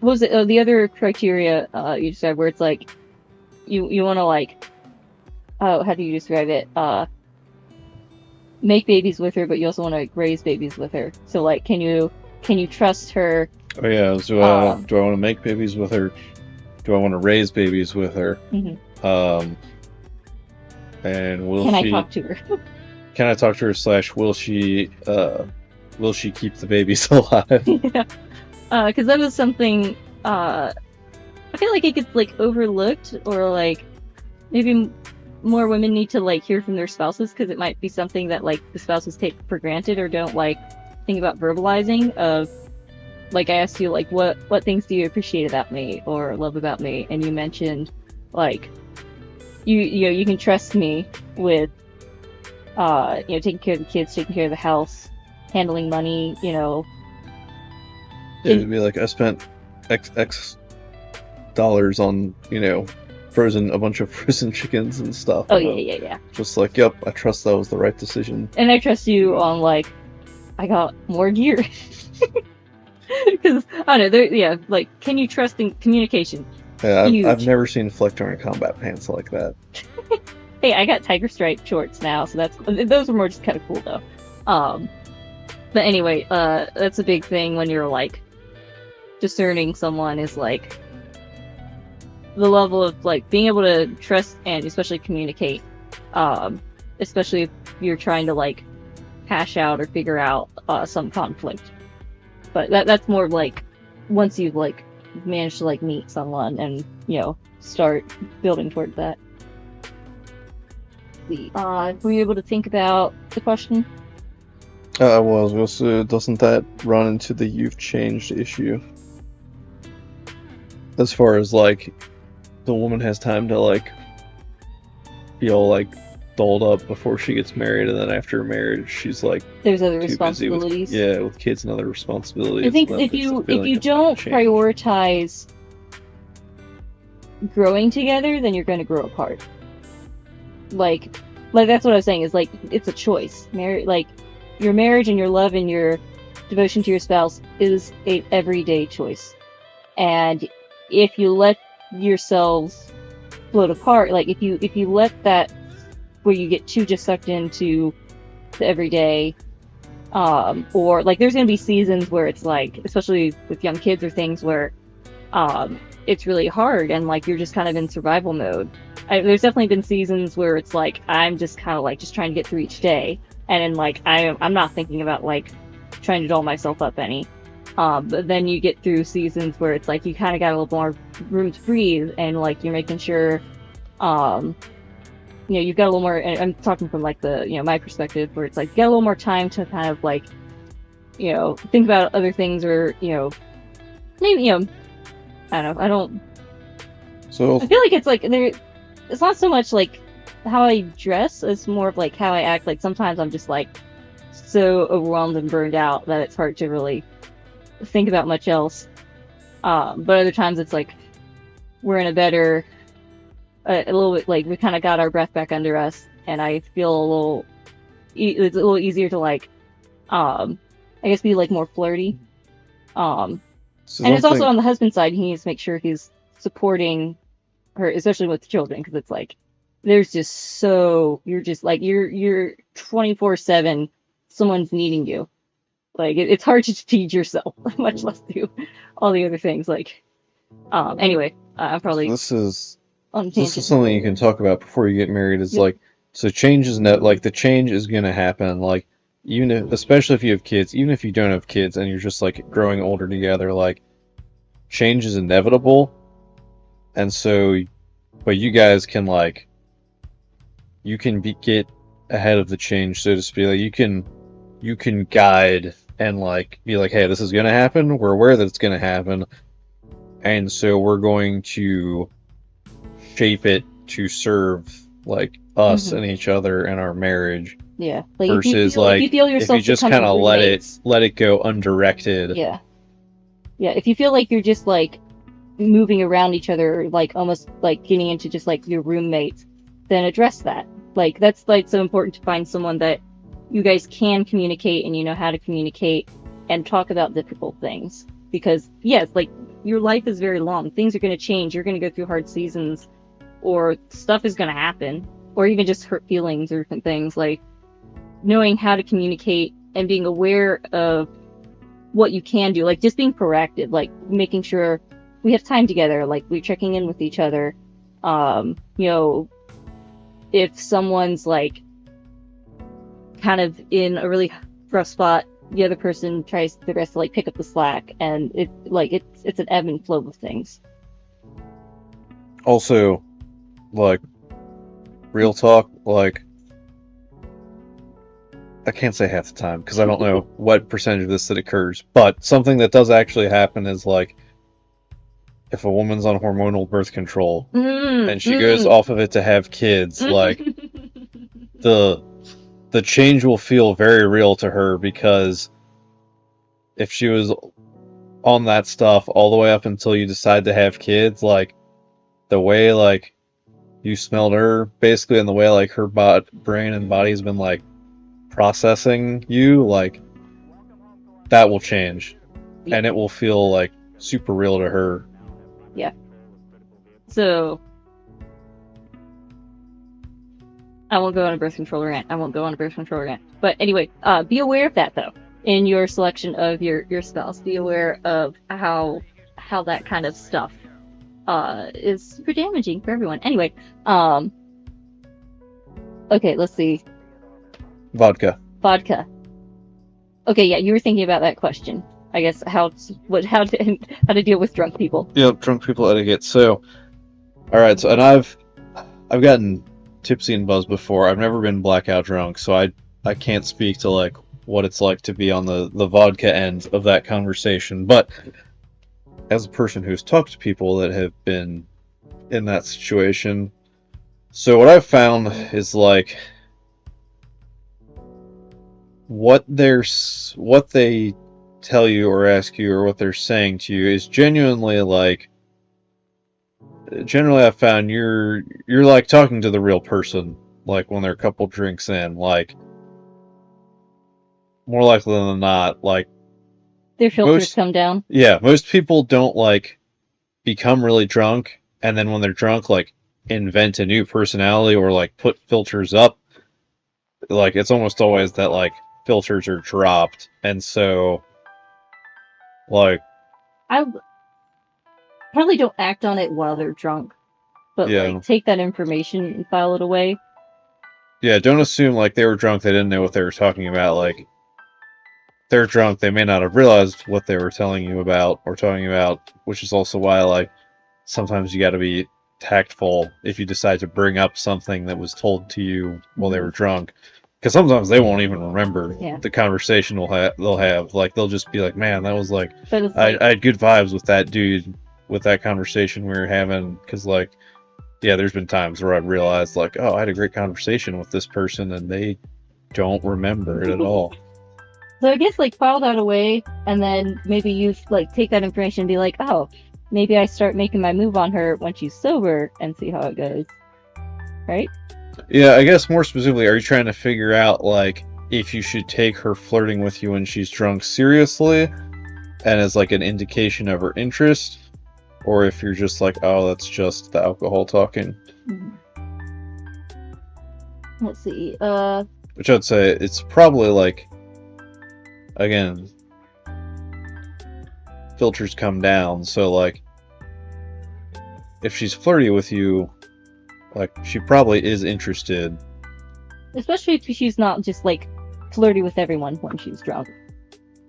was it? Oh, the other criteria you described where it's you want to how do you describe it? Make babies with her, but you also want to raise babies with her. So can you trust her? Oh yeah. Do I want to make babies with her? Do I want to raise babies with her? Mm-hmm. And can I talk to her? Can I talk to her? / will she keep the babies alive? Yeah. Because that was something I feel like it gets overlooked, or maybe more women need to hear from their spouses, because it might be something that the spouses take for granted or don't think about verbalizing. Of I asked you what things do you appreciate about me or love about me, and you mentioned you can trust me with taking care of the kids, taking care of the house, handling money, Yeah, it'd be I spent X dollars on, a bunch of frozen chickens and stuff. Oh, yeah. Just yep, I trust that was the right decision. And I trust you on, I got more gear. Because, I don't know, can you trust in communication? Yeah, I've never seen Fleck wearing combat pants like that. Hey, I got tiger stripe shorts now, so those are more just kind of cool, though. But anyway, that's a big thing when you're, discerning someone is, the level of, being able to trust and especially communicate. Especially if you're trying to, hash out or figure out some conflict. But that's more once you've, managed to, meet someone and, start building towards that. Were you able to think about the question? Well, also, doesn't that run into the you've changed issue? As far as, the woman has time to, be all, dolled up before she gets married, and then after marriage, she's, there's other too responsibilities. busy with kids and other responsibilities. I think if you don't prioritize growing together, then you're going to grow apart. Like that's what I was saying, is like, it's a choice. Like, your marriage and your love and your devotion to your spouse is a everyday choice. And if you let yourselves float apart, like if you let that, where you get too just sucked into the everyday, or like, there's gonna be seasons where it's like, especially with young kids or things, where it's really hard and like you're just kind of in survival mode. There's definitely been seasons where it's like I'm just kind of like just trying to get through each day, and then like I'm not thinking about like trying to doll myself up any. But then you get through seasons where it's like you kind of got a little more room to breathe, and like you're making sure, you've got a little more. And I'm talking from like the my perspective, where it's like you get a little more time to kind of like think about other things, or maybe I don't know. I feel like it's like it's not so much like how I dress, it's more of like how I act. Like sometimes I'm just like so overwhelmed and burned out that it's hard to really think about much else. But other times it's like we're in a better, a little bit like we kind of got our breath back under us, and I feel a little, it's a little easier to like, I guess be like more flirty. And it's also on the husband side, he needs to make sure he's supporting her, especially with the children, because it's like there's just you're just like you're 24/7, someone's needing you. Like it's hard to feed yourself, much less do all the other things. Like, anyway, I'm probably this is on this is something you can talk about before you get married. Is like, so change is like the change is gonna happen. Like, even if, especially if you have kids, even if you don't have kids and you're just like growing older together, like change is inevitable. And so, but you guys can like, you can get ahead of the change, so to speak. Like you can guide and like be like, hey, this is gonna happen. We're aware that it's gonna happen, and so we're going to shape it to serve like us and each other and our marriage. Yeah. Like versus if you feel yourself, if you just kind of let it go undirected. Yeah. Yeah. If you feel like you're just like moving around each other, like almost like getting into just like your roommates, then address that. Like that's like so important to find someone that you guys can communicate and you know how to communicate and talk about difficult things. Because yes, like your life is very long. Things are going to change. You're going to go through hard seasons, or stuff is going to happen, or even just hurt feelings or different things. Like knowing how to communicate and being aware of what you can do, like just being proactive, like making sure we have time together, like we're checking in with each other. If someone's like kind of in a really rough spot, the other person tries their best to like pick up the slack, and it's an ebb and flow of things. Also, like, real talk, like, I can't say half the time because I don't know what percentage of this that occurs, but something that does actually happen is like, if a woman's on hormonal birth control and she goes off of it to have kids, like the change will feel very real to her, because if she was on that stuff all the way up until you decide to have kids, like the way like you smelled her basically, and the way like her brain and body's been like processing you, like that will change, and it will feel like super real to her. Yeah. So I won't go on a birth control rant. But anyway, be aware of that though in your selection of your spouse. Be aware of how that kind of stuff is super damaging for everyone. Anyway, okay, let's see. Vodka. Okay, yeah, you were thinking about that question. I guess how to deal with drunk people. Yep, drunk people etiquette. So, all right. So, and I've gotten tipsy and buzzed before. I've never been blackout drunk, so I can't speak to like what it's like to be on the vodka end of that conversation. But as a person who's talked to people that have been in that situation, so what I've found is like what they tell you or ask you or what they're saying to you is genuinely like generally I found you're like talking to the real person, like when they're a couple drinks in, like more likely than not, like Their filters most come down. yeah, most people don't like become really drunk and then when they're drunk like invent a new personality or like put filters up. Like it's almost always that like filters are dropped and so like I probably don't act on it while they're drunk, but yeah. like take that information and file it away. Yeah, don't assume like they were drunk, they didn't know what they were talking about. Like they're drunk, they may not have realized what they were telling you about or talking about, which is also why like sometimes you got to be tactful if you decide to bring up something that was told to you while they were drunk, because sometimes they won't even remember the conversation they'll have. Like they'll just be like, "Man, that was like I had good vibes with that dude with that conversation we were having," because like. Yeah, there's been times where I've realized, like, oh, I had a great conversation with this person, and they don't remember it at all. So I guess, like, file that away, and then maybe you, like, take that information and be like, oh, maybe I start making my move on her when she's sober and see how it goes. Right? Yeah, I guess more specifically, are you trying to figure out, like, if you should take her flirting with you when she's drunk seriously, and as, like, an indication of her interest? Or if you're just like, oh, that's just the alcohol talking. Let's see. Which I'd say it's probably like, again, filters come down. So like, if she's flirty with you, like she probably is interested. Especially if she's not just like flirty with everyone when she's drunk.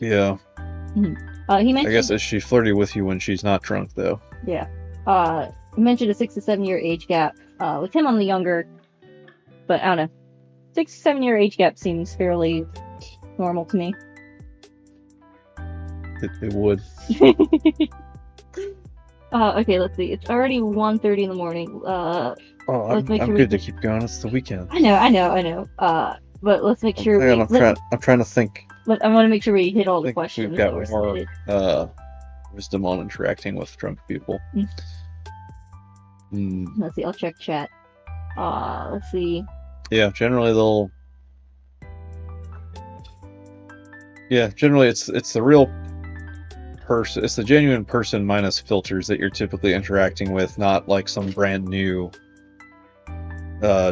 Yeah. He mentioned. I guess is she flirty with you when she's not drunk though? Yeah. He mentioned a 6 to 7 year age gap. With him on the younger, but I don't know. 6 to 7 year age gap seems fairly normal to me. It would. Okay, let's see. It's already 1:30 in the morning. I'm good to keep going. It's the weekend. I know. But let's make sure. I'm trying to think. I want to make sure we hit all the questions. We've got more wisdom on interacting with drunk people. Let's see. I'll check chat. Let's see. Yeah, generally they'll. Yeah, generally it's the real person. It's the genuine person minus filters that you're typically interacting with, not like some brand new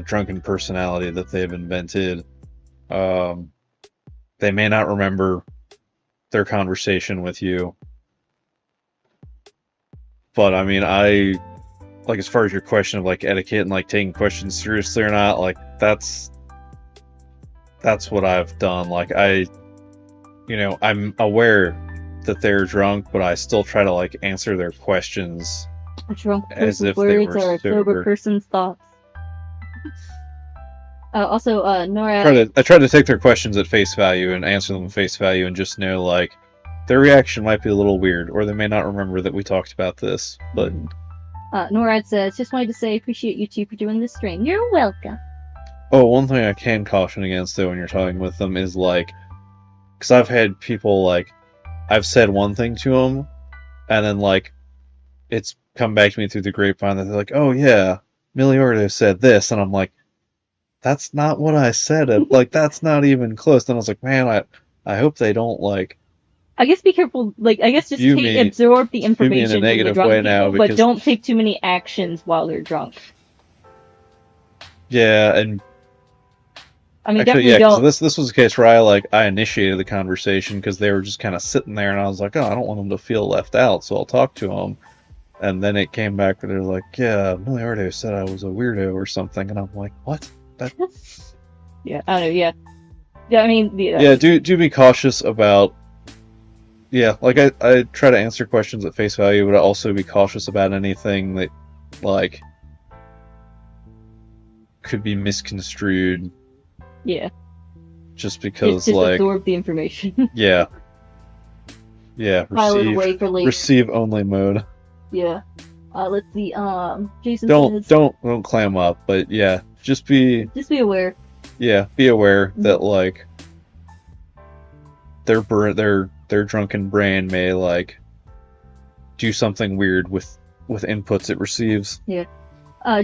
drunken personality that they've invented. They may not remember their conversation with you. But I mean, like as far as your question of like etiquette and like taking questions seriously or not, like that's what I've done. Like I'm aware that they're drunk, but I still try to like answer their questions a drunk as person's if they words were are a sober person's thoughts. Also, Nora. I try to take their questions at face value and answer them at face value, and just know like their reaction might be a little weird, or they may not remember that we talked about this. But NORAD says, just wanted to say, appreciate you two for doing this stream. You're welcome. Oh, one thing I can caution against though when you're talking with them is like, because I've had people like, I've said one thing to them, and then like, it's come back to me through the grapevine that they're like, oh yeah, Milliardo said this, and I'm like, that's not what I said. Like, that's not even close. And I was like, man, I hope they don't like. I guess be careful. Like, I guess just absorb the information in a negative from the drunk way now, people, but don't take too many actions while they're drunk. Yeah, and I mean, actually, definitely don't. This was a case where I initiated the conversation because they were just kind of sitting there, and I was like, oh, I don't want them to feel left out, so I'll talk to them. And then it came back where they were like, yeah, Milliardo said I was a weirdo or something, and I'm like, what? Yeah, I don't know. Yeah, I mean, do be cautious about. Yeah, like I try to answer questions at face value, but I also be cautious about anything that like could be misconstrued. Yeah. Just because just absorb the information. Yeah. File it away for later. Receive only mode. Yeah. Let's see. Jason says, don't clam up, but yeah. Just be aware. Yeah, be aware that like their drunken brain may like do something weird with with inputs it receives.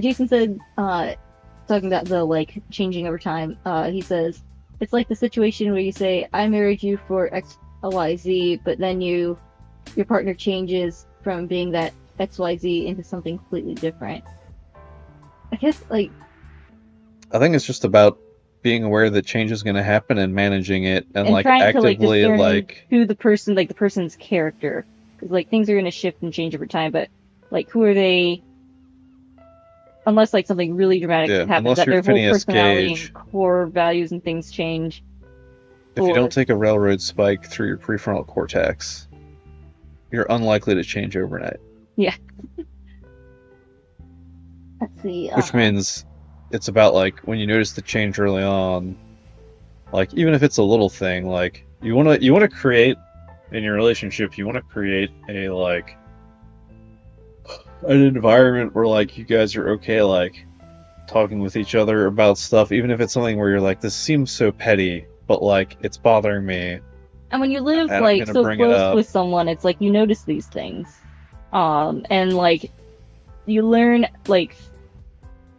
Jason said, talking about the like changing over time, he says it's like the situation where you say, I married you for X, Y, Z, but then your partner changes from being that XYZ into something completely different. I guess like I think it's just about being aware that change is going to happen and managing it and like trying actively to like discern like who the person's character, because like things are going to shift and change over time, but like who are they? Unless like something really dramatic happens, unless that you're their whole Phineas personality Gage. and core values and things change. If you don't take a railroad spike through your prefrontal cortex, you're unlikely to change overnight. Yeah. Let's see. Which means it's about like when you notice the change early on, like even if it's a little thing, like you wanna create in your relationship, you wanna create a like an environment where like you guys are okay like talking with each other about stuff, even if it's something where you're like, this seems so petty, but like it's bothering me. And when you live I'm like gonna so bring it close up. with someone, it's like you notice these things, and like you learn. Like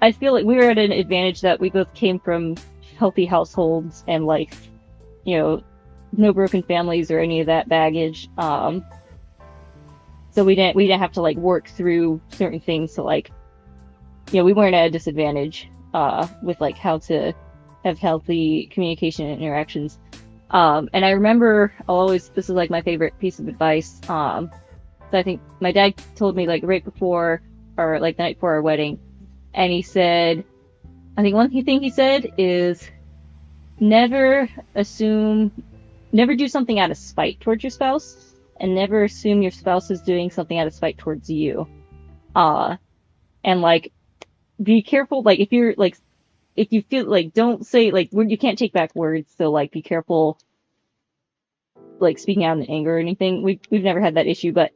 I feel like we were at an advantage that we both came from healthy households and like, you know, no broken families or any of that baggage. So we didn't have to like work through certain things to like, you know, we weren't at a disadvantage with like how to have healthy communication and interactions. And I remember this is like my favorite piece of advice. So I think my dad told me like right before or like the night before our wedding, and he said, I think one thing he said is never do something out of spite towards your spouse, and never assume your spouse is doing something out of spite towards you. And like be careful, like if you feel like, don't say like you can't take back words, so like be careful like speaking out in anger or anything. We've never had that issue, but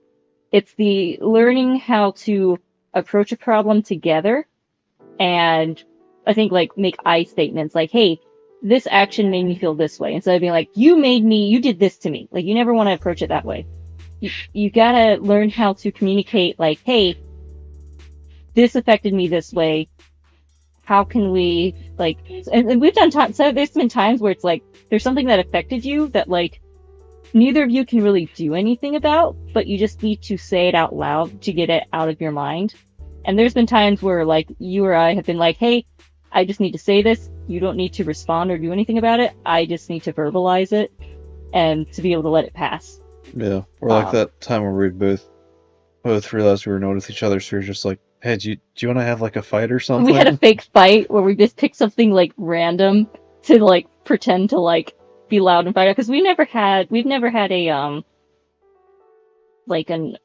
it's the learning how to approach a problem together, and I think like make I statements like, hey, this action made me feel this way, instead of being like, you did this to me. Like you never want to approach it that way. You gotta learn how to communicate like, hey, this affected me this way. How can we like, and we've done times, so there's been times where it's like there's something that affected you that like neither of you can really do anything about, but you just need to say it out loud to get it out of your mind. And there's been times where like you or I have been like, hey, I just need to say this. You don't need to respond or do anything about it. I just need to verbalize it and to be able to let it pass. Yeah, or like that time where we both realized we were annoyed with each other, so we were just like, hey, do you want to have like a fight or something? We had a fake fight where we just picked something like random to like pretend to like be loud and fight, because we've never had a like an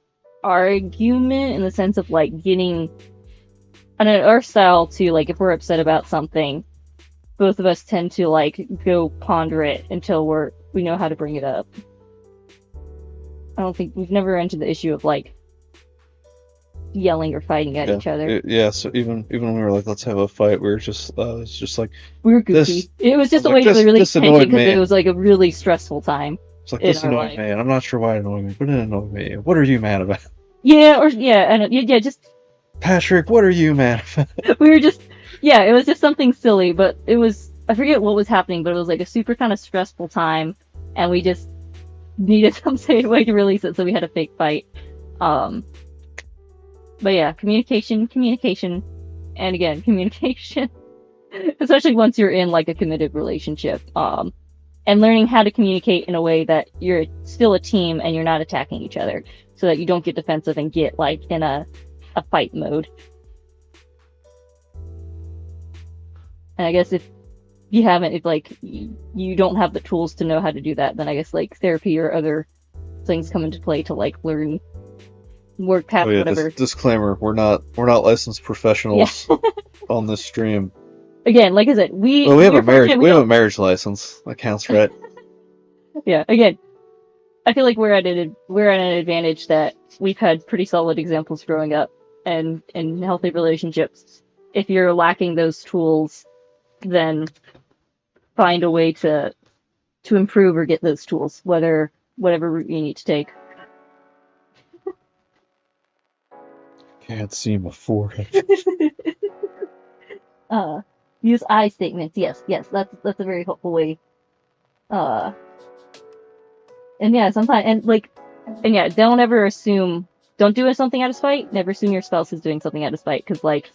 argument in the sense of like getting on our style to like, if we're upset about something, both of us tend to like go ponder it until we know how to bring it up. I don't think we've never entered the issue of like yelling or fighting at each other. So even when we were like, let's have a fight, we were just it's just like we were goofy. It was just a way to release tension because it was like a really stressful time. It's like, this annoyed me, and I'm not sure why it annoyed me, but it annoyed me. What are you mad about? Just Patrick, what are you mad about? We were just, it was just something silly, but it was, I forget what was happening, but it was like a super kind of stressful time, and we just needed some way to release it, so we had a fake fight. But yeah, communication, and again, communication, especially once you're in like a committed relationship, and learning how to communicate in a way that you're still a team and you're not attacking each other, so that you don't get defensive and get like in a fight mode. And I guess if you don't have the tools to know how to do that, then I guess like therapy or other things come into play to like work past whatever. Disclaimer: we're not licensed professionals on this stream. Again, like I said, we have a marriage license. That counts, right? Yeah. Again, I feel like we're at an advantage that we've had pretty solid examples growing up and in healthy relationships. If you're lacking those tools, then find a way to improve or get those tools, whatever route you need to take. Can't seem to afford it. Use I statements. Yes, that's a very helpful way. And yeah, sometimes don't ever assume. Don't do something out of spite. Never assume your spouse is doing something out of spite, because like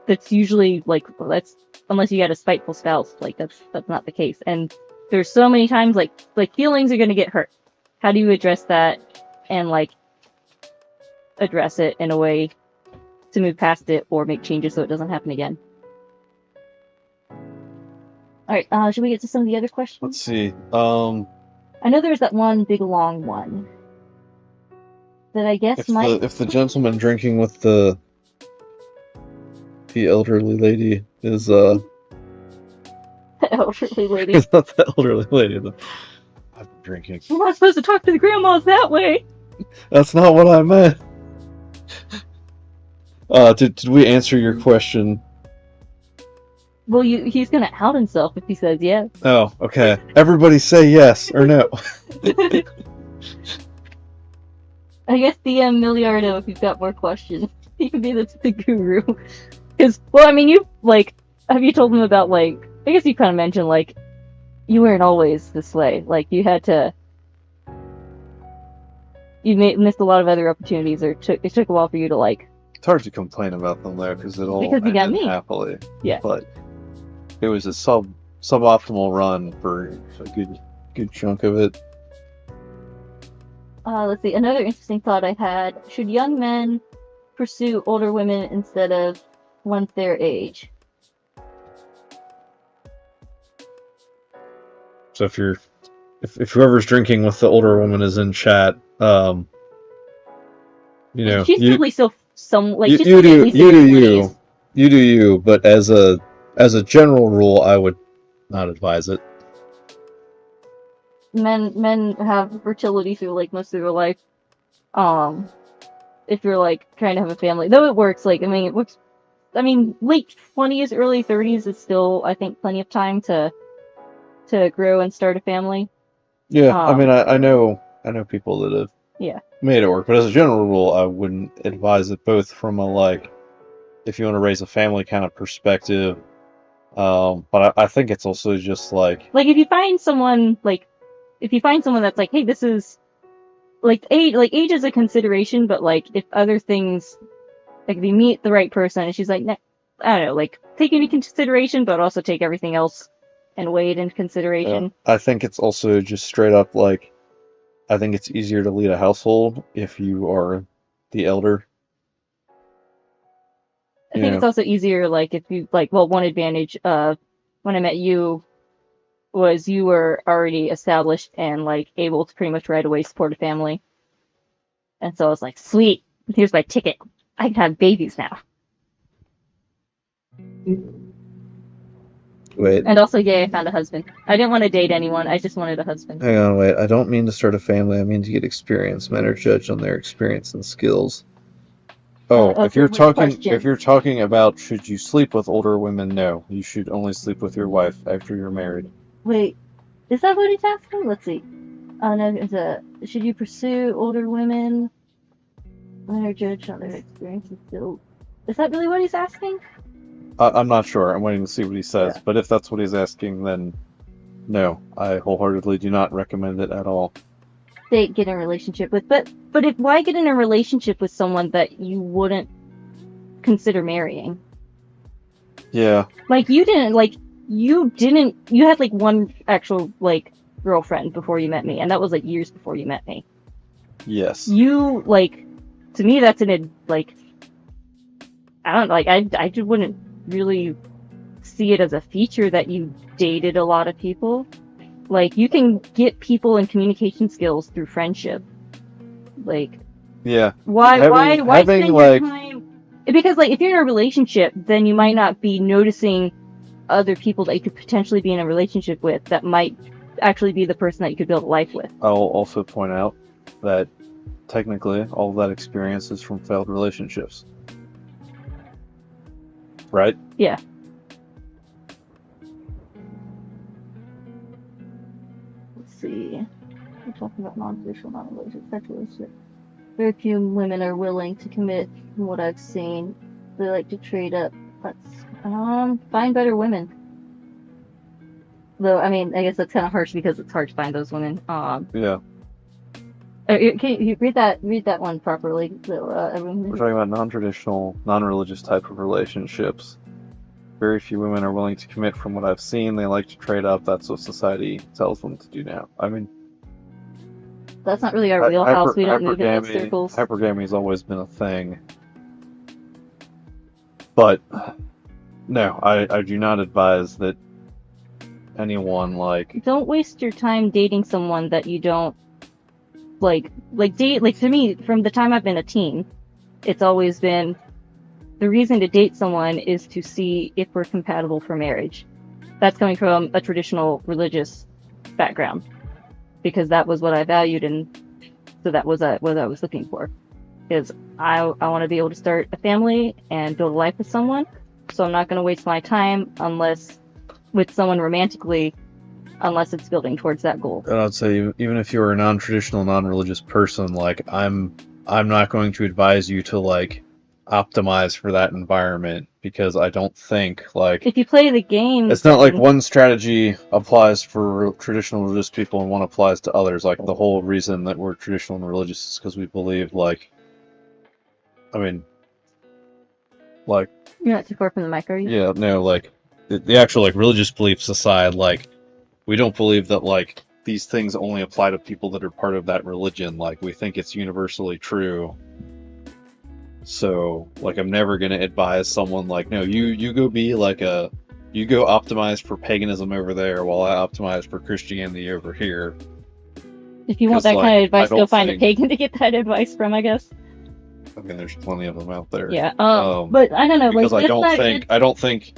that's usually like that's unless you got a spiteful spouse, like that's not the case. And there's so many times like feelings are gonna get hurt. How do you address that and like address it in a way to move past it or make changes so it doesn't happen again? Alright, should we get to some of the other questions? Let's see. I know there's that one big long one that I guess if the gentleman drinking with the elderly lady is the elderly lady. It's not the elderly lady. I've been drinking. We're not supposed to talk to the grandmas that way. That's not what I meant. Did we answer your question? Well, he's gonna out himself if he says yes. Oh, okay. Everybody say yes or no. I guess DM Milliardo if you've got more questions. You can be the guru. Because, well, I mean, have you told him about, like, I guess you kind of mentioned, like, you weren't always this way. Like, you had to, missed a lot of other opportunities, or it took a while for you to, like... It's hard to complain about them, though, because it all because you got ended me. happily. Yeah. But it was a suboptimal run for a good chunk of it. Let's see, another interesting thought I had. Should young men pursue older women instead of ones their age? So if whoever's drinking with the older woman is in chat, she's probably still some like you do you, but as a general rule, I would not advise it. Men have fertility through like most of their life. If you're like trying to have a family, though it works. Like it works. I mean, late 20s, early 30s is still, I think, plenty of time to grow and start a family. Yeah, I mean, I know people that have made it work, but as a general rule, I wouldn't advise it. Both from a like, if you want to raise a family kind of perspective, but I think it's also just like if you find someone that's like, hey, this is like age is a consideration, but like if other things, like if you meet the right person and she's like, I don't know, like take into consideration, but also take everything else and weigh it into consideration. Yeah. I think it's also just straight up like, I think it's easier to lead a household if you are the elder. I think it's also easier, like if you one advantage of when I met you was you were already established and like able to pretty much right away support a family. And so I was like, sweet, here's my ticket. I can have babies now. Wait. And also, I found a husband. I didn't want to date anyone. I just wanted a husband. Hang on, wait. I don't mean to start a family. I mean to get experience. Men are judged on their experience and skills. Oh, if you're talking about should you sleep with older women, no. You should only sleep with your wife after you're married. Wait, is that what he's asking? Let's see. No, should you pursue older women? Men are judged on their experience and skills. Is that really what he's asking? I'm not sure. I'm waiting to see what he says. Yeah. But if that's what he's asking, then no. I wholeheartedly do not recommend it at all. Get in a relationship with, but why get in a relationship with someone that you wouldn't consider marrying? Yeah. Like you had like one actual like girlfriend before you met me, and that was like years before you met me. Yes. You like, to me that's like, I don't like, I just wouldn't really see it as a feature that you dated a lot of people. Like, you can get people and communication skills through friendship. Like, yeah. Why spend your time? Because, like, if you're in a relationship, then you might not be noticing other people that you could potentially be in a relationship with that might actually be the person that you could build a life with. I'll also point out that technically all of that experience is from failed relationships. Right? Yeah. See, we're talking about non-traditional, non-relationship, sexual relationship. Very few women are willing to commit, from what I've seen. They like to trade up. Find better women. Though, I mean, I guess that's kind of harsh because it's hard to find those women. Yeah. Can you read that one properly? We're talking about non-traditional, non-religious type of relationships. Very few women are willing to commit from what I've seen. They like to trade up. That's what society tells them to do now. I mean, that's not really our wheelhouse. We don't move in those circles. Hypergamy's always been a thing. But, no, I do not advise that anyone, like... Don't waste your time dating someone that you don't, date. Like, to me, from the time I've been a teen, it's always been... The reason to date someone is to see if we're compatible for marriage. That's coming from a traditional religious background. Because that was what I valued, and so that was what I was looking for. Because I want to be able to start a family and build a life with someone, so I'm not going to waste my time with someone romantically, unless it's building towards that goal. And I'd say even if you're a non-traditional, non-religious person, like I'm not going to advise you to like optimize for that environment, because I don't think like if you play the game, it's not like one strategy applies for traditional religious people and one applies to others. Like the whole reason that we're traditional and religious is because we believe you're not too far from the mic, are you? Yeah, no, like the actual like religious beliefs aside, like we don't believe that like these things only apply to people that are part of that religion. Like we think it's universally true. So, like, I'm never going to advise someone, like, no, you go be, like, you go optimize for paganism over there while I optimize for Christianity over here. If you want that kind of advice, go find a pagan to get that advice from, I guess. I mean, there's plenty of them out there. Yeah, but I don't know. Because I don't think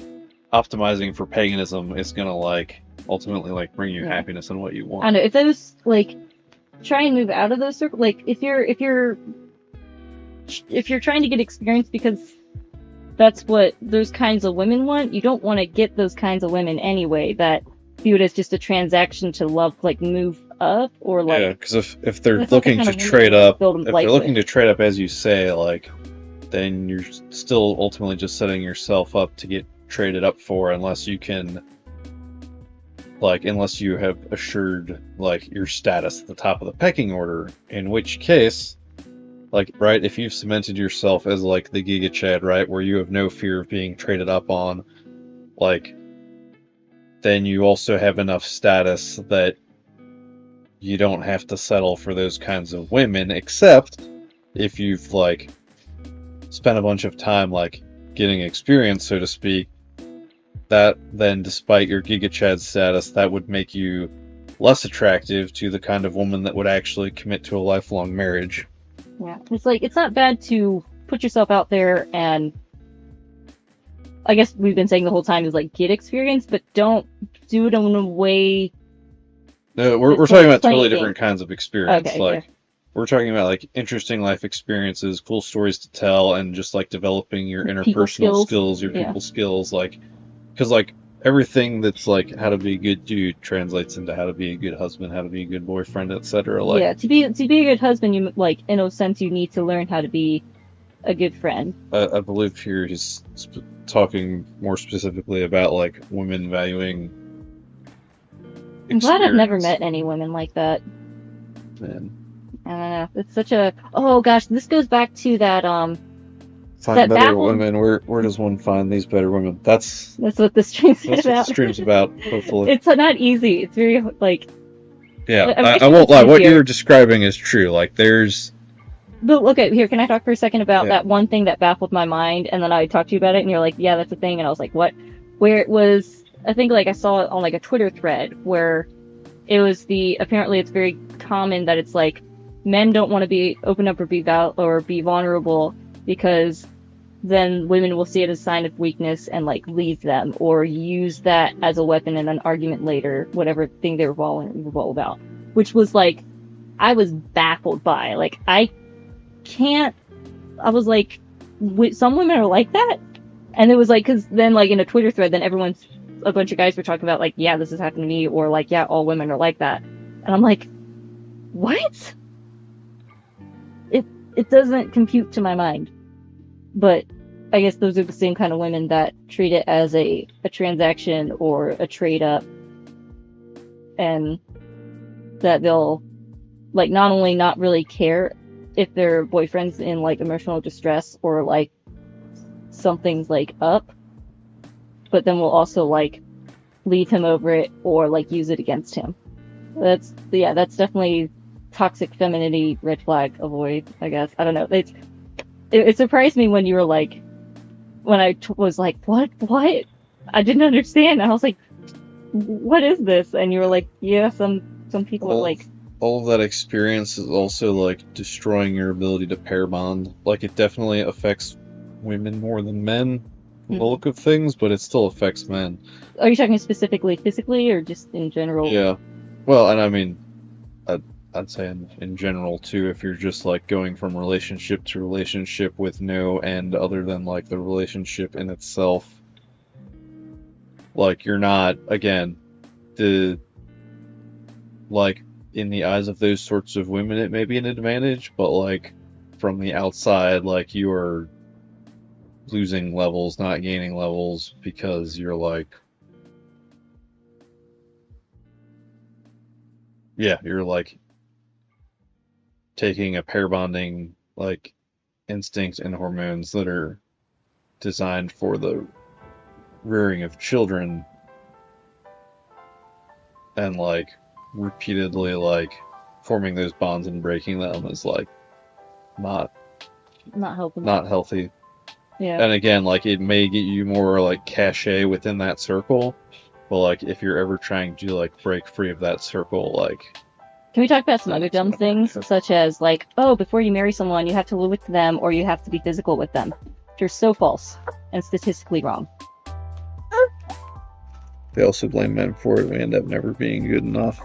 optimizing for paganism is going to, like, ultimately, like, bring you happiness and what you want. I know, if those, like, try and move out of those circles, like, if you're trying to get experience because that's what those kinds of women want, you don't want to get those kinds of women anyway that view it as just a transaction to love, like, move up or like... Yeah, because if they're looking to trade up, as you say, like, then you're still ultimately just setting yourself up to get traded up for, unless you have assured, like, your status at the top of the pecking order, in which case... Like, right, if you've cemented yourself as, like, the Giga Chad, right, where you have no fear of being traded up on, like, then you also have enough status that you don't have to settle for those kinds of women, except if you've, like, spent a bunch of time, like, getting experience, so to speak, that then, despite your Giga Chad status, that would make you less attractive to the kind of woman that would actually commit to a lifelong marriage. Yeah, it's like, it's not bad to put yourself out there and, I guess we've been saying the whole time is like, get experience, but don't do it in a way... No, we're talking about totally different kinds of experience. Okay, like, we're talking about, like, interesting life experiences, cool stories to tell, and just, like, developing your interpersonal skills, your people skills, like, because, like, everything that's like how to be a good dude translates into how to be a good husband, how to be a good boyfriend, etc. Like, yeah, to be a good husband, you like, in a sense, you need to learn how to be a good friend. I believe here he's talking more specifically about like women valuing experience. I'm glad I've never met any women like that. Man, I don't know. It's such a... Oh gosh, this goes back to that find better women. Where does one find these better women? That's what the stream's about. That's what the stream's about, hopefully. It's not easy. It's very, like... Yeah, I won't lie. What you're describing is true. Like, there's... But, okay, here, can I talk for a second about that one thing that baffled my mind, and then I talked to you about it, and you're like, yeah, that's a thing, and I was like, what? Where it was... I think, like, I saw it on, like, a Twitter thread, where it was apparently it's very common that it's, like, men don't want to be open up or be vulnerable, because then women will see it as a sign of weakness and, like, leave them, or use that as a weapon in an argument later, whatever thing they were vulnerable about. Which was, like, I was baffled by. Like, I was like, some women are like that? And it was like, because then, like, in a Twitter thread, then a bunch of guys were talking about, like, yeah, this has happened to me, or, like, yeah, all women are like that. And I'm like, what? it doesn't compute to my mind. But I guess those are the same kind of women that treat it as a transaction or a trade up, and that they'll like not only not really care if their boyfriend's in like emotional distress or like something's like up, but then will also like leave him over it or like use it against him. That's definitely toxic femininity, red flag, avoid, I guess. I don't know. It surprised me when you were like, when I was like, what? I didn't understand. I was like, what is this? And you were like, yeah, some people are like. All of that experience is also like destroying your ability to pair bond. Like it definitely affects women more than men from the look of things, but it still affects men. Are you talking specifically physically or just in general? Yeah. Well, and I mean, I'd say in general too, if you're just like going from relationship to relationship with no end other than like the relationship in itself, like you're not, again, like in the eyes of those sorts of women it may be an advantage, but like from the outside, like you are losing levels, not gaining levels, because you're like, yeah, you're like taking a pair bonding like instinct and hormones that are designed for the rearing of children and like repeatedly like forming those bonds and breaking them is like not helping, not healthy. Yeah. And again, like it may get you more like cachet within that circle, but like if you're ever trying to like break free of that circle, like, can we talk about some other dumb things, such as like, oh, before you marry someone you have to live with them or you have to be physical with them, which are so false and statistically wrong. They also blame men for it. We end up never being good enough.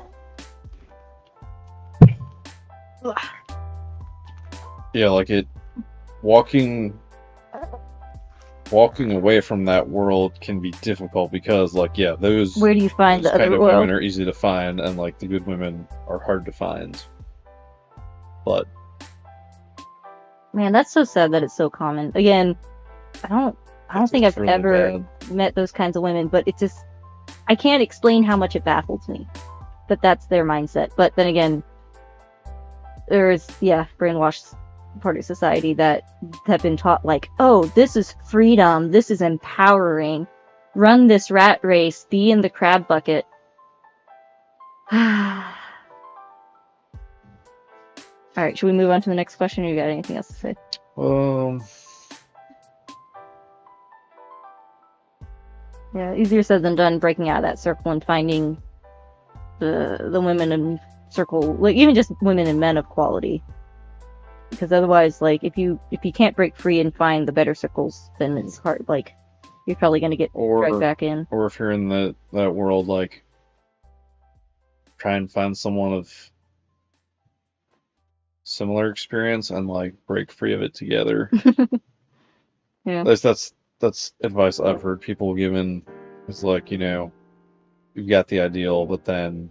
Yeah, like it, walking away from that world can be difficult because, like, yeah, those. Where do you find the kind other of world? women are easy to find, and like the good women are hard to find. But man, that's so sad that it's so common. Again, I don't think I've really ever met those kinds of women, but it just, I can't explain how much it baffles me. But that's their mindset. But then again, there's brainwashed part of society that have been taught like, oh, this is freedom, this is empowering, run this rat race, be in the crab bucket. Alright, should we move on to the next question, or you got anything else to say? Yeah, easier said than done, breaking out of that circle and finding the women in circle, like even just women and men of quality. Because otherwise, like, if you can't break free and find the better circles, then it's hard. Like, you're probably gonna get dragged back in. Or if you're in that world, like, try and find someone of similar experience and like break free of it together. Yeah, that's advice I've heard people given. It's like, you know, you've got the ideal, but then,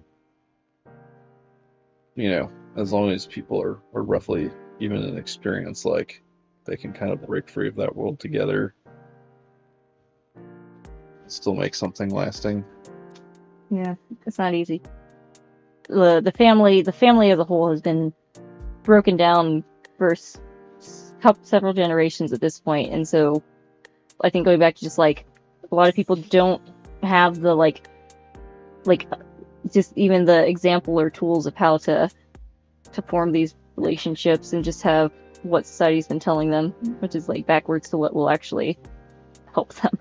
you know, as long as people are roughly even in experience, like they can kind of break free of that world together, still make something lasting. yeah, it's not easy. The family as a whole has been broken down for several generations at this point, and so I think going back to just like a lot of people don't have the like just even the example or tools of how to form these relationships, and just have what society's been telling them, which is like backwards to what will actually help them.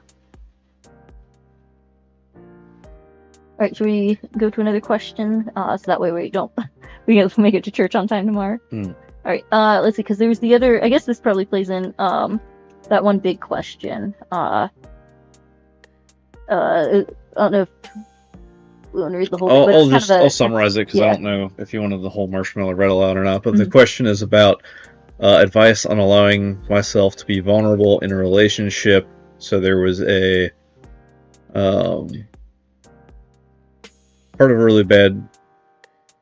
Alright, should we go to another question? So that way we can make it to church on time tomorrow. Alright, let's see, because there's the other, I guess this probably plays in that one big question. I don't know if we want to read the whole thing. I'll summarize it because I don't know if you wanted the whole marshmallow read aloud or not. But the question is about advice on allowing myself to be vulnerable in a relationship. So there was a part of a really bad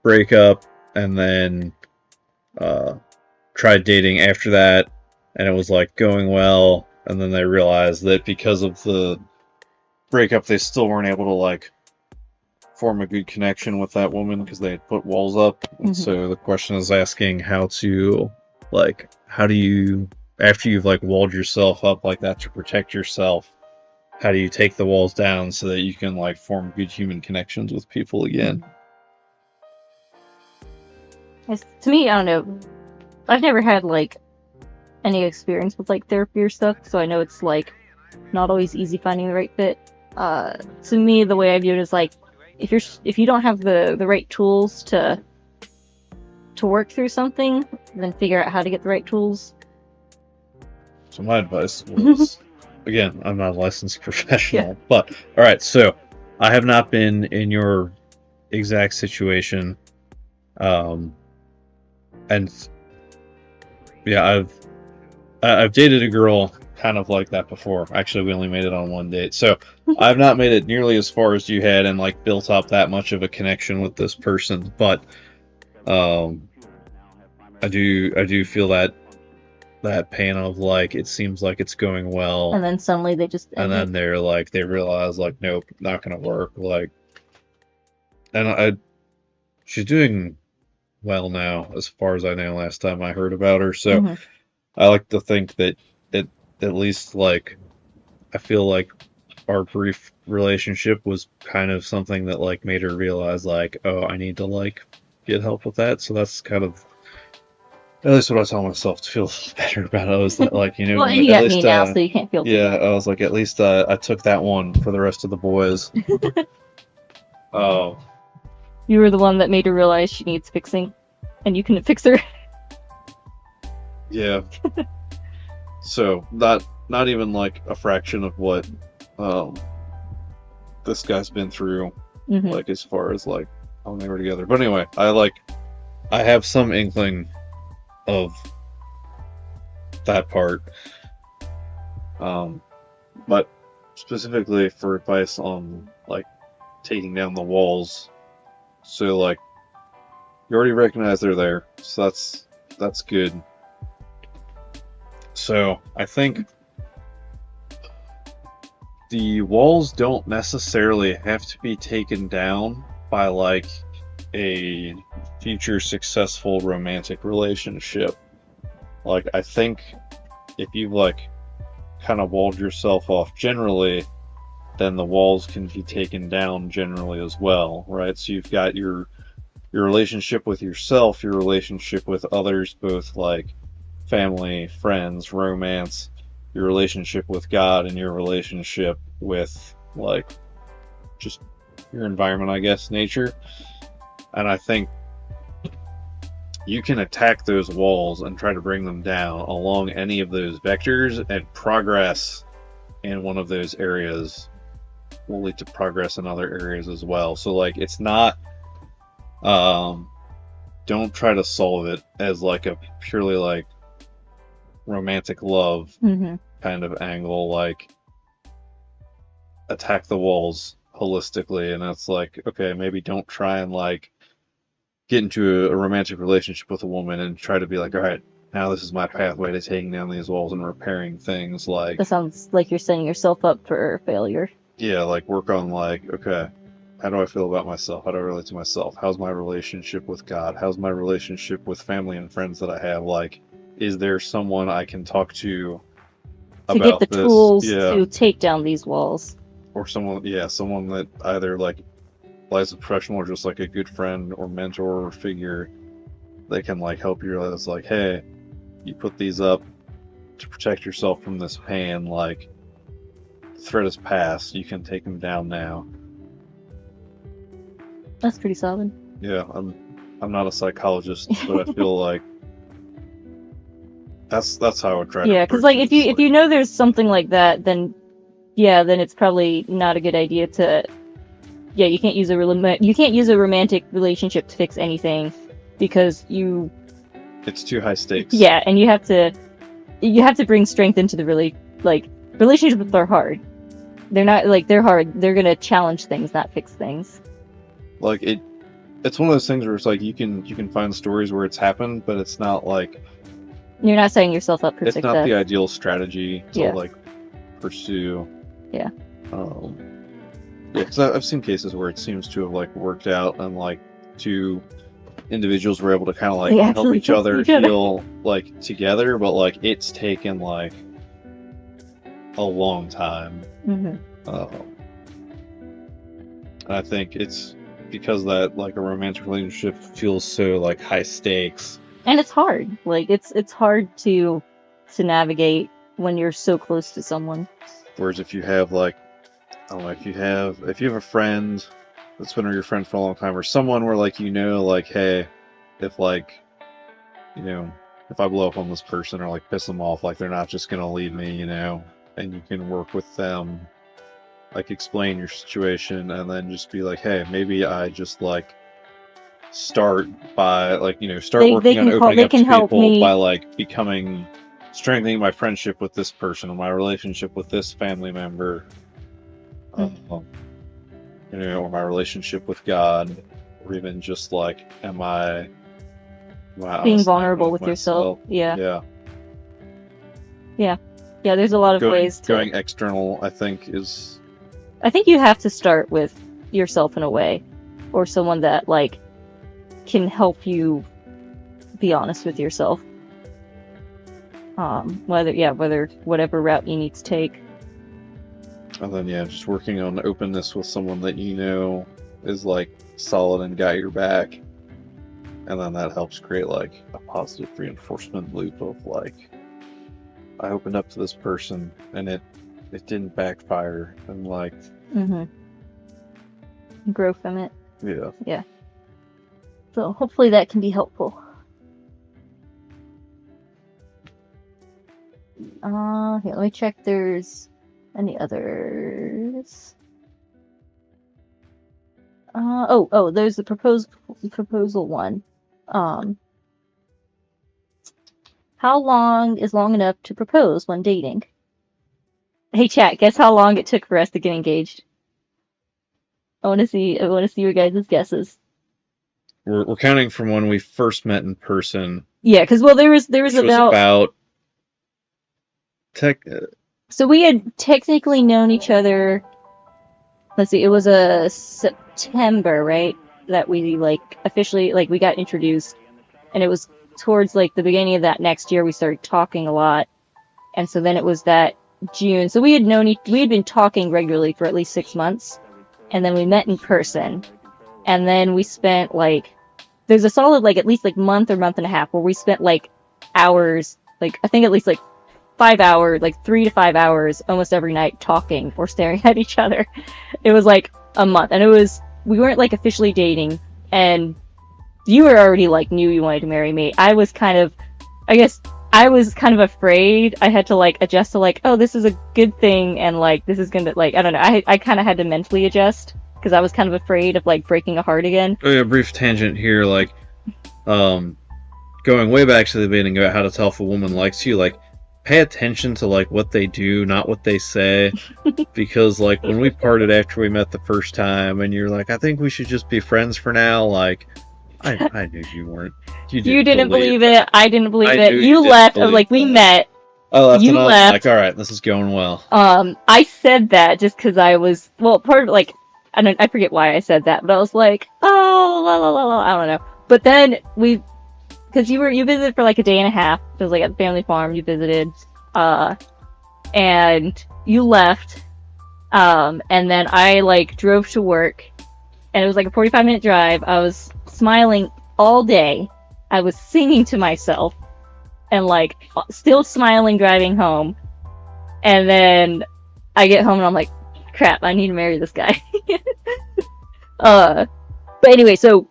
breakup, and then tried dating after that, and it was like going well, and then they realized that because of the breakup, they still weren't able to like form a good connection with that woman because they had put walls up. And so the question is asking how to, like, how do you, after you've like walled yourself up like that to protect yourself, how do you take the walls down so that you can like form good human connections with people again? To me, I don't know. I've never had like any experience with like therapy or stuff, so I know it's like not always easy finding the right fit. To me, the way I view it is like if you don't have the right tools to work through something, then figure out how to get the right tools. So my advice was, again, I'm not a licensed professional, but all right. So I have not been in your exact situation, and yeah, I've dated a girl kind of like that before. Actually, we only made it on one date, so I've not made it nearly as far as you had and like built up that much of a connection with this person. But I do feel that pain of like it seems like it's going well, and then suddenly they just and then they're like they realize like nope, not gonna work. Like, and she's doing well now as far as I know. Last time I heard about her, so I like to think that it at least like I feel like our brief relationship was kind of something that like made her realize like, oh, I need to like get help with that. So that's kind of at least what I tell myself to feel better about it. I was like, you know, well, you got me now, so you can't feel. Yeah, I was like, at least I took that one for the rest of the boys. Oh, you were the one that made her realize she needs fixing, and you couldn't fix her. Yeah. So not even like a fraction of what this guy's been through, like as far as like when they were together. But anyway, I have some inkling of that part. But specifically for advice on like taking down the walls, so like you already recognize they're there, so that's good. So I think the walls don't necessarily have to be taken down by like a future successful romantic relationship. Like I think if you've like kind of walled yourself off generally, then the walls can be taken down generally as well, right? So you've got your relationship with yourself, your relationship with others, both like family, friends, romance, your relationship with God, and your relationship with like just your environment, I guess, nature. And I think you can attack those walls and try to bring them down along any of those vectors, and progress in one of those areas will lead to progress in other areas as well. So like it's not don't try to solve it as like a purely like romantic love kind of angle. Like attack the walls holistically, and it's like, okay, maybe don't try and like get into a romantic relationship with a woman and try to be like, all right, now this is my pathway to taking down these walls and repairing things. Like that sounds like you're setting yourself up for failure. Yeah, like work on like, okay, how do I feel about myself? How do I relate to myself? How's my relationship with God? How's my relationship with family and friends that I have? Like, is there someone I can talk to about get the this? tools to take down these walls? Or someone that either like lies a professional or just like a good friend or mentor or figure that can like help you realize like, hey, you put these up to protect yourself from this pain. Like, the threat is past. You can take them down now. That's pretty solid. Yeah, I'm not a psychologist, but I feel like that's how I would try to. Yeah, because like if you know there's something like that, then it's probably not a good idea to. Yeah, you can't use a romantic relationship to fix anything, because it's too high stakes. Yeah, and you have to bring strength into the relationships are hard. They're not like they're hard. They're gonna challenge things, not fix things. Like it's one of those things where it's like you can find stories where it's happened, but it's not like You're not setting yourself up for It's success. not the ideal strategy to Yeah. like pursue. Yeah. Yeah, 'cause I've seen cases where it seems to have like worked out, and like two individuals were able to kind of like They help actually each other fix each other. heal like together, but like it's taken like a long time. Hmm. And I think it's because that like a romantic relationship feels so like high stakes. And it's hard. Like it's hard to navigate when you're so close to someone. Whereas if you have like, I don't know, if you have a friend that's been your friend for a long time, or someone where like like, hey, if like, if I blow up on this person or like piss them off, like they're not just gonna leave me, and you can work with them, like explain your situation, and then just be like, hey, maybe I just like start by like start They working on can opening they up can to help people me. by like strengthening my friendship with this person or my relationship with this family member, or my relationship with God, or even just like am I Being honest vulnerable with myself? yourself. Yeah. Yeah. Yeah, there's a lot of ways to going external, I think I think you have to start with yourself in a way, or someone that like can help you be honest with yourself. Whether whatever route you need to take. and then just working on openness with someone that is like solid and got your back, and then that helps create like a positive reinforcement loop of like, I opened up to this person and it didn't backfire, and like Grow from it. yeah. So hopefully that can be helpful. Here, let me check if there's any others. There's the proposal one. How long is long enough to propose when dating? Hey chat, guess how long it took for us to get engaged? I want to see your guys' guesses. We're counting from when we first met in person. Yeah, because there was Which was about so we had technically known each other. Let's see, it was a September, right? That we like officially like we got introduced, and it was towards like the beginning of that next year we started talking a lot, and so then it was that June. So we had been talking regularly for at least 6 months, and then we met in person, and then we spent like there's a solid like at least like month or month and a half where we spent like hours, like I think at least like 5 hours, like 3 to 5 hours almost every night talking or staring at each other. It was like a month, and we weren't like officially dating, and you were already like knew you wanted to marry me. I was kind of afraid. I had to like adjust to like, oh, this is a good thing, and like this is gonna like I don't know. I kind of had to mentally adjust because I was kind of afraid of like breaking a heart again. Oh yeah, brief tangent here, like going way back to the beginning about how to tell if a woman likes you, like pay attention to like what they do, not what they say. Because like when we parted after we met the first time and you're like, I think we should just be friends for now, like I knew you weren't. You didn't believe it. I didn't believe I it. knew You you left. didn't I was like, we believe met. I left You and I was left. like, alright, this is going well. I said that just because I was, well, part of like, I forget why I said that, but I was like, oh, la la la la, I don't know. But then because you visited for like a day and a half. It was like at the family farm. You visited, and you left, and then I like drove to work, and it was like a 45-minute drive. I was smiling all day. I was singing to myself, and like still smiling driving home, and then I get home and I'm like, crap, I need to marry this guy. But anyway, so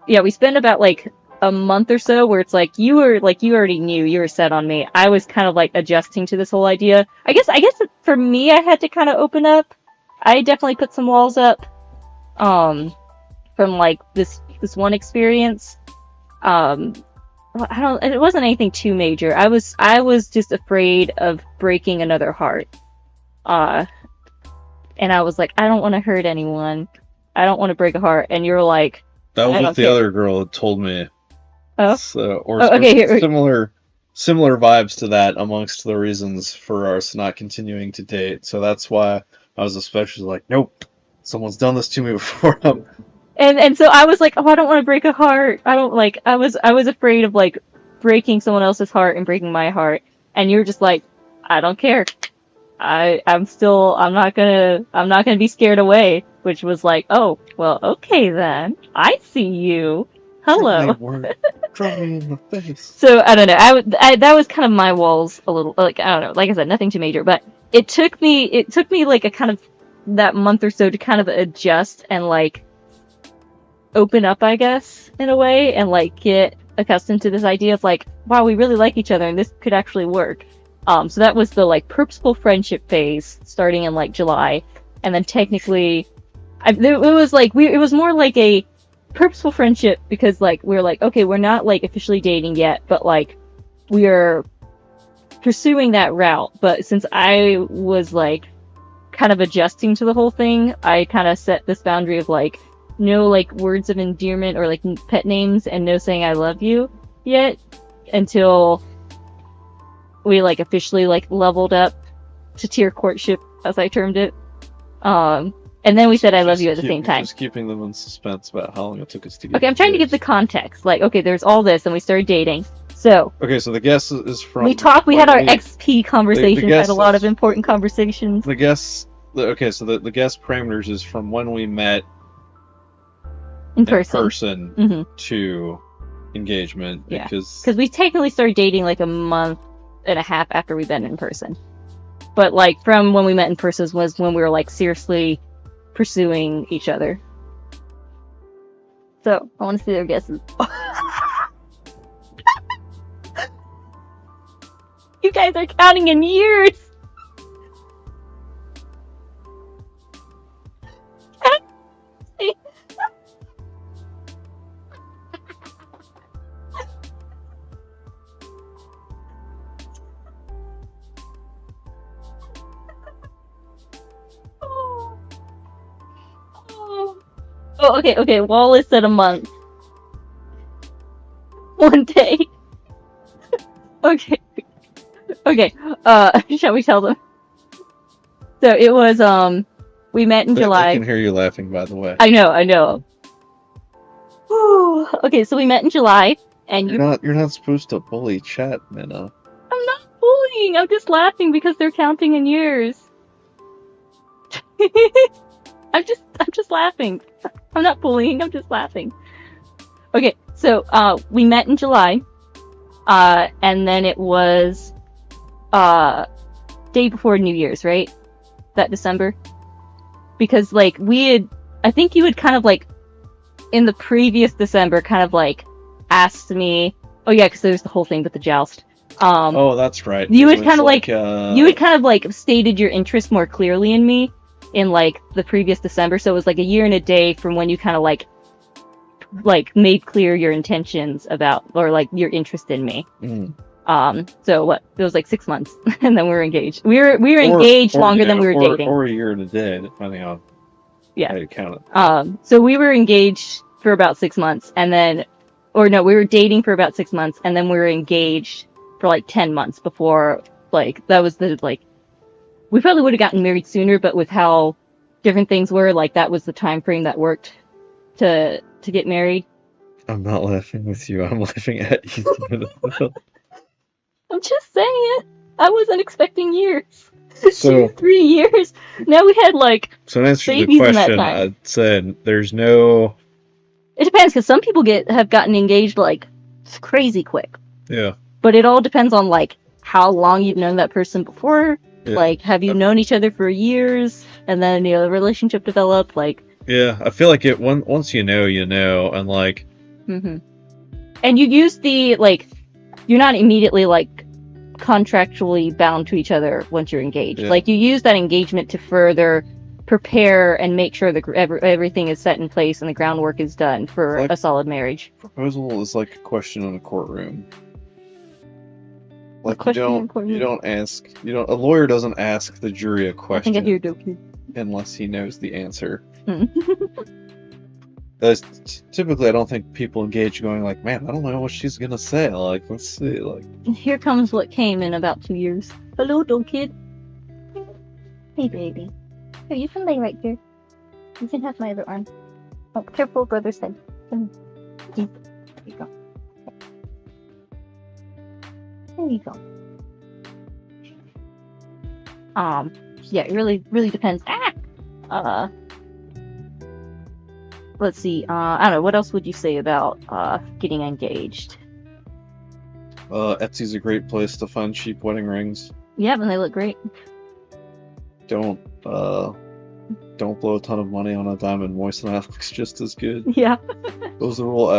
we spent about like a month or so where it's like you already knew you were set on me. I was kind of like adjusting to this whole idea. I guess for me I had to kind of open up. I definitely put some walls up from like this one experience. It wasn't anything too major. I was just afraid of breaking another heart. And I was like, I don't want to hurt anyone. I don't want to break a heart. And you're like, That was I what don't the care. other girl had told me Oh. So, or Okay, here. similar vibes to that amongst the reasons for us not continuing to date. So that's why I was especially like, nope, someone's done this to me before. And so I was like, oh, I don't want to break a heart. I don't like. I was afraid of like breaking someone else's heart and breaking my heart. And you're just like, I don't care. I'm not gonna be scared away. Which was like, oh, well, okay then. I see you. Hello. Drop me in the face. So I don't know. That was kind of my walls a little. Like I don't know. Like I said, nothing too major, but it took me like a kind of that month or so to kind of adjust and like open up, I guess, in a way, and like get accustomed to this idea of like, wow, we really like each other and this could actually work. So that was the like purposeful friendship phase starting in like July, and then technically, it was more like a purposeful friendship because like we're like, okay, we're not like officially dating yet, but like we're pursuing that route. But since I was like kind of adjusting to the whole thing, I kind of set this boundary of like no like words of endearment or like pet names and no saying I love you yet until we like officially like leveled up to tier courtship, as I termed it. And then we said I love you at the same time. Just keeping them in suspense about how long it took us to get. Okay, I'm trying to give the context. Like, okay, there's all this, and we started dating. So okay, so the guess is from. We talked. We had our XP conversations. Had a lot of important conversations. The guess. Okay, so the guess parameters is from when we met in person to engagement. Yeah, because we technically started dating like a month and a half after we met in person. But like from when we met in person was when we were like seriously pursuing each other. So I want to see their guesses. You guys are counting in years. Oh, okay. Wallace said a month. One day. Okay. Shall we tell them? So it was, we met in July. I can hear you laughing, by the way. I know. Okay, so we met in July, and you're not supposed to bully chat, Minna. I'm not bullying. I'm just laughing because they're counting in years. I'm just laughing. I'm not bullying. I'm just laughing. Okay, so we met in July, and then it was day before New Year's, right? That December, because like I think you had kind of like in the previous December kind of like asked me. Oh yeah, because there's the whole thing with the joust. Oh, that's right. You had kind of you had kind of like stated your interest more clearly in me in like the previous December, so it was like a year and a day from when you kind of like made clear your intentions about or like your interest in me. So what? It was like 6 months, and then we were engaged. We were engaged longer than we were dating, or a year and a day, depending on how you count it. So we were engaged for about 6 months, and then, or no, we were dating for about 6 months, and then we were engaged for like 10 months before like that was the like. We probably would have gotten married sooner, but with how different things were, like that was the time frame that worked to get married. I'm not laughing with you. I'm laughing at you. I'm just saying. I wasn't expecting years. So 3 years. Now we had like so in answer to the question, I'd say there's no. It depends because some people have gotten engaged like crazy quick. Yeah. But it all depends on like how long you've known that person before. Yeah. Like, have you known each other for years, and then the relationship developed? Like, yeah, I feel like once you know, and like. And you use the like, you're not immediately like contractually bound to each other once you're engaged. Yeah. Like, you use that engagement to further prepare and make sure that everything is set in place and the groundwork is done for like a solid marriage. Proposal is like a question in a courtroom. Like a lawyer doesn't ask the jury a question. I think I hear Doki. Unless he knows the answer. Typically, I don't think people engage going like, man, I don't know what she's gonna say. Like, let's see. Like, Here comes what came in about 2 years. Hello, dog kid. Hey, baby. Here, you can lay right here. You can have my other arm. Oh, careful, brother's head. There you go. There you go. Yeah, it really depends. Let's see. I don't know. What else would you say about getting engaged? Etsy's a great place to find cheap wedding rings. Yeah, and they look great. Don't blow a ton of money on a diamond moissanite. That looks just as good. Yeah. Those are all.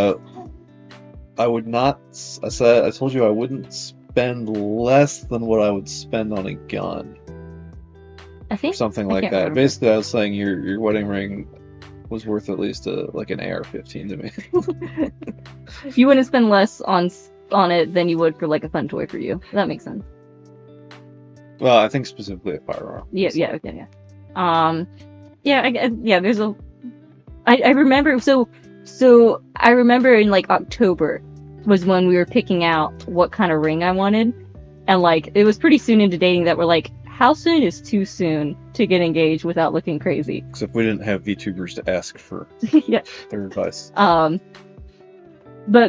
I would not. I told you I wouldn't spend less than what I would spend on a gun. I think Something I like can't that. remember. Basically, I was saying your wedding ring was worth at least like an AR-15 to me. You wouldn't spend less on it than you would for like a fun toy for you. That makes sense. Well, I think specifically a firearm. Yeah. Okay. Yeah. There's a. I remember. So I remember in like October was when we were picking out what kind of ring I wanted, and like it was pretty soon into dating that we're like, how soon is too soon to get engaged without looking crazy? Except we didn't have VTubers to ask for Yeah. their advice. But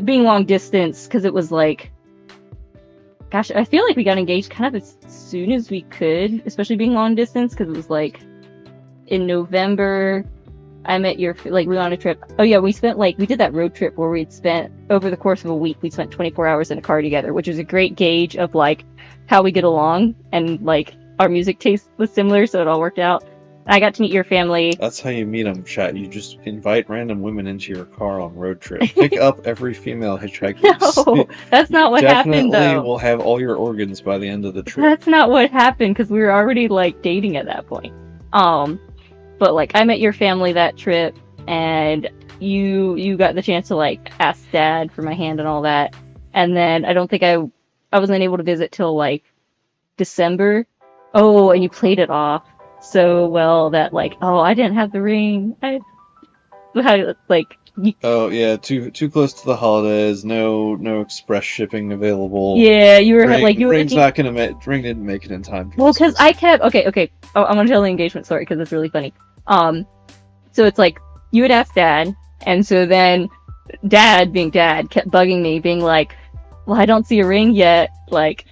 being long distance, because it was like, gosh, I feel like we got engaged kind of as soon as we could, especially being long distance, because it was like in November. I met we went on a trip. Oh yeah, we did that road trip where we'd spent over the course of a week, we spent 24 hours in a car together, which was a great gauge of like how we get along, and like our music taste was similar, so it all worked out. I got to meet your family. That's how you meet them, chat. You just invite random women into your car on road trip. Pick up every female hitchhiker. No, that's not what happened though. Definitely will have all your organs by the end of the trip. That's not what happened, because we were already like dating at that point. But like I met your family that trip, and you got the chance to like ask Dad for my hand and all that. And then I don't think I wasn't able to visit till like December. Oh, and you played it off so well that like, oh, I didn't have the ring. Oh yeah, too close to the holidays. No express shipping available. Yeah, you were ring didn't make it in time. Well, because I kept okay. Oh, I'm gonna tell the engagement story because it's really funny. So it's like you would ask Dad, and so then Dad, being Dad, kept bugging me, being like, "Well, I don't see a ring yet." Like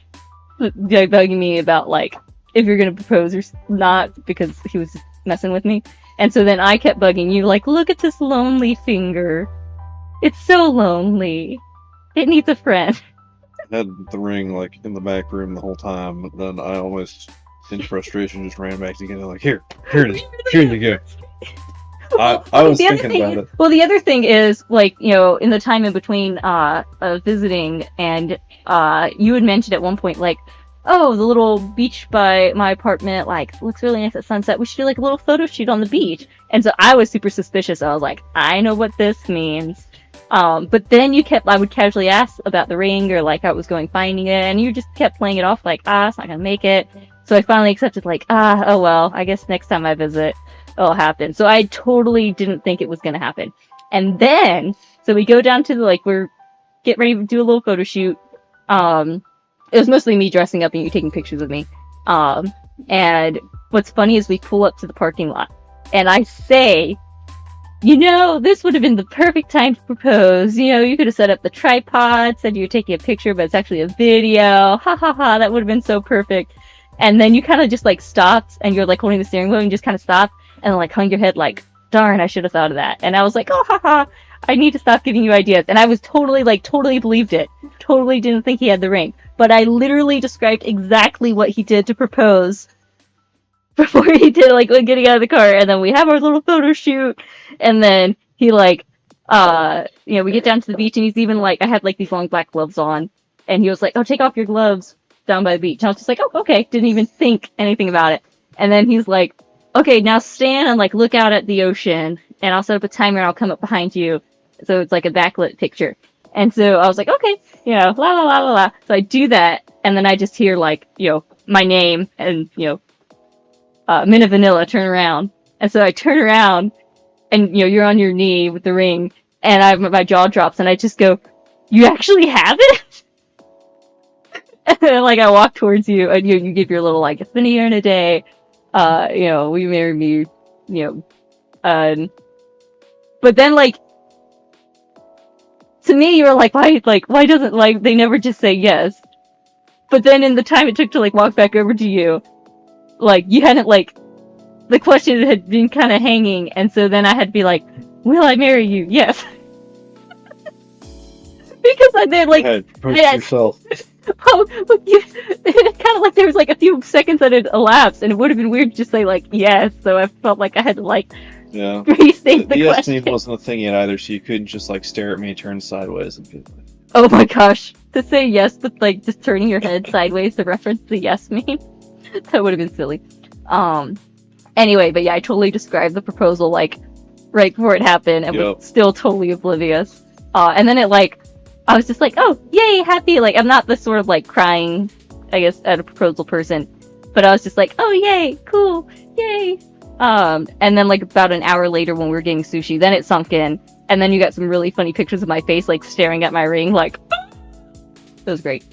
bugging me about like if you're gonna propose or not, because he was just messing with me. And so then I kept bugging you, like, "Look at this lonely finger. It's so lonely. It needs a friend." I had the ring like in the back room the whole time, but then I almost, in frustration, just ran back to get it. Like, here it is. Here you go. I was thinking about it. Well, the other thing is, like, you know, in the time in between visiting, and you had mentioned at one point, like, oh, the little beach by my apartment, like, looks really nice at sunset. We should do, like, a little photo shoot on the beach. And so I was super suspicious. I was like, I know what this means. But then I would casually ask about the ring, or, like, I was going finding it, and you just kept playing it off like, it's not gonna make it. So I finally accepted, like, oh well, I guess next time I visit, it'll happen. So I totally didn't think it was gonna happen. And then, so we go down to we're getting ready to do a little photo shoot. It was mostly me dressing up and you taking pictures of me. And what's funny is we pull up to the parking lot, and I say, you know, this would have been the perfect time to propose. You know, you could have set up the tripod, said you were taking a picture, but it's actually a video. Ha ha ha, that would have been so perfect. And then you kind of just like stopped, and you're like holding the steering wheel, and you just kind of stopped and like hung your head like, darn, I should have thought of that. And I was like, oh ha ha, I need to stop giving you ideas. And I was totally believed it. Totally didn't think he had the ring. But I literally described exactly what he did to propose before he did, like, getting out of the car. And then we have our little photo shoot. And then he, like, you know, we get down to the beach, and he's even, like, I had, like, these long black gloves on. And he was like, oh, take off your gloves down by the beach. And I was just like, oh, okay. Didn't even think anything about it. And then he's like, okay, now stand and, like, look out at the ocean. And I'll set up a timer, and I'll come up behind you. So it's, like, a backlit picture. And so I was like, okay, you know, la la la la la. So I do that, and then I just hear, like, you know, my name and, you know, Minna Vanilla turn around. And so I turn around, and you're on your knee with the ring, and my jaw drops, and I just go, "You actually have it?" And then, like, I walk towards you, and you give your little, like, it's been a year and a day. Will you marry me? But then, like, to me, you were like, why doesn't, like, they never just say yes? But then in the time it took to, like, walk back over to you, like, you hadn't, like, the question had been kind of hanging, and so then I had to be like, will I marry you? Yes. Because I did, like, Approach yourself. oh, it's kind of like there was, like, a few seconds that had elapsed, and it would have been weird to just say, like, yes, so I felt like I had to, like, restate the yes question. wasn't a thing yet either, so you couldn't just, like, stare at me, turn sideways, and be like... Oh my gosh. To say yes, but, like, just turning your head sideways to reference the yes meme. That would have been silly. Anyway, but yeah, I totally described the proposal, like, right before it happened, and was still totally oblivious. And then it, like, I was just like, oh, yay, happy. Like, I'm not the sort of, like, crying, I guess, at a proposal person. But I was just like, oh, yay, cool, yay. And then, like, about an hour later when we were getting sushi, then it sunk in. And then you got some really funny pictures of my face, like, staring at my ring, like, it was great.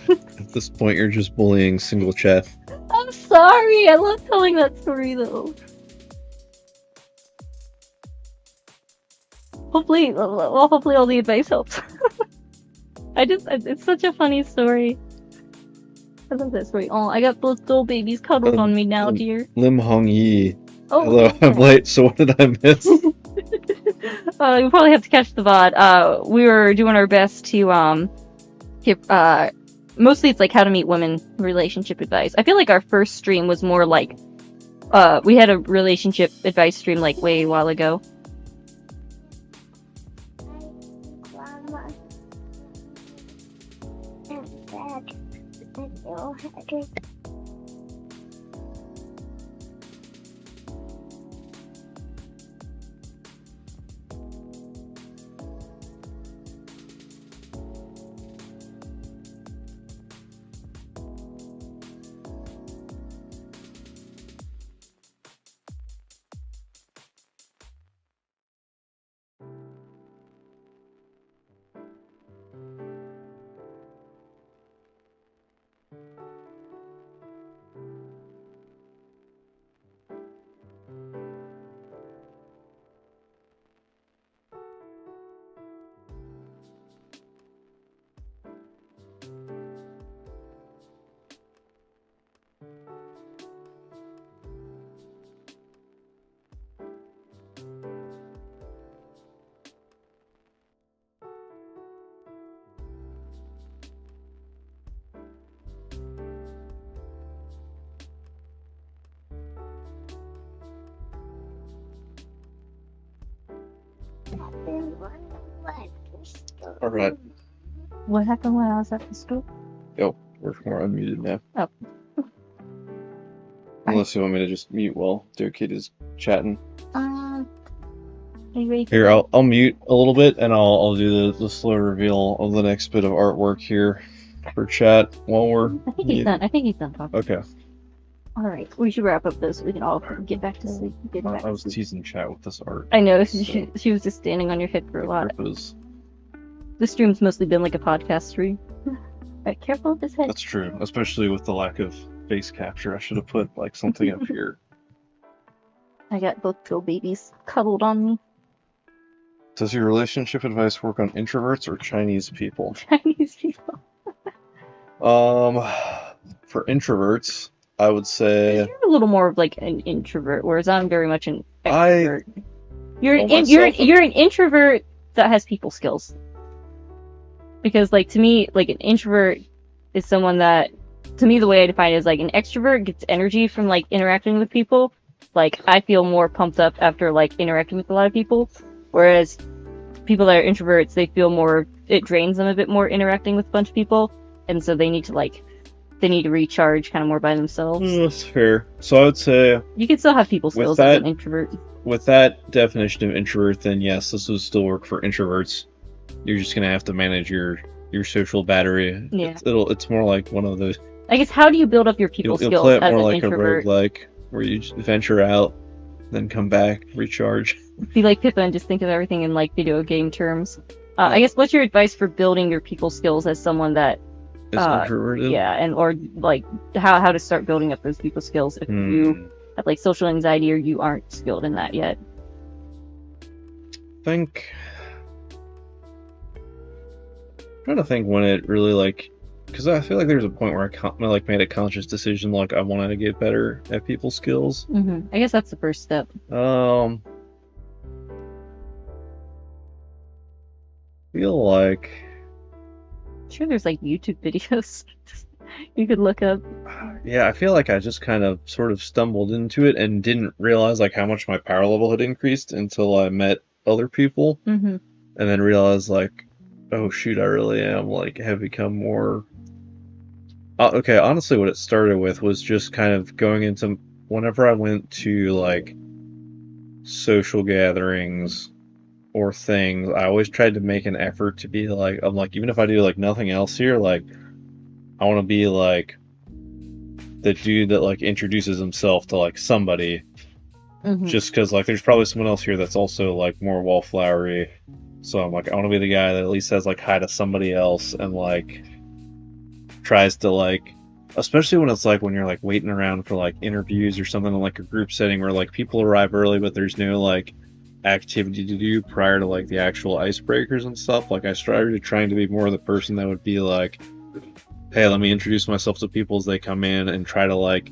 At this point, you're just bullying single chat. I'm sorry, I love telling that story, though. Hopefully all the advice helps. It's such a funny story. I love that story. Oh, I got both little babies cuddled on me now, dear. Lim Hong Yi. Oh, hello, I'm late, so what did I miss? You'll probably have to catch the VOD. We were doing our best to, mostly it's like how to meet women relationship advice. I feel like our first stream was more like, we had a relationship advice stream like way a while ago. Alright. What happened when I was at the store? Yo, we're unmuted now. Oh. Unless you want me to just mute while dear kid is chatting. Are you ready? Here, I'll mute a little bit, and I'll do the slow reveal of the next bit of artwork here for chat while we're... I think he's done talking. Okay. Alright, we should wrap up this so we can all get back to sleep. I was teasing chat with this art. I know, she was just standing on your head for a lot. This stream's mostly been like a podcast stream. Alright, careful with his head. That's true, especially with the lack of face capture. I should have put like something up here. I got both Bill babies cuddled on me. Does your relationship advice work on introverts or Chinese people? Chinese people. For introverts, I would say you're a little more of like an introvert, whereas I'm very much an extrovert. You're an introvert that has people skills. Because like to me, like an introvert is someone that, to me the way I define it is like an extrovert gets energy from like interacting with people. Like I feel more pumped up after like interacting with a lot of people, whereas people that are introverts, they feel more, it drains them a bit more interacting with a bunch of people, and so they need to recharge kind of more by themselves. That's fair. So I would say you can still have people skills as an introvert. With that definition of introvert, then yes, this would still work for introverts. You're just gonna have to manage your social battery. Yeah. It's more like one of those. I guess how do you build up your people skills you'll play it as more an like introvert? a roguelike, where you just venture out, then come back, recharge. Be like Pippa and just think of everything in like video game terms. I guess what's your advice for building your people skills as someone that It's introverted. yeah, and or like how to start building up those people skills if you have like social anxiety or you aren't skilled in that yet? I'm trying to think when it really like, because I feel like there's a point where I like made a conscious decision like I wanted to get better at people skills. I guess that's the first step. Feel like I'm sure there's like YouTube videos you could look up. I feel like I just kind of sort of stumbled into it and didn't realize like how much my power level had increased until I met other people, and then realized like, oh shoot, I really am like have become more. Okay, honestly, what it started with was just kind of going into whenever I went to like social gatherings or things, I always tried to make an effort to be like, I'm like, even if I do like nothing else here, like I want to be like the dude that like introduces himself to like somebody, just because like there's probably someone else here that's also like more wallflowery, so I'm like, I want to be the guy that at least says like hi to somebody else and like tries to like, especially when it's like when you're like waiting around for like interviews or something in like a group setting where like people arrive early but there's no like activity to do prior to like the actual icebreakers and stuff. Like I started trying to be more the person that would be like, hey, let me introduce myself to people as they come in and try to like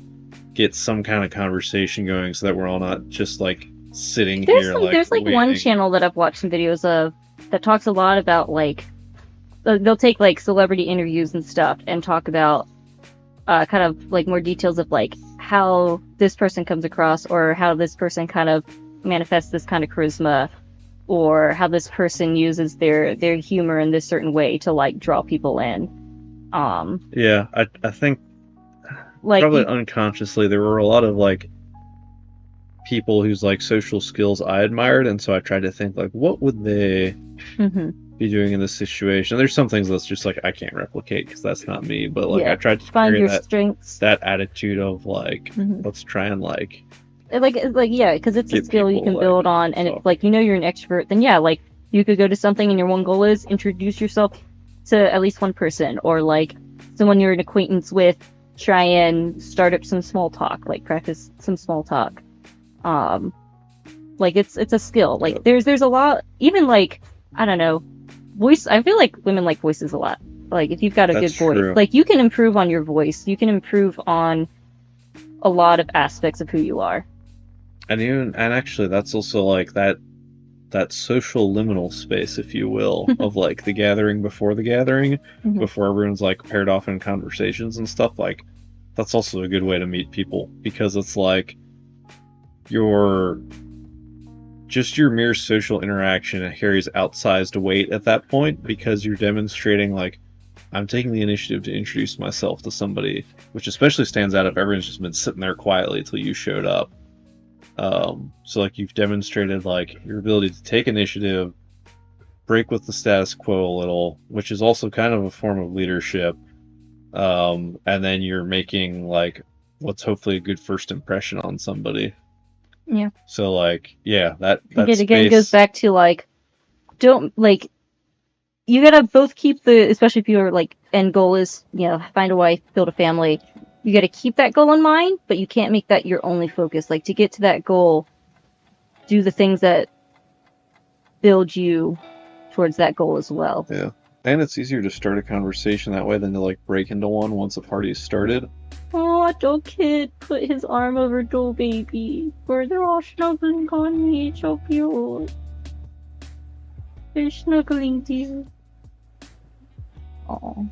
get some kind of conversation going so that we're all not just like sitting here like there's like waiting. One channel that I've watched some videos of that talks a lot about like they'll take like celebrity interviews and stuff and talk about kind of like more details of like how this person comes across or how this person kind of manifests this kind of charisma or how this person uses their humor in this certain way to like draw people in. I think like probably unconsciously there were a lot of like people whose like social skills I admired, and so I tried to think like what would they be doing in this situation. There's some things that's just like I can't replicate because that's not me, but like I tried to find carry your strengths, that attitude of like let's try and like yeah, because it's a skill you can build on, and if like you know you're an extrovert, then yeah, like you could go to something and your one goal is introduce yourself to at least one person, or like someone you're an acquaintance with, try and start up some small talk, like practice some small talk. Like it's a skill. Like there's a lot, even like I don't know, voice. I feel like women like voices a lot. Like if you've got a good voice, like you can improve on your voice, you can improve on a lot of aspects of who you are. And actually that's also like that social liminal space, if you will, of like the gathering before the gathering, before everyone's like paired off in conversations and stuff. Like that's also a good way to meet people, because it's like your mere social interaction carries outsized weight at that point, because you're demonstrating like I'm taking the initiative to introduce myself to somebody, which especially stands out if everyone's just been sitting there quietly until you showed up. So like you've demonstrated like your ability to take initiative, break with the status quo a little, which is also kind of a form of leadership. And then you're making like what's hopefully a good first impression on somebody. Yeah. So like, yeah, that again goes back to like, don't like, you gotta both keep the, especially if your like end goal is, you know, find a wife, build a family. You gotta keep that goal in mind, but you can't make that your only focus. Like to get to that goal, do the things that build you towards that goal as well. Yeah. And it's easier to start a conversation that way than to like break into one once a party's started. Oh, Joel Kid put his arm over Joel Baby, where they're all snuggling on me. It's so cute. They're snuggling to you. Oh.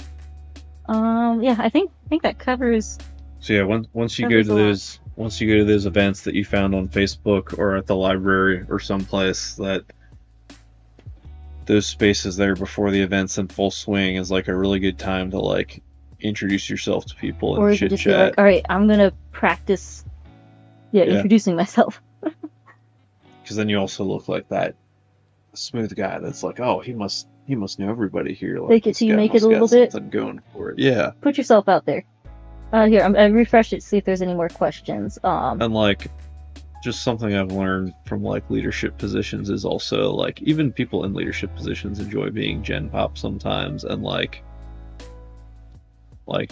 Yeah, I think that covers. So yeah, once you go to those events that you found on Facebook or at the library or someplace, that those spaces there before the event's in full swing is like a really good time to like introduce yourself to people and chit chat. Like, all right, I'm gonna practice. Introducing myself. Because then you also look like that smooth guy that's like, oh, he must know everybody here. Like, make it a little bit. Going for it. Yeah. Put yourself out there. Here, I refresh it, see if there's any more questions. And like, just something I've learned from like leadership positions is also like even people in leadership positions enjoy being gen pop sometimes, and like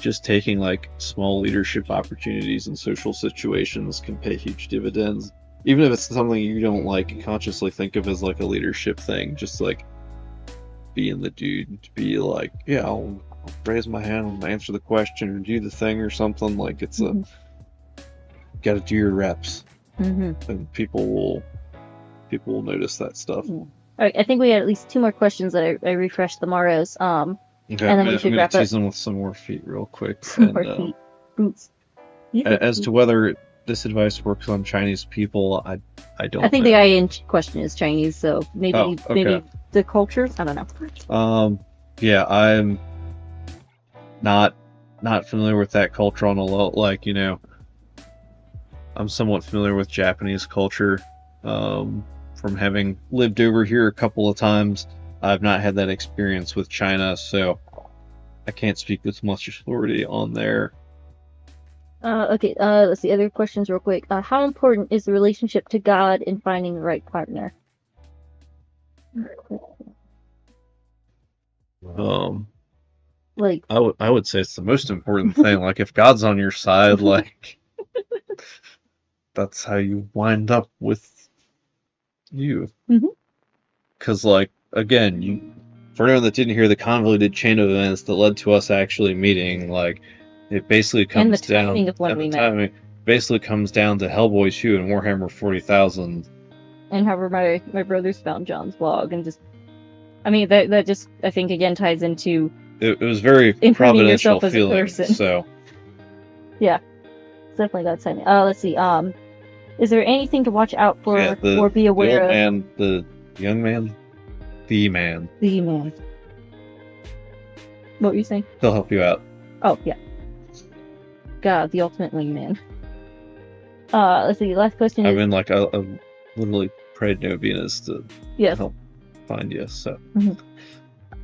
just taking like small leadership opportunities in social situations can pay huge dividends, even if it's something you don't like consciously think of as like a leadership thing. Just like being the dude to be like, yeah, I'll raise my hand and answer the question or do the thing or something. Like it's a got to do your reps, and people will notice that stuff. All right, I think we had at least 2 more questions that I refreshed the Morrows. Okay, and then we should wrap up. tease them with some more feet real quick. Some more feet. Boots. As to whether this advice works on Chinese people, I don't. I think know. the guy in question is Chinese, so maybe maybe the cultures. I don't know. Yeah, I'm not familiar with that culture on a lot. Like, you know, I'm somewhat familiar with Japanese culture from having lived over here a couple of times. I've not had that experience with China, so I can't speak with much authority on there. Okay, let's see, other questions real quick. How important is the relationship to God in finding the right partner? Like, I would say it's the most important thing. Like, if God's on your side, like, that's how you wind up with you. Because, like, again, for anyone that didn't hear the convoluted chain of events that led to us actually meeting, like, it basically comes and the timing down. of when we met. Basically comes down to Hellboy 2 and Warhammer 40,000. And however my brothers found John's blog, and just, I mean, that just, I think, again, ties into it was very improving providential yourself as a feeling. person. So yeah, it's definitely that timing. Let's see. Is there anything to watch out for or be aware of? The young man, the man. The man. What were you saying? He'll help you out. Oh yeah. God, the ultimate wingman. Let's see. Last question. I mean, like, I literally prayed novenas to help find you. So.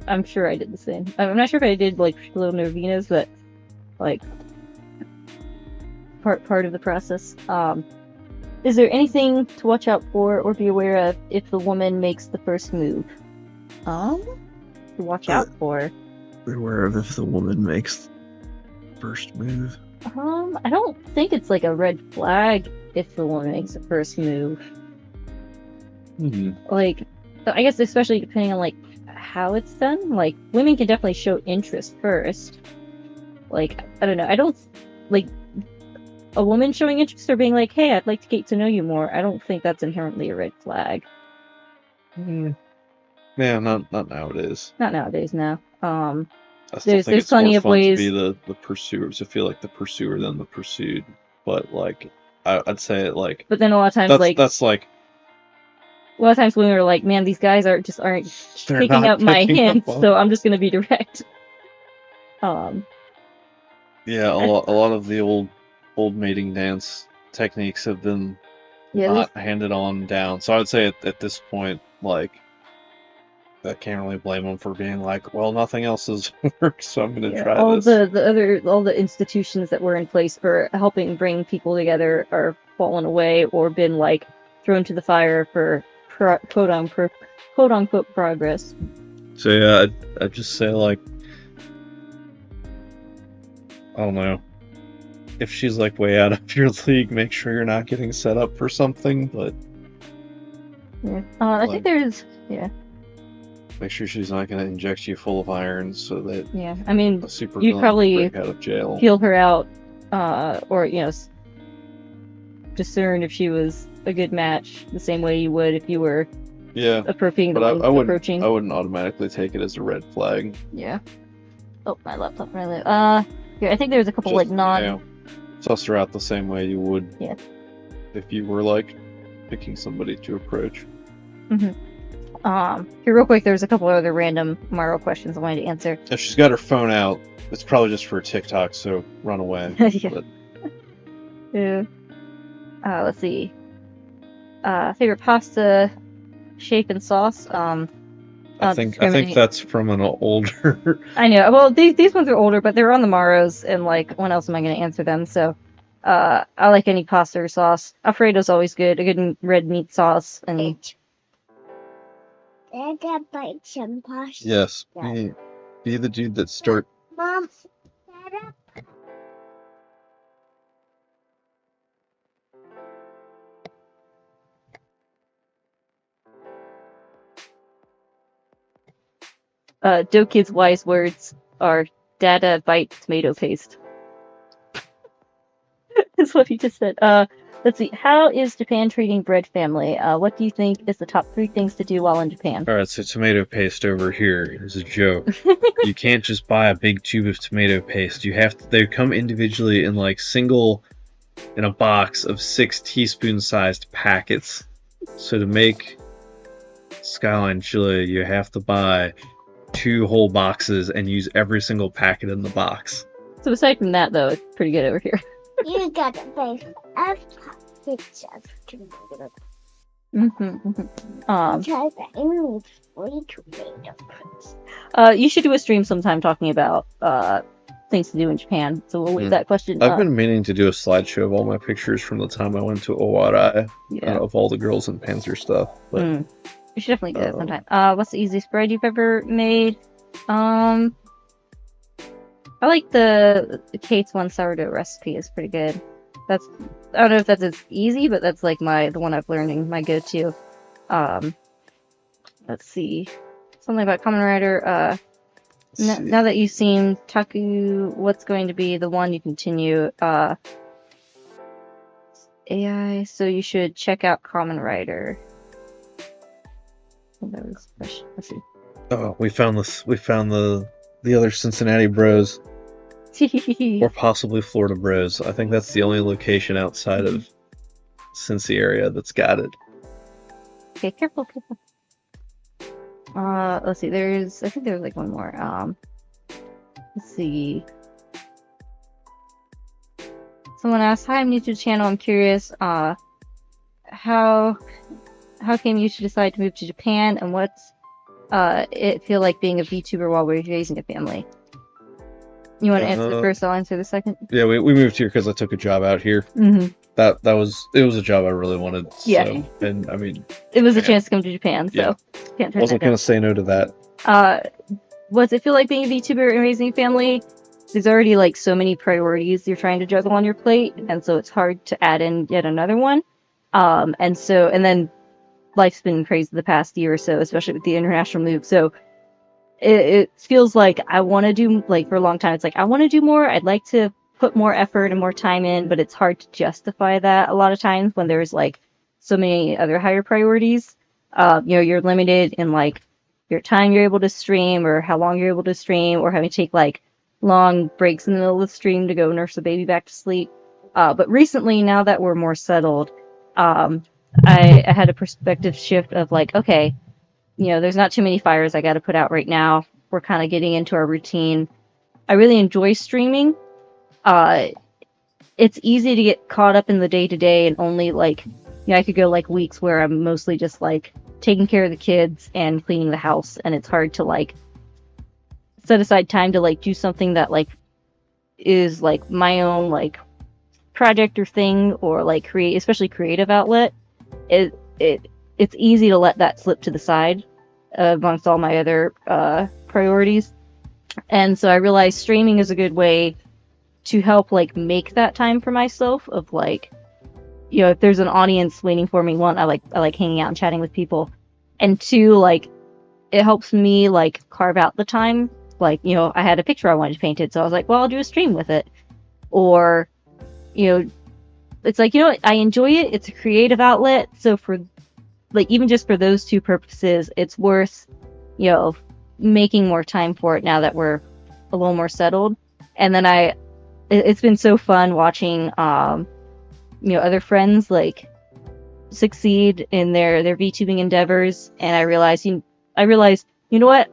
I'm sure I did the same. I'm not sure if I did like little novenas, but like part of the process. Is there anything to watch out for or be aware of if the woman makes the first move? To watch out for. Be aware of if the woman makes the first move. I don't think it's like a red flag if the woman makes the first move. Like, I guess especially depending on like how it's done. Like, women can definitely show interest first. Like, I don't know. I don't like a woman showing interest or being like, "Hey, I'd like to get to know you more." I don't think that's inherently a red flag. Yeah, not nowadays. Not nowadays, no. I still think there's it's plenty more of fun ways to be the pursuer, to feel like the pursuer than the pursued. But like, I'd say it like. But then a lot of times, that's like. A lot of times women are like, "Man, these guys aren't picking up my hints, so I'm just gonna be direct." Yeah, a lot of the old mating dance techniques have been not handed on down. So I would say at this point, like, I can't really blame them for being like, well, nothing else has worked, so I'm gonna try all this. all the institutions that were in place for helping bring people together are fallen away or been like thrown to the fire for quote unquote progress. So yeah, I'd just say, like, I don't know, if she's like way out of your league, make sure you're not getting set up for something. But yeah, I think there's make sure she's not going to inject you full of iron so that I mean, a super you'd probably break out of jail, heal her out, or discern if she was a good match the same way you would if you were approaching the one approaching. I wouldn't automatically take it as a red flag. Yeah. Oh, my laptop. Yeah, I think there's a couple suss her out the same way you would if you were like picking somebody to approach. Here real quick, there's a couple other random Morrow questions I wanted to answer. If she's got her phone out, it's probably just for TikTok, so run away. Yeah. Let's see. Favorite pasta shape and sauce. I think that's from an older. I know. Well, these ones are older, but they're on the Morrows, and like, when else am I going to answer them? So, I like any pasta or sauce. Alfredo's always good. A good red meat sauce. And Dada bite some pasta. Yes. Be the dude that start. Mom, Dada. Dokid's wise words are Dada bite tomato paste. Is what he just said. Let's see. How is Japan treating bread family? What do you think is the top 3 things to do while in Japan? All right, so tomato paste over here is a joke. You can't just buy a big tube of tomato paste. You have to. They come individually in like in a box of 6 teaspoon-sized packets. So to make Skyline chili, you have to buy 2 whole boxes and use every single packet in the box. So aside from that, though, it's pretty good over here. You got a base of packets of tomato. Try that in 40 tomato paste. You should do a stream sometime talking about things to do in Japan. So we'll leave that question. I've been meaning to do a slideshow of all my pictures from the time I went to Owarai, Yeah. of all the girls in Panzer stuff. But You should definitely do that sometime. What's the easiest bread you've ever made? I like the Kate's one sourdough recipe. Is pretty good. I don't know if that's as easy, but that's like the one I've learning, my go-to. Let's see. Something about Kamen Rider. Now that you've seen Taku, what's going to be the one you continue? AI, so you should check out Kamen Rider. That was the question. Let's see. oh, we found this. We found the other Cincinnati Bros, or possibly Florida Bros. I think that's the only location outside of Cincy area that's got it. Okay, careful. Let's see. I think there's like one more. Let's see. Someone asked, "Hi, I'm new to the channel. I'm curious. How came you to decide to move to Japan, and what's it feel like being a VTuber while we're raising a family?" You want to answer the first? I'll answer the second. Yeah, we moved here because I took a job out here. Mm-hmm. It was a job I really wanted. Yeah. So, and I mean, It was a chance to come to Japan, so can't turn wasn't that down. gonna say no to that. What's it feel like being a VTuber and raising a family? There's already like so many priorities you're trying to juggle on your plate, and so it's hard to add in yet another one. And then life's been crazy the past year or so, especially with the international move. So it feels like I want to do, like, for a long time, it's like I want to do more. I'd like to put more effort and more time in, but it's hard to justify that a lot of times when there's like so many other higher priorities. You're limited in like your time you're able to stream, or how long you're able to stream, or having to take like long breaks in the middle of the stream to go nurse the baby back to sleep. But recently, now that we're more settled, I had a perspective shift of like, okay, there's not too many fires I got to put out right now. We're kind of getting into our routine. I really enjoy streaming. It's easy to get caught up in the day-to-day, and only like, I could go like weeks where I'm mostly just like taking care of the kids and cleaning the house, and it's hard to like set aside time to like do something that like is like my own like project or thing, or like especially creative outlet. It's easy to let that slip to the side amongst all my other priorities. And so I realized streaming is a good way to help like make that time for myself, of like, if there's an audience waiting for me, one, I like hanging out and chatting with people, and two, like, it helps me like carve out the time. Like, I had a picture I wanted to paint it, so I was like, well, I'll do a stream with it. Or, it's like, I enjoy it. It's a creative outlet. So for like, even just for those two purposes, it's worth, making more time for it now that we're a little more settled. And then it's been so fun watching, other friends like succeed in their VTubing endeavors. And I realized, you know what?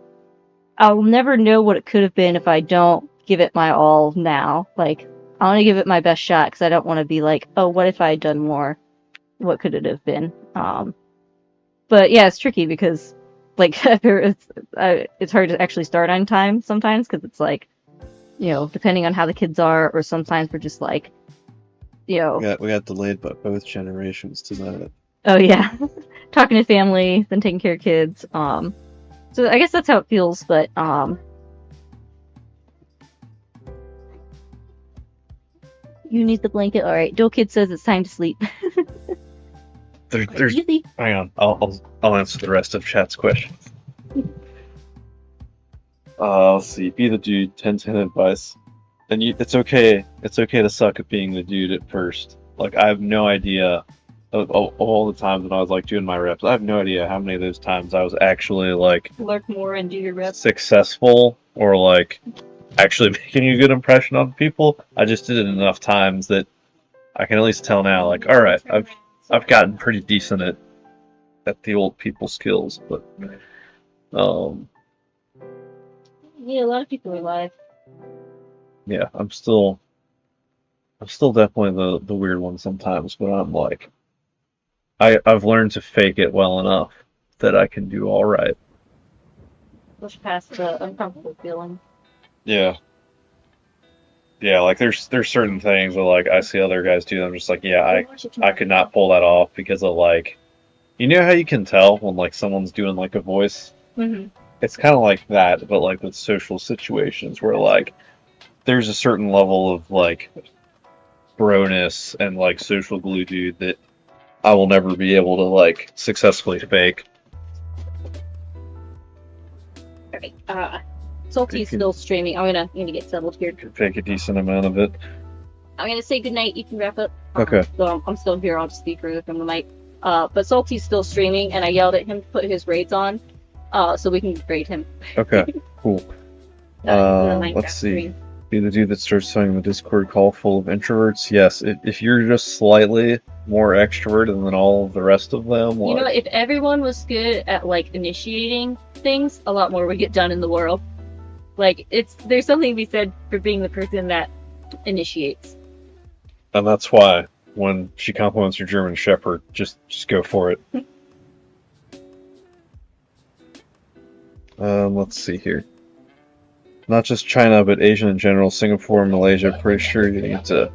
I'll never know what it could have been if I don't give it my all now. Like, I want to give it my best shot, because I don't want to be like, oh, what if I had done more? What could it have been? But yeah, it's tricky because like it's hard to actually start on time sometimes, because it's like, depending on how the kids are, or sometimes we're just like, you know, We got delayed by both generations tonight. oh yeah, talking to family, then taking care of kids. So I guess that's how it feels, but you need the blanket. All right, Joe Kid says it's time to sleep. There's Easy. hang on, I'll answer the rest of chat's questions. Let's see. Be the dude. 10/10 advice. And it's okay. It's okay to suck at being the dude at first. Like I have no idea of all the times when I was like doing my reps. I have no idea how many of those times I was actually like Lurk more and do your reps. successful or like actually making a good impression on people. I just did it enough times that I can at least tell now. Like, all right, I've gotten pretty decent at the old people skills, but Yeah, a lot of people are alive. yeah, I'm still definitely the weird one sometimes, but I'm like I've learned to fake it well enough that I can do all right. Push past the uncomfortable feeling. Yeah. Yeah, like there's certain things where like I see other guys do, I'm just like, yeah, I could not pull that off because of like, you know how you can tell when like someone's doing like a voice? Mm-hmm. It's kind of like that, but like with social situations where like there's a certain level of like broness and like social glue, dude, that I will never be able to like successfully fake. Alright. Salty's still streaming. I'm gonna get settled here. Fake a decent amount of it. I'm gonna say goodnight. You can wrap up. Okay. So I'm still here. I'll just speak further from the mic. But Salty's still streaming, and I yelled at him to put his raids on, so we can raid him. Okay, cool. The Minecraft Let's see. stream. Be the dude that starts telling the Discord call full of introverts. Yes, if you're just slightly more extroverted than all of the rest of them, You know, like, if everyone was good at like initiating things, a lot more would get done in the world. Like there's something to be said for being the person that initiates. and that's why when she compliments your German Shepherd, just go for it. Let's see here. Not just China, but Asia in general, Singapore, Malaysia, pretty sure you need to.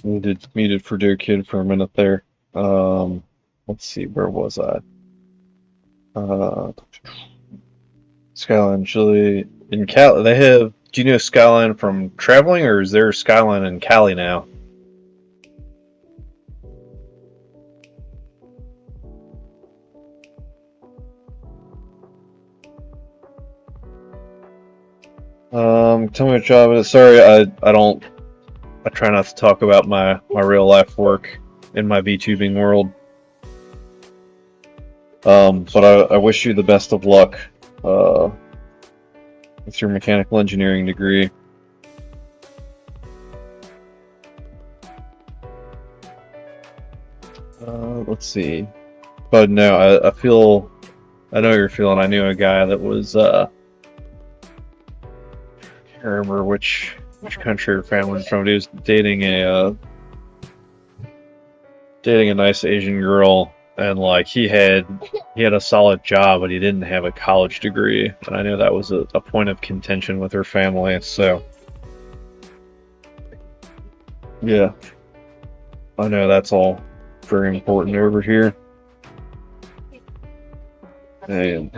Muted for Dear Kid for a minute there. Let's see, where was I? Skyline Chili in Cali. They have. Do you know Skyline from traveling, or is there Skyline in Cali now? Tell me what job it is. Sorry, I don't. I try not to talk about my real life work in my VTubing world. But I wish you the best of luck with your mechanical engineering degree. Let's see. But no, I feel. I know you're feeling. I knew a guy that was. I can't remember which country or family was from. But he was dating a nice Asian girl, and like he had a solid job, but he didn't have a college degree, and I know that was a point of contention with her family. So yeah, I know that's all very important over here. And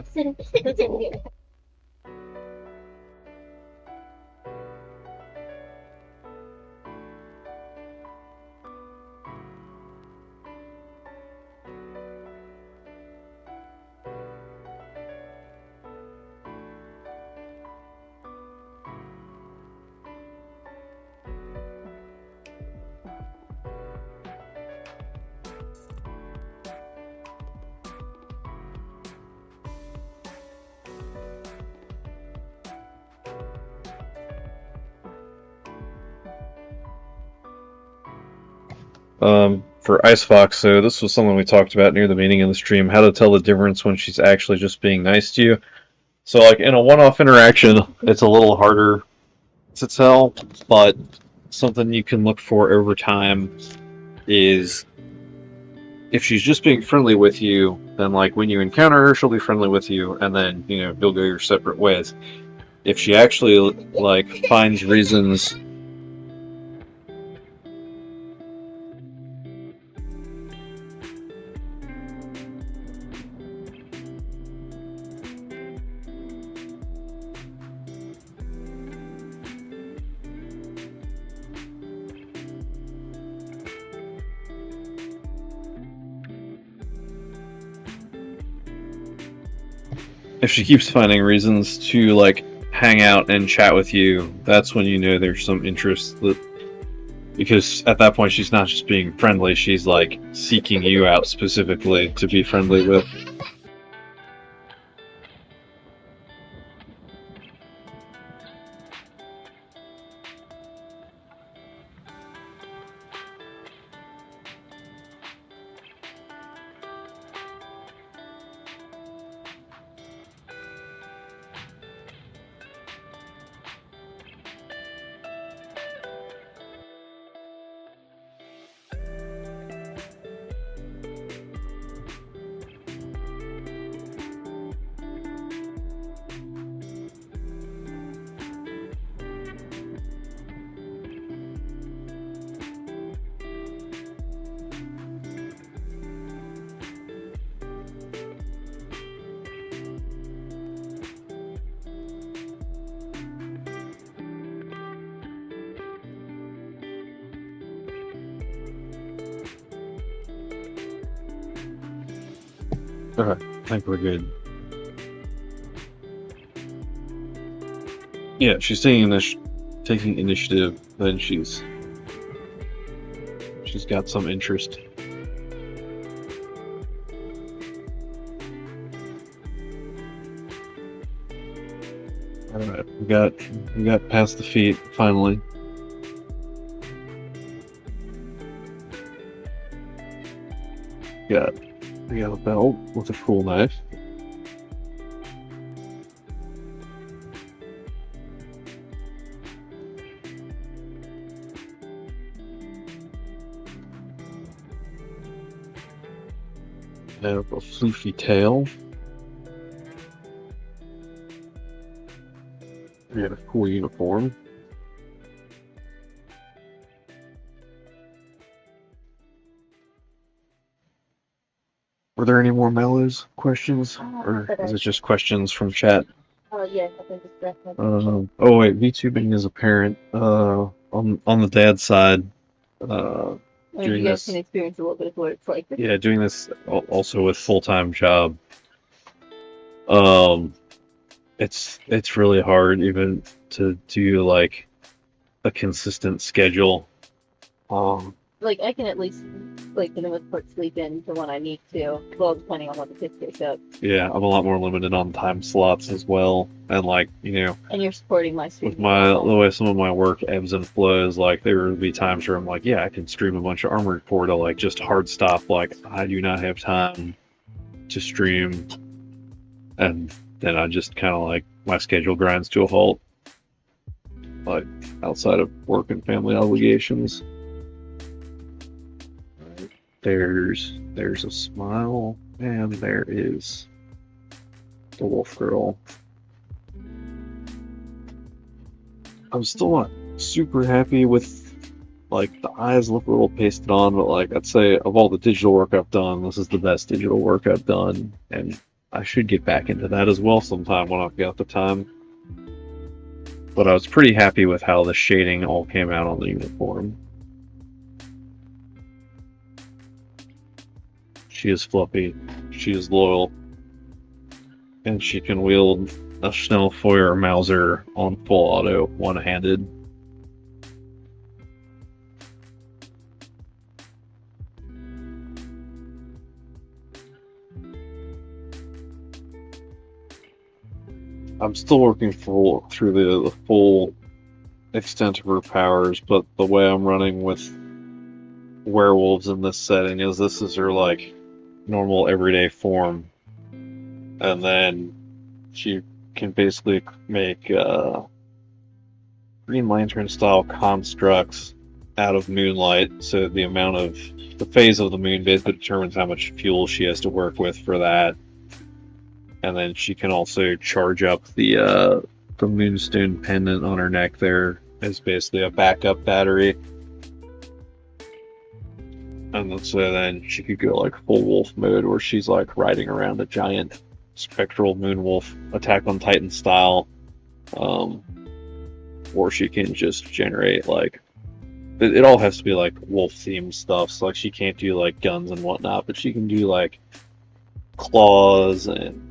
For Ice Fox, so this was something we talked about near the beginning of the stream, how to tell the difference when she's actually just being nice to you. So, like, in a one-off interaction, it's a little harder to tell, but something you can look for over time is if she's just being friendly with you, then, like, when you encounter her, she'll be friendly with you, and then, you know, you'll go your separate ways. If she actually, like, finds reasons... If she keeps finding reasons to, like, hang out and chat with you, that's when you know there's some interest. Because at that point, she's not just being friendly, she's, like, seeking you out specifically to be friendly with. Okay, I think we're good. Yeah, she's taking initiative, then she's got some interest. Alright, we got past the feet, finally. We got a belt with a cool knife. Have a floofy tail. We got a cool uniform. Were there any more Mellows questions? Or is it just questions from chat? Yes, I think it's definitely. Oh wait, VTubing is a parent. On the dad's side. You Doing guys this. can experience a little bit of what it's like. Yeah, doing this also with full-time job. It's really hard even to do like a consistent schedule. Like, I can at least, like, for the most part, sleep in to when I need to. Well, depending on what the kids pick up. Yeah, I'm a lot more limited on time slots as well, and like, you know, And you're supporting my with stream. the way some of my work ebbs and flows, like there would be times where I'm like, yeah, I can stream a bunch of Armored Core to like just hard stop, like I do not have time to stream, and then I just kind of like my schedule grinds to a halt, like outside of work and family obligations. There's a smile, and there is the wolf girl. I'm still not super happy with, like, the eyes look a little pasted on, but like I'd say of all the digital work I've done, this is the best digital work I've done, and I should get back into that as well sometime when I've got the time. But I was pretty happy with how the shading all came out on the uniform. She is fluffy, she is loyal, and she can wield a Schnellfeuer Mauser on full auto, one-handed. I'm still working through the full extent of her powers, but the way I'm running with werewolves in this setting is this is her like normal everyday form, and then she can basically make Green Lantern style constructs out of moonlight. So the phase of the moon basically determines how much fuel she has to work with for that. And then she can also charge up the moonstone pendant on her neck there as basically a backup battery. And so then she could go like full wolf mode where she's like riding around a giant spectral moon wolf, Attack on Titan style. Or she can just generate like it all has to be like wolf themed stuff. So like she can't do like guns and whatnot, but she can do like claws and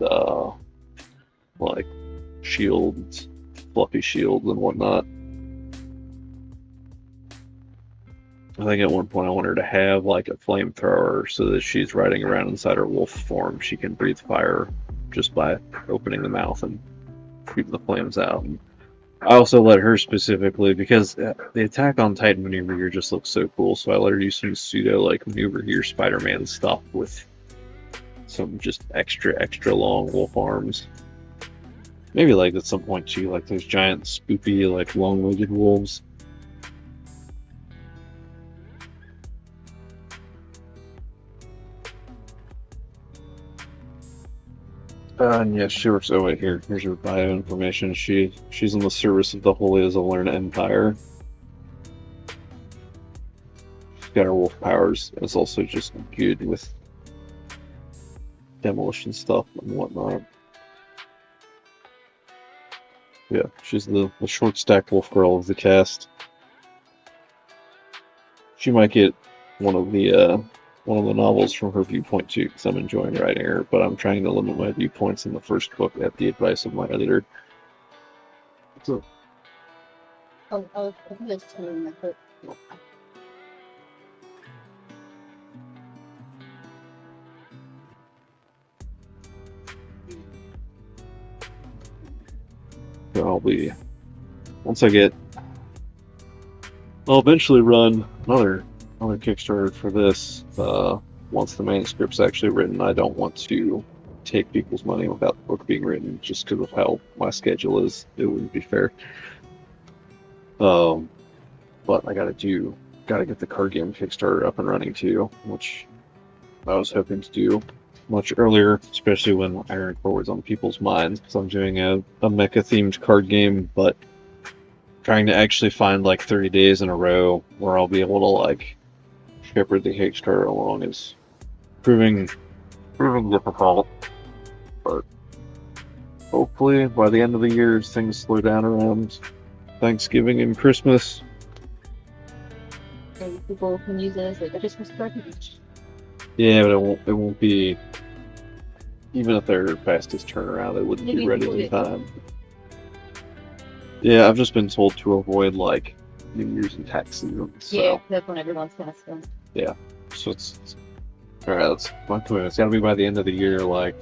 like shields, fluffy shields and whatnot. I think at one point I want her to have like a flamethrower so that she's riding around inside her wolf form. She can breathe fire just by opening the mouth and shooting the flames out. And I also let her specifically, because the Attack on Titan maneuver here just looks so cool, so I let her do some pseudo like maneuver here Spider-Man stuff with some just extra long wolf arms. Maybe like at some point too, like those giant spoopy like long-legged wolves. And yeah, she works. Oh wait, here's her bio information. She's in the service of the Holy Azalern Empire. She's got her wolf powers. It's also just good with demolition stuff and whatnot. Yeah, she's the short stack wolf girl of the cast. She might get one of the novels from her viewpoint too, because I'm enjoying writing her, but I'm trying to limit my viewpoints in the first book at the advice of my editor. So, Oh, I'm just telling my foot. I'll eventually run another Kickstarter for this. Once the manuscript's actually written, I don't want to take people's money without the book being written, just because of how my schedule is. It wouldn't be fair. But I gotta get the card game Kickstarter up and running too, which I was hoping to do much earlier, especially when Iron Forward's on people's minds, because I'm doing a mecha themed card game, but trying to actually find like 30 days in a row where I'll be able to like shepherd the Kickstarter along is proving difficult. But hopefully by the end of the year, as things slow down around Thanksgiving and Christmas. And people can use it as like a Christmas present. Yeah, but it won't be, even if they're fastest turnaround, it wouldn't be ready in time. Yeah, I've just been told to avoid like New Year's and tax season. So. Yeah, that's when everyone's gonna spend. Yeah, so it's alright. That's my point. It's gotta be by the end of the year. Like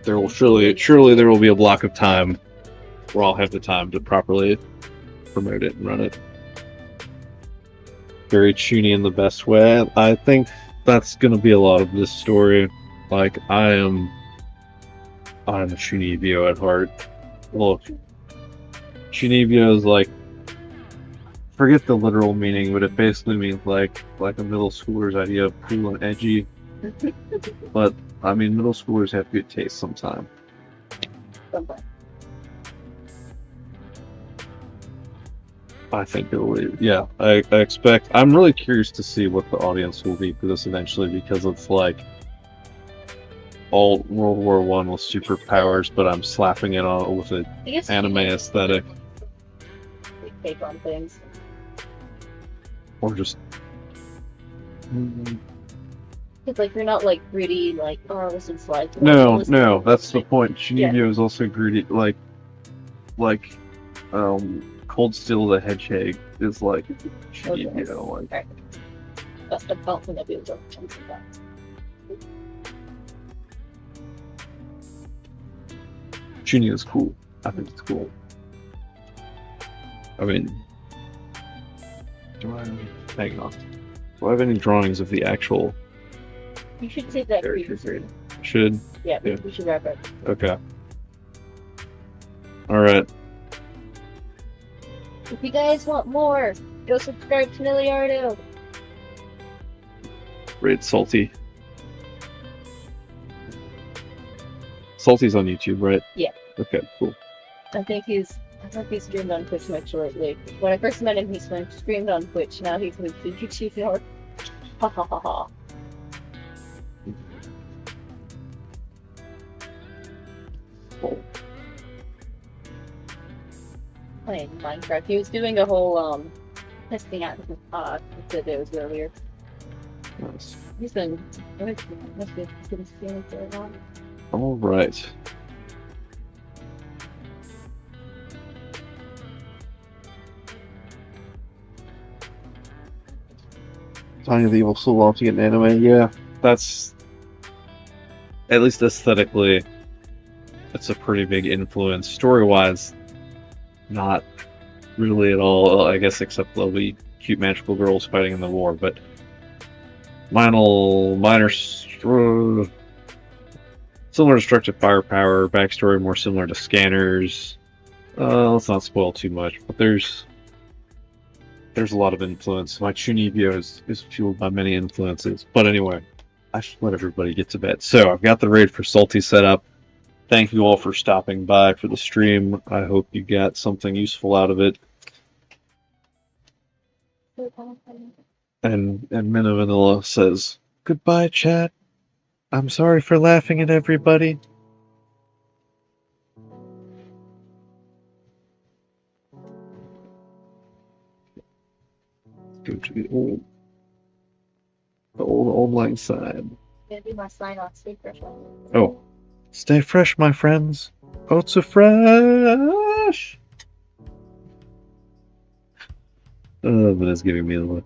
there will surely there will be a block of time where I'll have the time to properly promote it and run it. Very Chuny in the best way. I think that's gonna be a lot of this story. Like I'm a Chunibyo at heart. Look, Chunibyo is like, forget the literal meaning, but it basically means like a middle schooler's idea of cool and edgy. But I mean, middle schoolers have good taste sometimes. I think it will. Yeah, I expect. I'm really curious to see what the audience will be for this eventually, because it's like all World War I with superpowers, but I'm slapping it on with an anime aesthetic. Take on things. Or just. It's like you're not like gritty, like this is like. No, that's the point. Chunibyo is also gritty, like Cold Steel the Hedgehog is like Chunibyo, like. Right. That's the fountain of your jokes. Chuny is cool. I think it's cool. I mean, Hang on. Do I have any drawings of the actual You should save that for characters you. here? Should? Yeah, Yeah. we should wrap up. Okay. Alright. If you guys want more, go subscribe to Milliardo. Raid Salty. Salty's on YouTube, right? Yeah. Okay, cool. I think he's streamed on Twitch much lately. When I first met him, he streamed on Twitch. Now he's moved to YouTube now. Ha ha ha ha. Playing Minecraft. He was doing a whole testing out the videos earlier. Nice. He's been streaming for a while. Alright. Tiny the Evil Soul launching an anime, yeah. That's, at least aesthetically, it's a pretty big influence. Story-wise, not really at all, I guess, except there'll be cute magical girls fighting in the war, but minor similar destructive firepower, backstory more similar to Scanners. Let's not spoil too much, but there's a lot of influence. My Chunibyo is fueled by many influences. But anyway, I should let everybody get to bed. So I've got the raid for Salty set up. Thank you all for stopping by for the stream. I hope you got something useful out of it. And Minna Vanilla says, "Goodbye, chat. I'm sorry for laughing at everybody." Go to the old lang syne. Gonna do my sign off. Stay fresh. Oh, stay fresh, my friends. Oh, so fresh. But it's giving me the look.